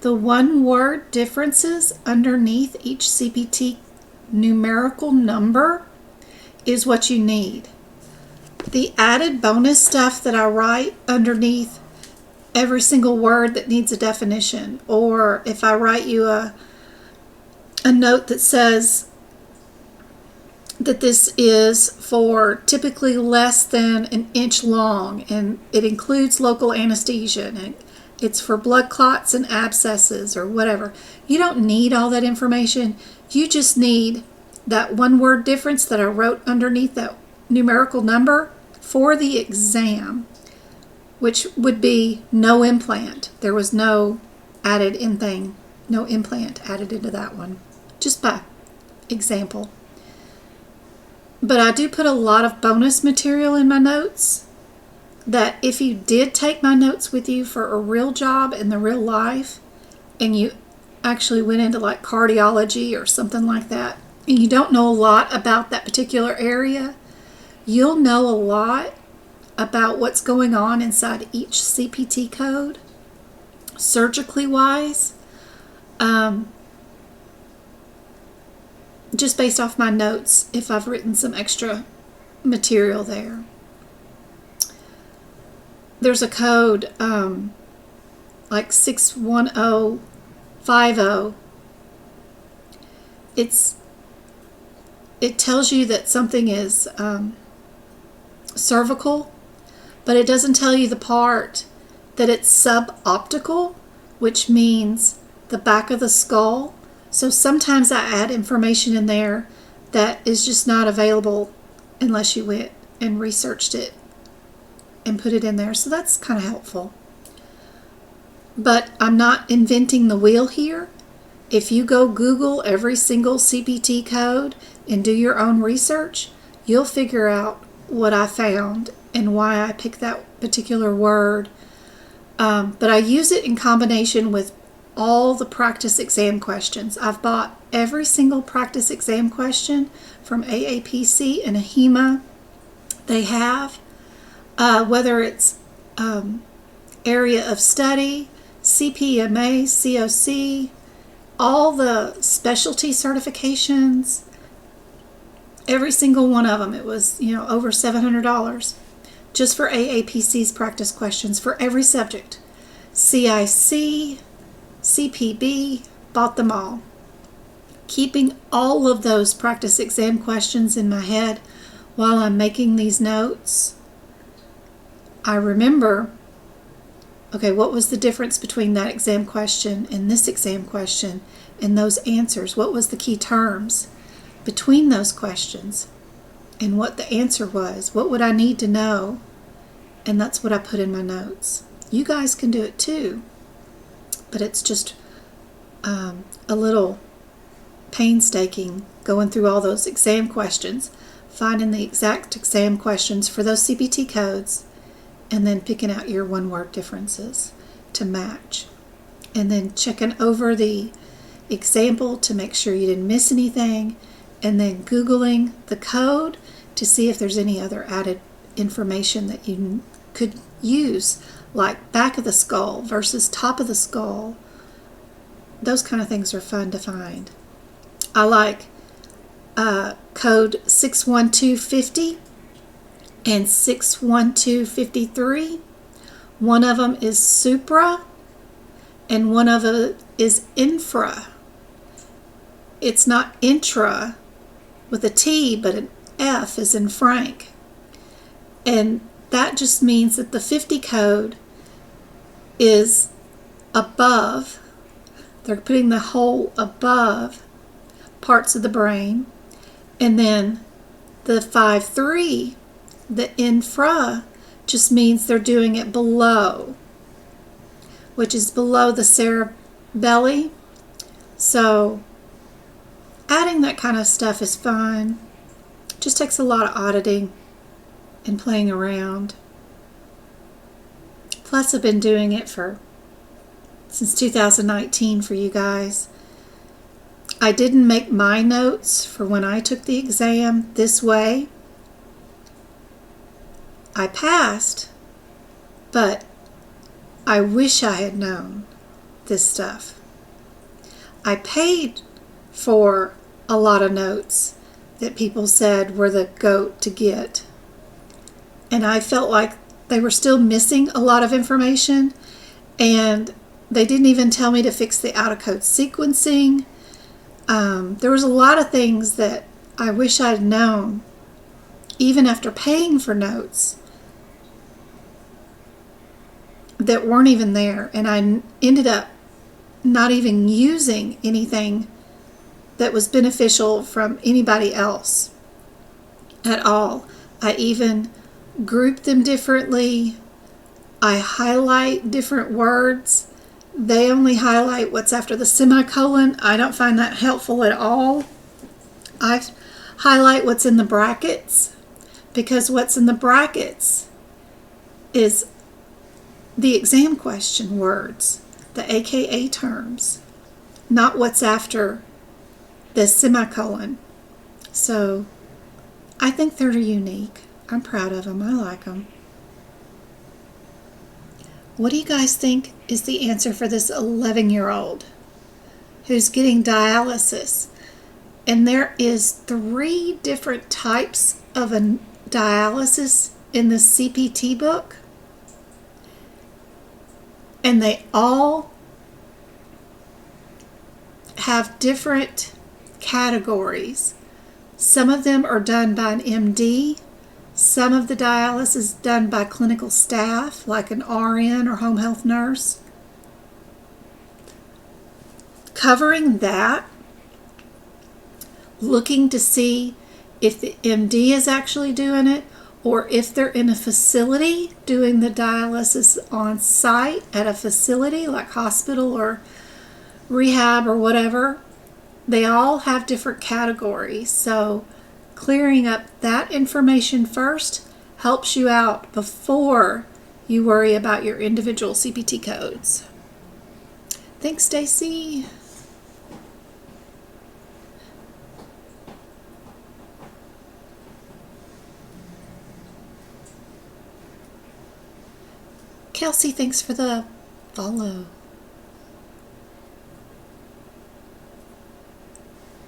The one-word differences underneath each CPT numerical number is what you need. The added bonus stuff that I write underneath every single word that needs a definition, or if I write you a note that says that this is for typically less than an inch long and it includes local anesthesia and it's for blood clots and abscesses or whatever. You don't need all that information. You just need that one word difference that I wrote underneath that numerical number for the exam, which would be no implant. There was no added in thing, no implant added into that one, just by example. But I do put a lot of bonus material in my notes that if you did take my notes with you for a real job in the real life and you actually went into like cardiology or something like that and you don't know a lot about that particular area, you'll know a lot about what's going on inside each CPT code, surgically wise, just based off my notes if I've written some extra material there. There's a code like 61050. It tells you that something is cervical, but it doesn't tell you the part that it's suboptical, which means the back of the skull. So sometimes I add information in there that is just not available unless you went and researched it and put it in there. So that's kind of helpful. But I'm not inventing the wheel here. If you go Google every single CPT code and do your own research, you'll figure out what I found and why I picked that particular word. But I use it in combination with all the practice exam questions. I've bought every single practice exam question from AAPC and AHIMA. They have, whether it's area of study, CPMA, COC, all the specialty certifications, every single one of them. It was, over $700 just for AAPC's practice questions for every subject. CIC, CPB, bought them all. Keeping all of those practice exam questions in my head while I'm making these notes, I remember, okay, what was the difference between that exam question and this exam question and those answers? What was the key terms between those questions and what the answer was? What would I need to know? And that's what I put in my notes. You guys can do it too, but it's just a little painstaking going through all those exam questions, finding the exact exam questions for those CPT codes, and then picking out your one-word differences to match. And then checking over the example to make sure you didn't miss anything, and then Googling the code to see if there's any other added information that you could use, like back of the skull versus top of the skull. Those kind of things are fun to find. I like code 61250 and 61253. One of them is supra and one of it is infra. It's not intra with a T, but an F is in Frank. And that just means that the 50 code is above. They're putting the whole above parts of the brain. And then the 5-3, the infra, just means they're doing it below, which is below the cerebelly. So adding that kind of stuff is fun. Just takes a lot of auditing and playing around. Plus, I've been doing it since 2019 for you guys. I didn't make my notes for when I took the exam this way. I passed, but I wish I had known this stuff. I paid for a lot of notes that people said were the GOAT to get. And I felt like they were still missing a lot of information, and they didn't even tell me to fix the out-of-code sequencing. There was a lot of things that I wish I'd known, even after paying for notes, that weren't even there. And I ended up not even using anything that was beneficial from anybody else at all. I even group them differently. I highlight different words. They only highlight what's after the semicolon. I don't find that helpful at all. I highlight what's in the brackets, because what's in the brackets is the exam question words, the AKA terms, not what's after the semicolon. So I think they're unique. I'm proud of them. I like them. What do you guys think is the answer for this 11-year-old who's getting dialysis? And there is 3 different types of a dialysis in the CPT book. And they all have different categories. Some of them are done by an MD. Some of the dialysis is done by clinical staff, like an RN or home health nurse. Covering that, looking to see if the MD is actually doing it, or if they're in a facility doing the dialysis on site at a facility like hospital or rehab or whatever. They all have different categories, so clearing up that information first helps you out before you worry about your individual CPT codes. Thanks, Stacy. Kelsey, thanks for the follow.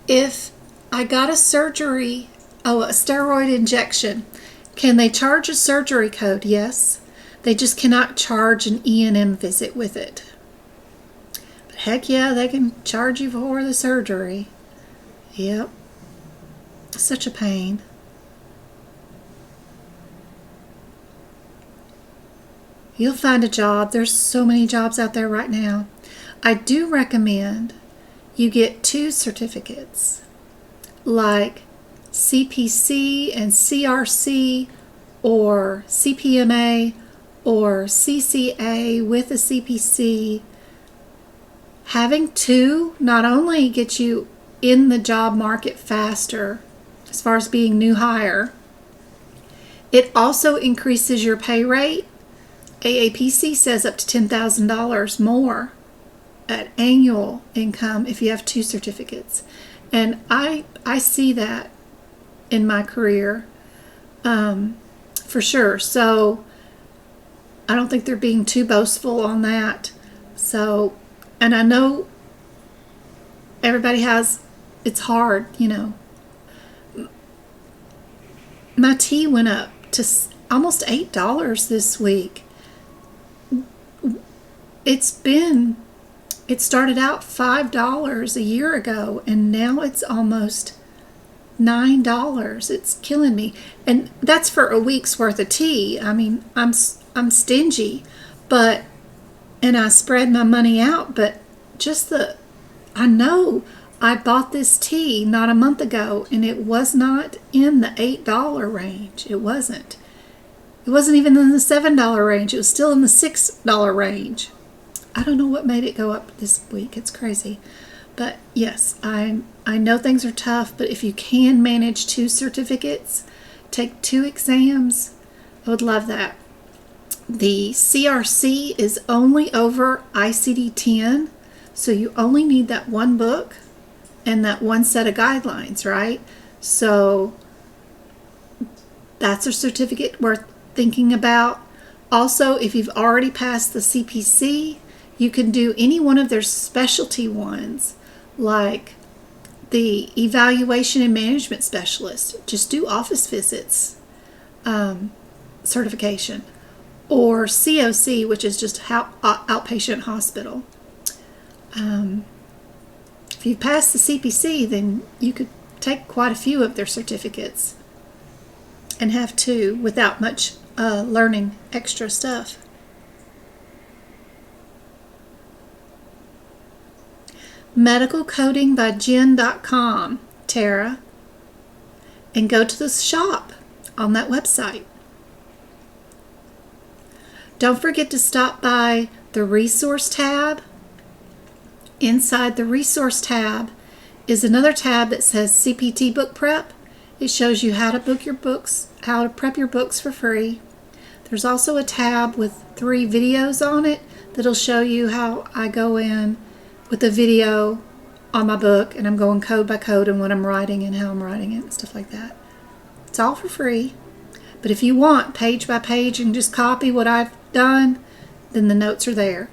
If I got a surgery, a steroid injection, can they charge a surgery code? Yes. They just cannot charge an E&M visit with it. But heck yeah, they can charge you for the surgery. Yep. Such a pain. You'll find a job. There's so many jobs out there right now. I do recommend you get 2 certificates, like CPC and CRC, or CPMA, or CCA with a CPC. Having 2 not only gets you in the job market faster as far as being new hire, it also increases your pay rate. AAPC says up to $10,000 more at annual income if you have 2 certificates. And I see that in my career for sure. So I don't think they're being too boastful on that. So, and I know everybody has, it's hard, you know. My tea went up to almost $8 this week. It started out $5 a year ago, and now it's almost $9. It's killing me. And that's for a week's worth of tea. I mean, I'm stingy, and I spread my money out, but I know I bought this tea not a month ago, and it was not in the $8 range. It wasn't. It wasn't even in the $7 range. It was still in the $6 range. I don't know what made it go up this week. It's crazy. But yes, I know things are tough, but if you can manage 2 certificates, take 2 exams, I would love that. The CRC is only over ICD-10, so you only need that 1 book and that 1 set of guidelines, right? So that's a certificate worth thinking about. Also, if you've already passed the CPC, you can do any one of their specialty ones, like the evaluation and management specialist. Just do office visits certification, or COC, which is just outpatient hospital. If you pass the CPC, then you could take quite a few of their certificates and have 2 without much learning extra stuff. medicalcoding.jen.com, Tara, and go to the shop on that website. Don't forget to stop by the resource tab. Inside the resource tab is another tab that says CPT book prep. It shows you how to book your books, how to prep your books for free. There's also a tab with 3 videos on it that'll show you how I go in with a video on my book, and I'm going code by code and what I'm writing and how I'm writing it and stuff like that. It's all for free. But if you want page by page and just copy what I've done, then the notes are there.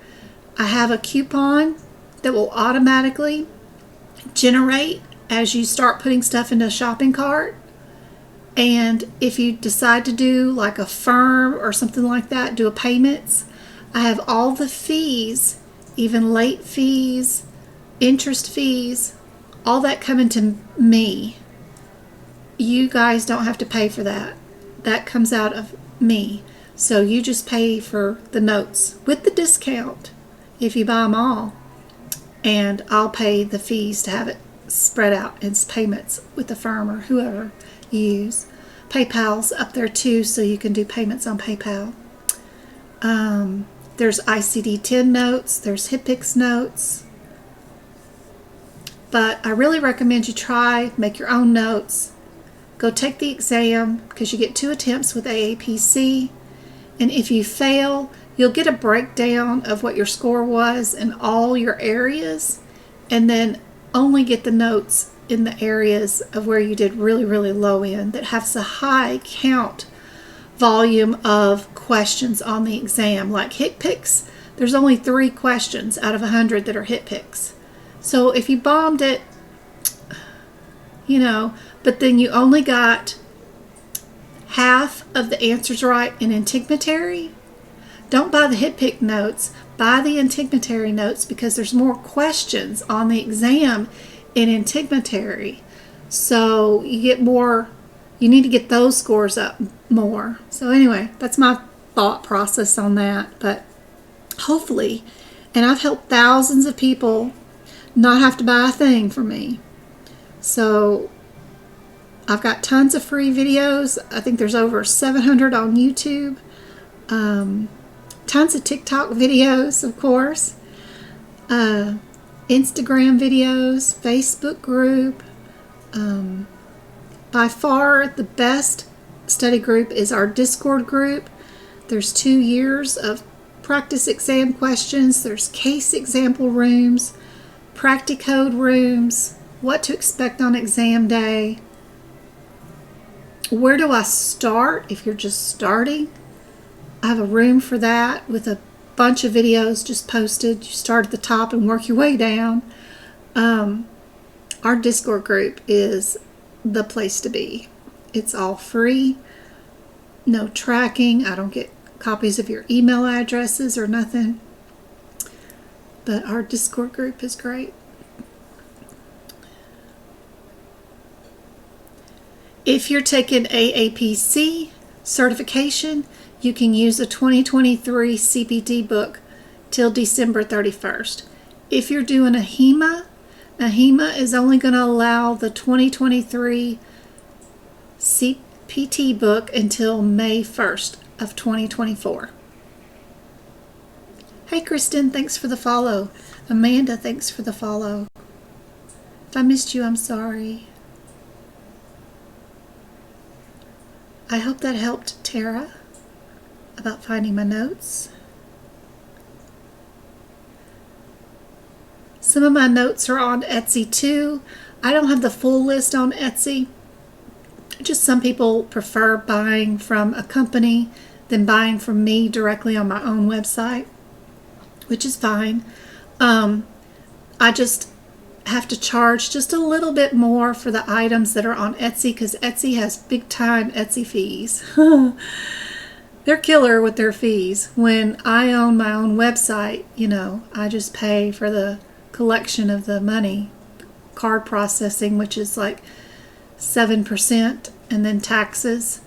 I have a coupon that will automatically generate as you start putting stuff into a shopping cart. And if you decide to do like a firm or something like that, do a payments, I have all the fees, even late fees, interest fees, all that coming to me. You guys don't have to pay for that. That comes out of me. So you just pay for the notes with the discount if you buy them all. And I'll pay the fees to have it spread out in payments with the firm or whoever you use. PayPal's up there too, so you can do payments on PayPal. There's ICD-10 notes, there's HIPICS notes. But I really recommend you make your own notes. Go take the exam, because you get 2 attempts with AAPC. And if you fail, you'll get a breakdown of what your score was in all your areas, and then only get the notes in the areas of where you did really, really low in that has a high count volume of questions on the exam. Like hit picks, there's only 3 questions out of 100 that are hit picks. So if you bombed it, but then you only got half of the answers right in integumentary, don't buy the hit pick notes, buy the integumentary notes, because there's more questions on the exam in integumentary. So you get more, you need to get those scores up more. So anyway, that's my thought process on that. But hopefully, and I've helped thousands of people not have to buy a thing from me. So I've got tons of free videos. I think there's over 700 on YouTube. Tons of TikTok videos, of course. Instagram videos, Facebook group. By far the best study group is our Discord group. There's 2 years of practice exam questions. There's case example rooms, practicode rooms, what to expect on exam day. Where do I start if you're just starting? I have a room for that with a bunch of videos just posted. You start at the top and work your way down. Our Discord group is the place to be. It's all free, no tracking. I don't get copies of your email addresses or nothing. But our Discord group is great. If you're taking AAPC certification, you can use the 2023 CPT book till December 31st. If you're doing AHIMA, AHIMA is only going to allow the 2023 CPT book until May 1st of 2024. Hey Kristen, thanks for the follow. Amanda, thanks for the follow. If I missed you, I'm sorry. I hope that helped Tara about finding my notes. Some of my notes are on Etsy too. I don't have the full list on Etsy. Just some people prefer buying from a company than buying from me directly on my own website, which is fine. I just have to charge just a little bit more for the items that are on Etsy, because Etsy has big time Etsy fees. They're killer with their fees. When I own my own website, I just pay for the collection of the money, card processing, which is like 7%, and then taxes,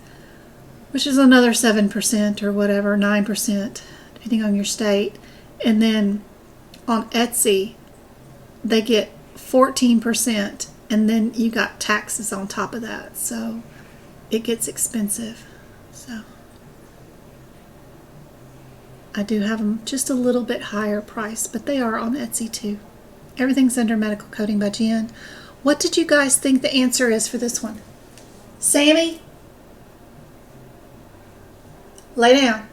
which is another 7% or whatever, 9%, depending on your state. And then on Etsy, they get 14%, and then you got taxes on top of that. So it gets expensive. So I do have them just a little bit higher price, but they are on Etsy too. Everything's under Medical Coding by Jen. What did you guys think the answer is for this one? Sammy? Lay down.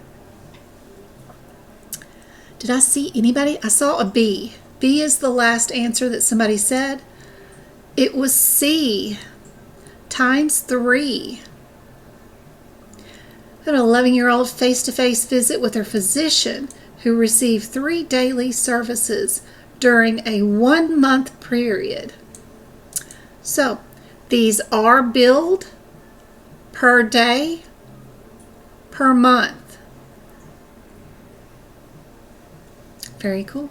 Did I see anybody? I saw a B. B is the last answer that somebody said. It was C, times 3. An 11-year-old face-to-face visit with her physician who received 3 daily services during a 1-month period. So these are billed per day, per month. Very cool.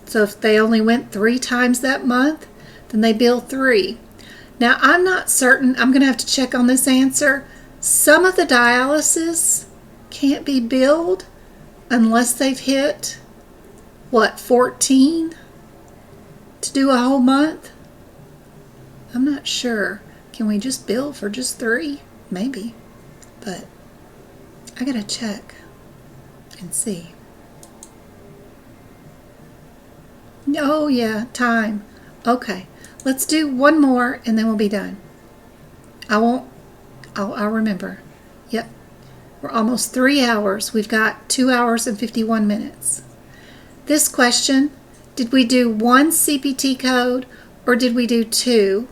So if they only went 3 times that month, then they bill 3. Now I'm not certain, I'm going to have to check on this answer. Some of the dialysis can't be billed unless they've hit, 14 to do a whole month? I'm not sure. Can we just bill for just 3? Maybe. But I gotta check and see. Oh yeah, time. Okay, let's do one more and then we'll be done. I Oh, I remember. Yep. We're almost 3 hours. We've got 2 hours and 51 minutes. This question, did we do one CPT code or did we do two?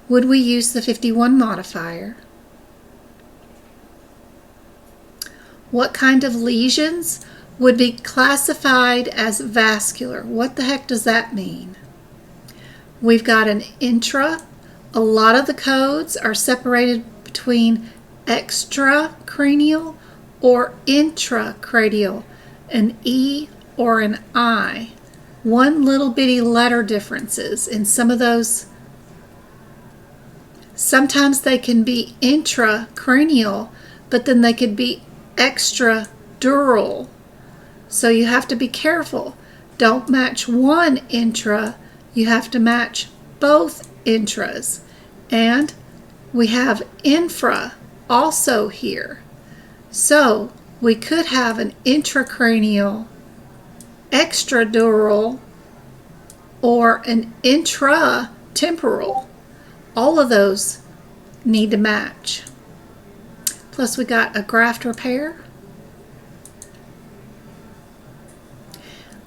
Would we use the 51 modifier? What kind of lesions would be classified as vascular? What the heck does that mean? We've got an intra. A lot of the codes are separated between extracranial or intracranial, an E or an I. One little bitty letter differences in some of those. Sometimes they can be intracranial, but then they could be extradural. So you have to be careful. Don't match one intra, you have to match both intras. And we have infra also here. So we could have an intracranial, extradural, or an intratemporal. All of those need to match. Plus we got a graft repair.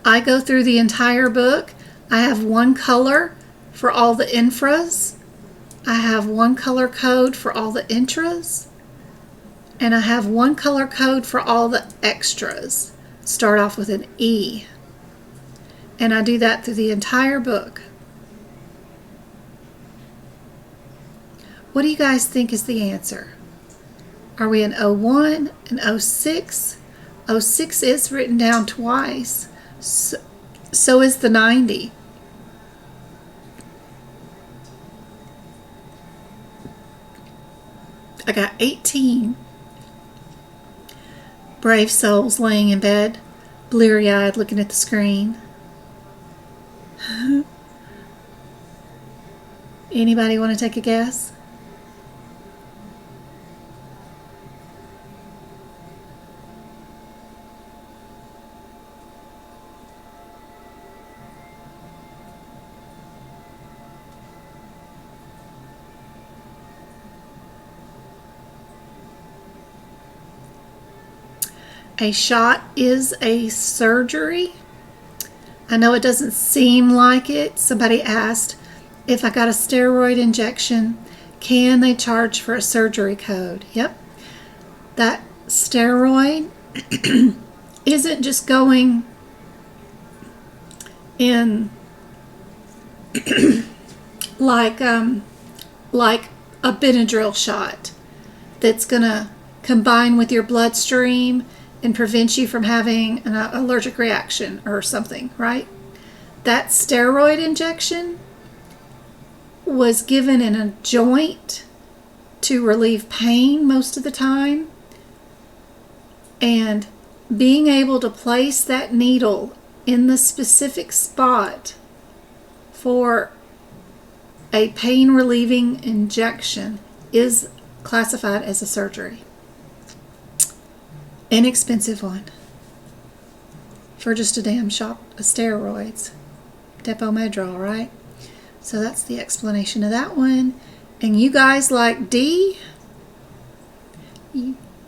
I go through the entire book. I have one color for all the infras. I have one color code for all the intras. And I have one color code for all the extras. Start off with an E. And I do that through the entire book. What do you guys think is the answer? Are we in 01 and 06? 06 is written down twice. So is the 90. I got 18 brave souls laying in bed, bleary-eyed looking at the screen. Anybody want to take a guess? A shot is a surgery. I know it doesn't seem like it. Somebody asked, if I got a steroid injection, can they charge for a surgery code? Yep. That steroid isn't just going in like a Benadryl shot that's going to combine with your bloodstream and prevent you from having an allergic reaction or something, right? That steroid injection was given in a joint to relieve pain most of the time. And being able to place that needle in the specific spot for a pain relieving injection is classified as a surgery. Inexpensive one for just a damn shot of steroids. Depomedrol, right? So that's the explanation of that one. And you guys like D?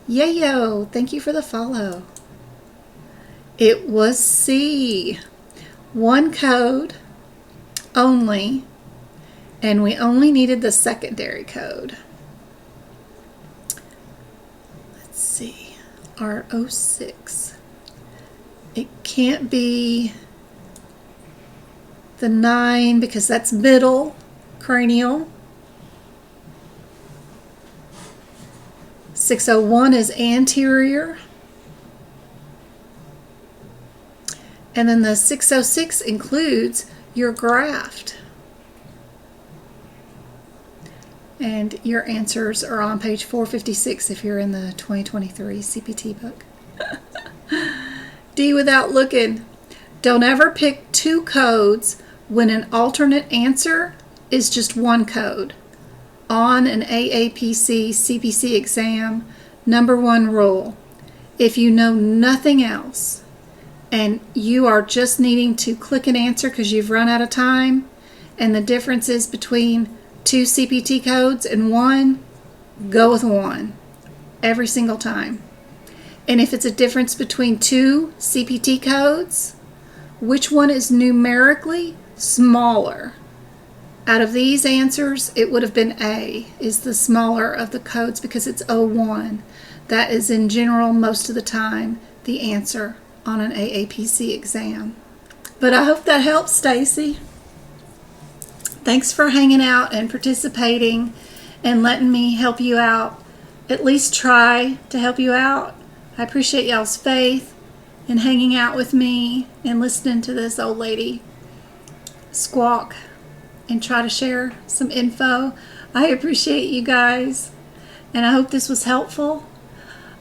Yayo, thank you for the follow. It was C. One code only, and we only needed the secondary code. Let's see. R06. It can't be the 9 because that's middle cranial. 601 is anterior. And then the 606 includes your graft. And your answers are on page 456 if you're in the 2023 CPT book. D without looking. Don't ever pick two codes when an alternate answer is just one code. On an AAPC CPC exam, number one rule. If you know nothing else and you are just needing to click an answer because you've run out of time and the difference is between two CPT codes and one, go with 1 every single time. And if it's a difference between 2 CPT codes, which one is numerically smaller? Out of these answers, it would have been A, is the smaller of the codes because it's 01. That is in general most of the time the answer on an AAPC exam. But I hope that helps, Stacy. Thanks for hanging out and participating and letting me help you out. At least try to help you out. I appreciate y'all's faith in hanging out with me and listening to this old lady squawk and try to share some info. I appreciate you guys, and I hope this was helpful.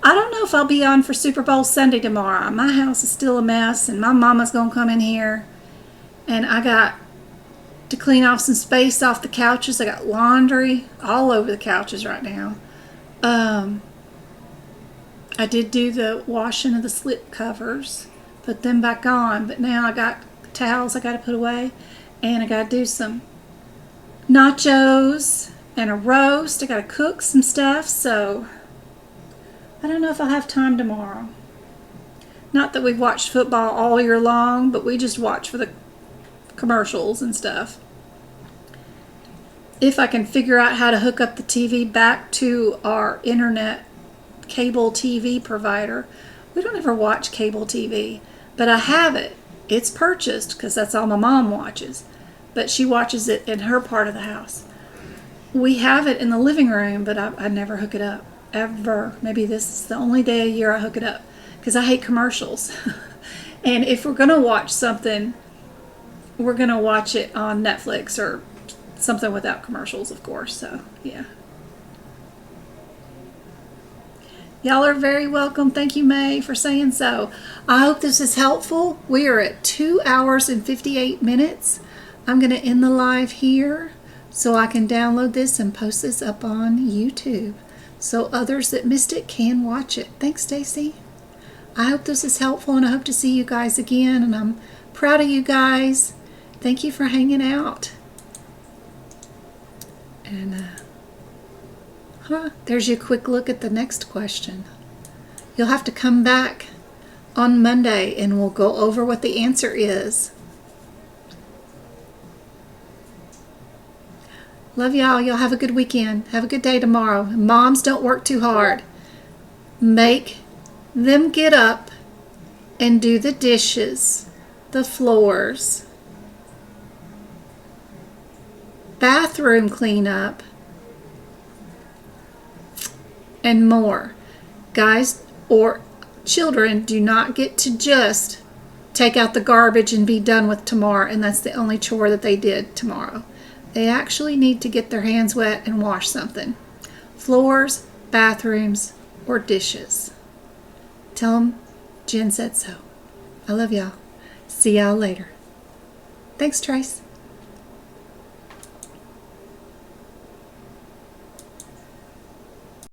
I don't know if I'll be on for Super Bowl Sunday tomorrow. My house is still a mess, and my mama's going to come in here, and I got to clean off some space off the couches. I got laundry all over the couches right now. I did do the washing of the slip covers, put them back on, but now I got towels I got to put away, and I got to do some nachos and a roast. I got to cook some stuff, so I don't know if I'll have time tomorrow. Not that we've watched football all year long, but we just watch for the commercials and stuff. If I can figure out how to hook up the TV back to our internet cable TV provider. We don't ever watch cable TV, but I have it. It's purchased because that's all my mom watches, but she watches it in her part of the house. We have it in the living room, but I never hook it up, ever. Maybe this is the only day a year I hook it up because I hate commercials. And if we're going to watch something, we're going to watch it on Netflix or something without commercials, of course. So, yeah. Y'all are very welcome. Thank you, May, for saying so. I hope this is helpful. We are at 2 hours and 58 minutes. I'm going to end the live here so I can download this and post this up on YouTube so others that missed it can watch it. Thanks, Stacy. I hope this is helpful, and I hope to see you guys again, and I'm proud of you guys. Thank you for hanging out. And there's your quick look at the next question. You'll have to come back on Monday and we'll go over what the answer is. Love y'all. Y'all have a good weekend. Have a good day tomorrow. Moms, don't work too hard. Make them get up and do the dishes, the floors, bathroom cleanup, and more. Guys or children do not get to just take out the garbage and be done with tomorrow, and that's the only chore that they did tomorrow. They actually need to get their hands wet and wash something. Floors, bathrooms, or dishes. Tell them Jen said so. I love y'all. See y'all later. Thanks, Trace.